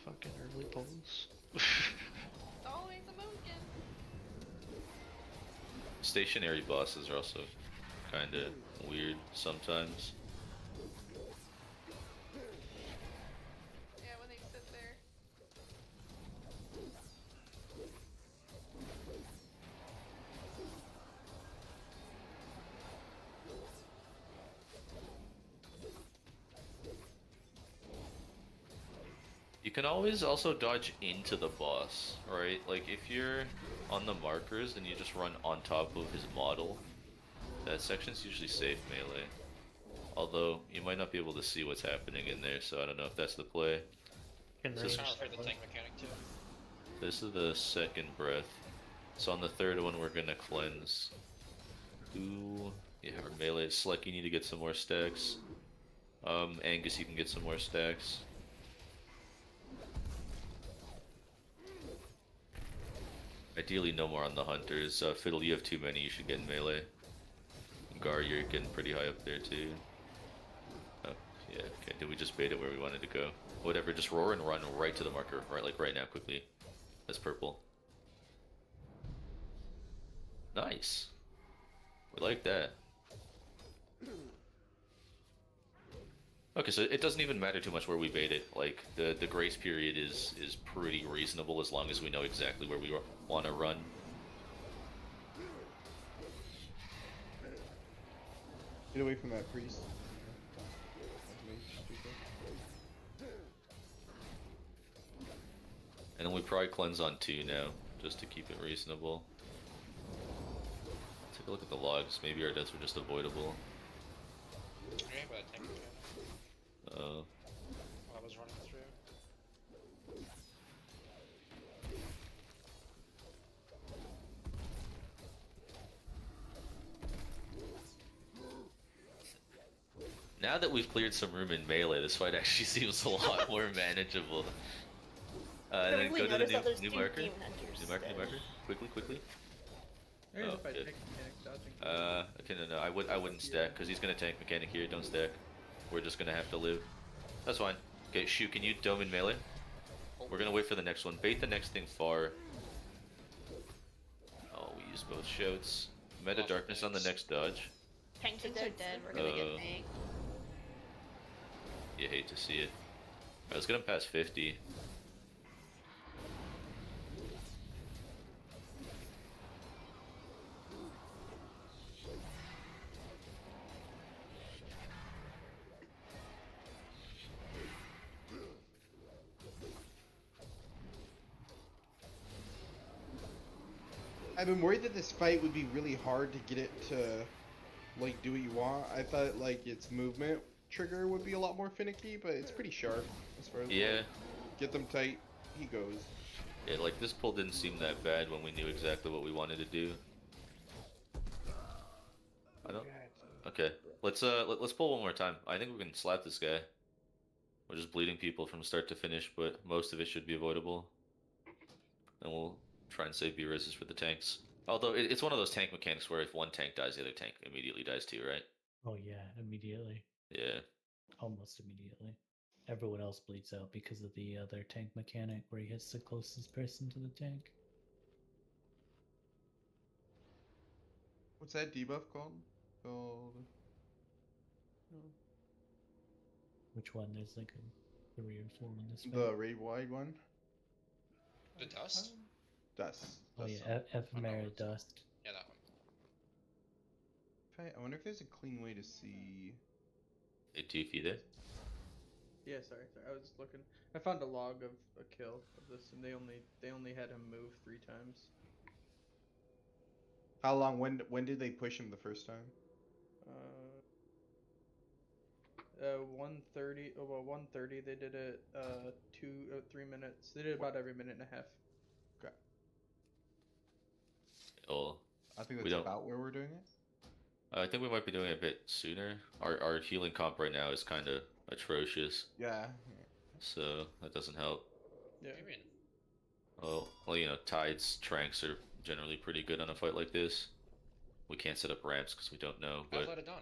Fucking early pulls. Always a moonkin. Stationary bosses are also kind of weird sometimes. Yeah, when they sit there. You can always also dodge into the boss, right? Like if you're on the markers and you just run on top of his model, that section's usually safe melee. Although you might not be able to see what's happening in there, so I don't know if that's the play. This is for the tank mechanic too. This is the second breath. So on the third one we're gonna cleanse. Ooh, yeah, our melee. Sleck, you need to get some more stacks. Angus, you can get some more stacks. Ideally, no more on the hunters. Fiddle, you have too many. You should get in melee. Gar, you're getting pretty high up there too. Oh, Yeah, okay, did we just bait it where we wanted to go? Whatever, just roar and run right to the marker, right, like right now, quickly. That's purple. Nice. We like that. Okay, so it doesn't even matter too much where we bait it. Like, the grace period is pretty reasonable as long as we know exactly where we want to run. Get away from that priest. And then we probably cleanse on 2 now, just to keep it reasonable. Take a look at the logs. Maybe our deaths are just avoidable. Yeah, but I think Oh. I was running through. Now that we've cleared some room in melee, this fight actually seems a lot more manageable. And then go to the new marker. New marker, new marker. Quickly. There's Oh, a fight shit. mechanic dodging. Okay, no, I wouldn't stack, because he's gonna tank mechanic here, don't stack. We're just gonna have to live. That's fine. Okay, shoot, can you dome in melee? We're gonna wait for the next one. Bait the next thing far. Oh, we use both shouts. Meta darkness on the next dodge. Tanks are dead, we're gonna get tanked. You hate to see it. Alright, let's get him past 50. I've been worried that this fight would be really hard to get it to, like, do what you want. I thought, like, its movement trigger would be a lot more finicky, but it's pretty sharp as far as, Yeah. like, get them tight, he goes. Yeah, like, this pull didn't seem that bad when we knew exactly what we wanted to do. I don't... Okay, let's pull one more time. I think we can slap this guy. We're just bleeding people from start to finish, but most of it should be avoidable. And we'll try and save B-reses for the tanks. Although, it's one of those tank mechanics where if one tank dies, the other tank immediately dies too, right? Oh yeah, immediately. Yeah. Almost immediately. Everyone else bleeds out because of the other tank mechanic where he hits the closest person to the tank. What's that debuff called? Which one? There's like a 3 or 4 in this The raid wide one? The dust? Dust. Oh yeah, Ephemera Dust. Yeah, that one. I wonder if there's a clean way to see... Hey, Tiffy there? Yeah, sorry. I was just looking. I found a log of a kill of this, and they only had him move 3 times. How long? When did they push him the first time? 1:30. Oh well, 1:30. They did it 3 minutes. They did it about every minute and a half. Okay. Oh, I think that's about where we're doing it. I think we might be doing it a bit sooner. Our healing comp right now is kind of atrocious. Yeah. So that doesn't help. Yeah. Well, you know, tides, tranks are generally pretty good on a fight like this. We can't set up ramps because we don't know. But I've let it down.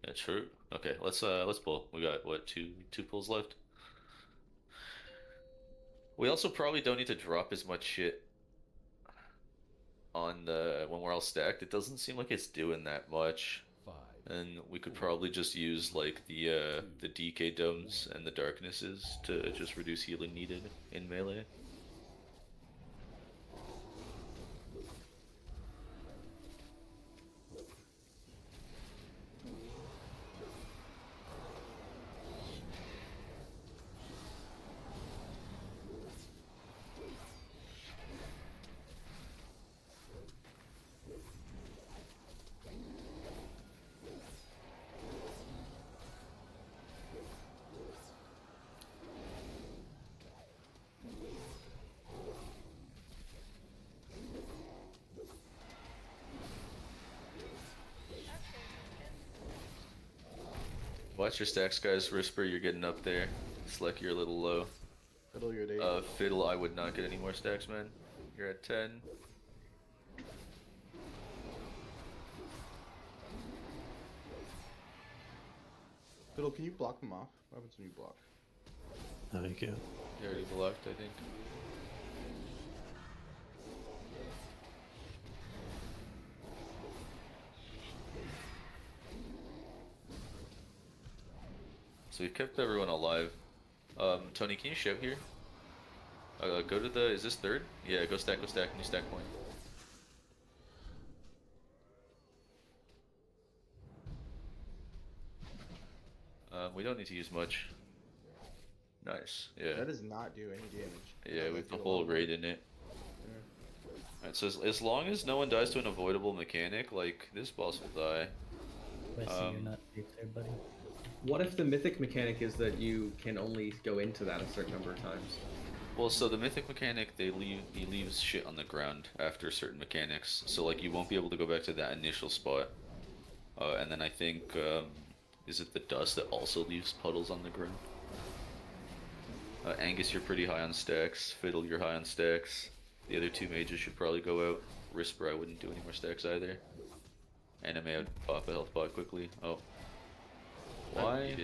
Yeah, true. Okay, let's pull. We got what, two pulls left. We also probably don't need to drop as much shit on the when we're all stacked. It doesn't seem like it's doing that much. And we could probably just use like the DK domes and the darknesses to just reduce healing needed in melee. Watch your stacks, guys. Whisper, you're getting up there. Slick, you're a little low. Fiddle, you're at 8. Fiddle, I would not get any more stacks, man. You're at 10. Fiddle, can you block them off? What happens when you block? Thank you. You already blocked, I think. So we've kept everyone alive. Tony, can you shout here? Go to the. Is this third? Yeah, go stack, new stack point. We don't need to use much. Nice, yeah. That does not do any damage. Yeah, with the whole raid in it. Yeah. Alright, so as long as no one dies to an avoidable mechanic, like, this boss will die. Wesley, you're not safe there, buddy. What if the mythic mechanic is that you can only go into that a certain number of times? Well, so the mythic mechanic, he leaves shit on the ground after certain mechanics, so like you won't be able to go back to that initial spot. And then I think, is it the dust that also leaves puddles on the ground? Angus, you're pretty high on stacks. Fiddle, you're high on stacks. The other two mages should probably go out. Whisper, I wouldn't do any more stacks either. Anime, I'd pop a health pot quickly. Oh. Why?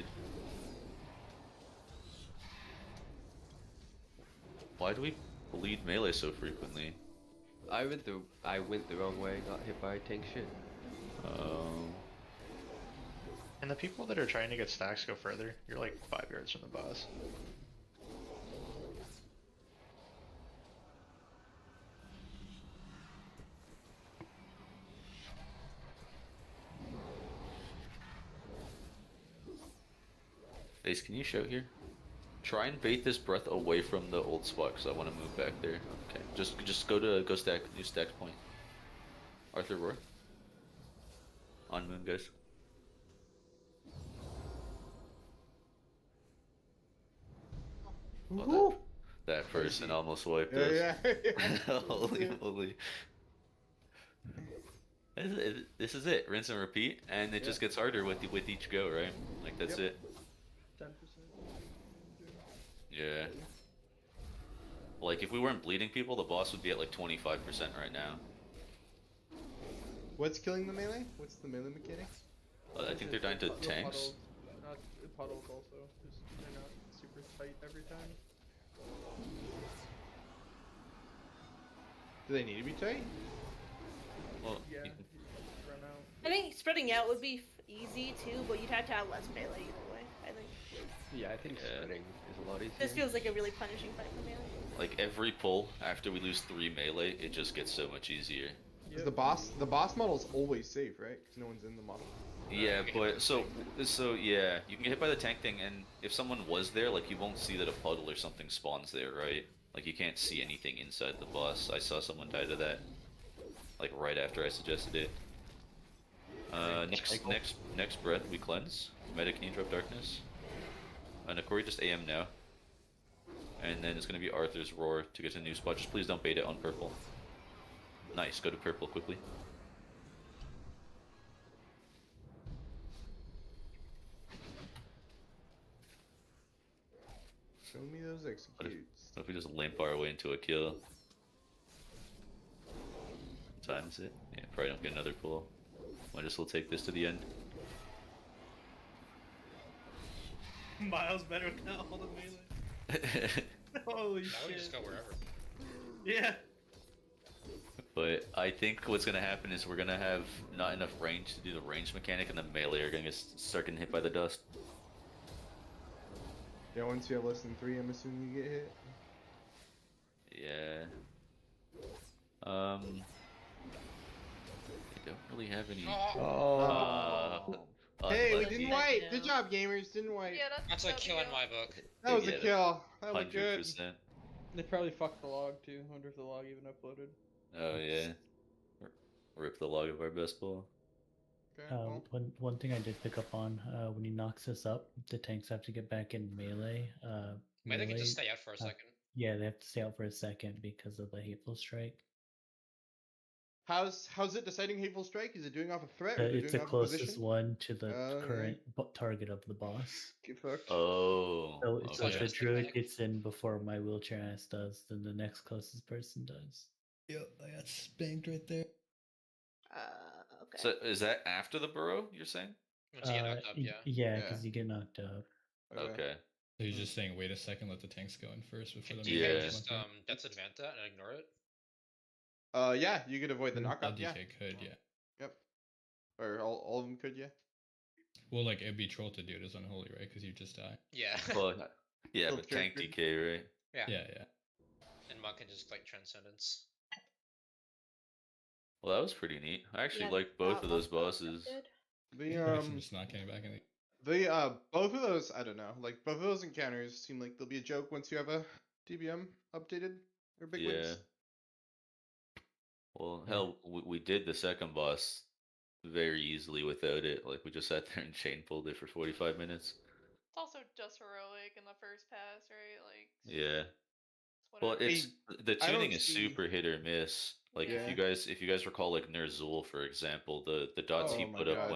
Why do we bleed melee so frequently? I went the wrong way, got hit by tank shit. And the people that are trying to get stacks go further. You're like 5 yards from the boss. Face, can you shout here? Try and bait this breath away from the old spot because I want to move back there. Okay, just go stack new stack point. Arthur Roar. On moon, guys. Oh, that person almost wiped us. Yeah. Holy moly. This is it. Rinse and repeat, and it just gets harder with each go, right? Like that's it. 10%. Yeah. Like if we weren't bleeding people, the boss would be at like 25% right now. What's killing the melee? What's the melee mechanics? I think they're dying to tanks. Puddles also, because they're not super tight every time. Do they need to be tight? Well, Yeah, you run out. I think spreading out would be easy too, but you'd have to have less melee either way. I think. Yeah, I think spreading is a lot easier. This feels like a really punishing fight for melee. like every pull after we lose 3 melee, it just gets so much easier. Because the boss model's always safe, right? Because no one's in the model. Yeah, but so yeah, you can get hit by the tank thing, and if someone was there, like you won't see that a puddle or something spawns there, right? Like you can't see anything inside the boss. I saw someone die to that, like right after I suggested it. Next breath we cleanse. Meta, can you drop darkness? Nakori, just AM now. And then it's gonna be Arthur's Roar to get to a new spot. Just please don't bait it on purple. Nice, go to purple quickly. Show me those executes. What if we just limp our way into a kill? What time is it? Yeah, probably don't get another pull. Might as well take this to the end. Miles better than all the melee. Holy shit. That would just go wherever. Yeah. But I think what's gonna happen is we're gonna have not enough range to do the range mechanic, and the melee are gonna start getting hit by the dust. Yeah, once you have less than 3, I'm assuming you get hit. Yeah. I don't really have any. Hey, we didn't wipe. Good job, gamers. Didn't wipe. Yeah, that's a kill in my book. That was a kill. That was good. 100%. They probably fucked the log too. I wonder if the log even uploaded. Oh yeah. Rip the log of our best ball. One thing I did pick up on, when he knocks this up, the tanks have to get back in melee. Maybe they can just stay out for a second. Yeah, they have to stay out for a second because of the hateful strike. How's it deciding hateful strike? Is it doing off a threat? Or It's the doing off closest position? one to the current target of the boss. Get fucked. Oh. So if the druid gets in before my wheelchair ass does, then the next closest person does. Yep, I got spanked right there. Okay. So is that after the burrow? You're saying? Once you get knocked up, yeah. Yeah, because you get knocked up. Okay. So you're just saying, wait a second, let the tanks go in first before the Do you main just jump in? that's advance that and ignore it? Yeah, you could avoid the knockup. Yeah. DK could, yeah. Yep. Or all of them could, yeah. Well, like it'd be troll to do it as unholy, right? Because you just die. Yeah. Well, yeah, Build but tank character. DK, right? Yeah. Yeah. And monk can just like transcendence. Well, that was pretty neat. I actually Yeah, liked both of those that's bosses. good. I'm just not getting back in the. Both of those, I don't know. Like both of those encounters seem like they'll be a joke once you have a DBM updated or big wigs. Well, hell, we did the second boss very easily without it. Like we just sat there and chain pulled it for 45 minutes. It's also just heroic in the first pass, right? Like. Yeah. Whatever. Well, it's the tuning is super hit or miss. Like Yeah. if you guys recall like Nerzul, for example, the dots he put up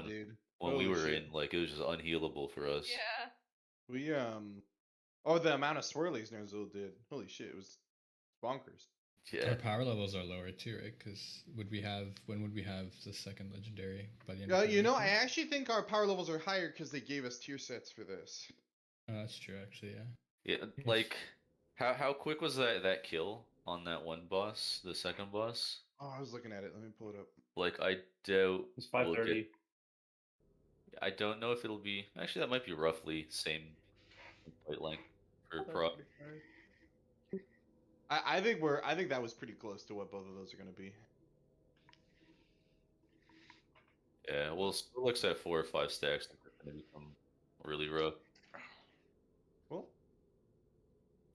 when we were in, like it was just unhealable for us. Yeah. We the amount of swirlies Nerzul did. Holy shit, it was bonkers. Yeah. Our power levels are lower too, right? Because when would we have the second legendary by the end? Yeah, you know, I actually think our power levels are higher because they gave us tier sets for this. Oh, that's true, actually. Yeah. Yeah, like how quick was that kill on that one boss, the second boss? Oh, I was looking at it. Let me pull it up. Like I doubt it's 5:30. I don't know if it'll be actually that might be roughly same fight length for pro. I think that was pretty close to what both of those are gonna be. Yeah, well, it looks at 4 or 5 stacks. They're gonna become really rough. Cool.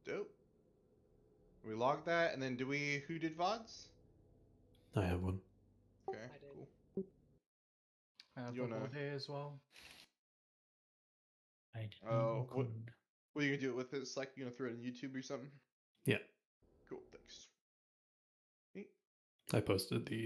Dope. We logged that, and then who did VODs? I have one. Okay, cool. I have You a wanna- whole day as well. I did Oh, what are you gonna do it with this? Like, you gonna throw it on YouTube or something? Yeah. Cool, thanks. I posted the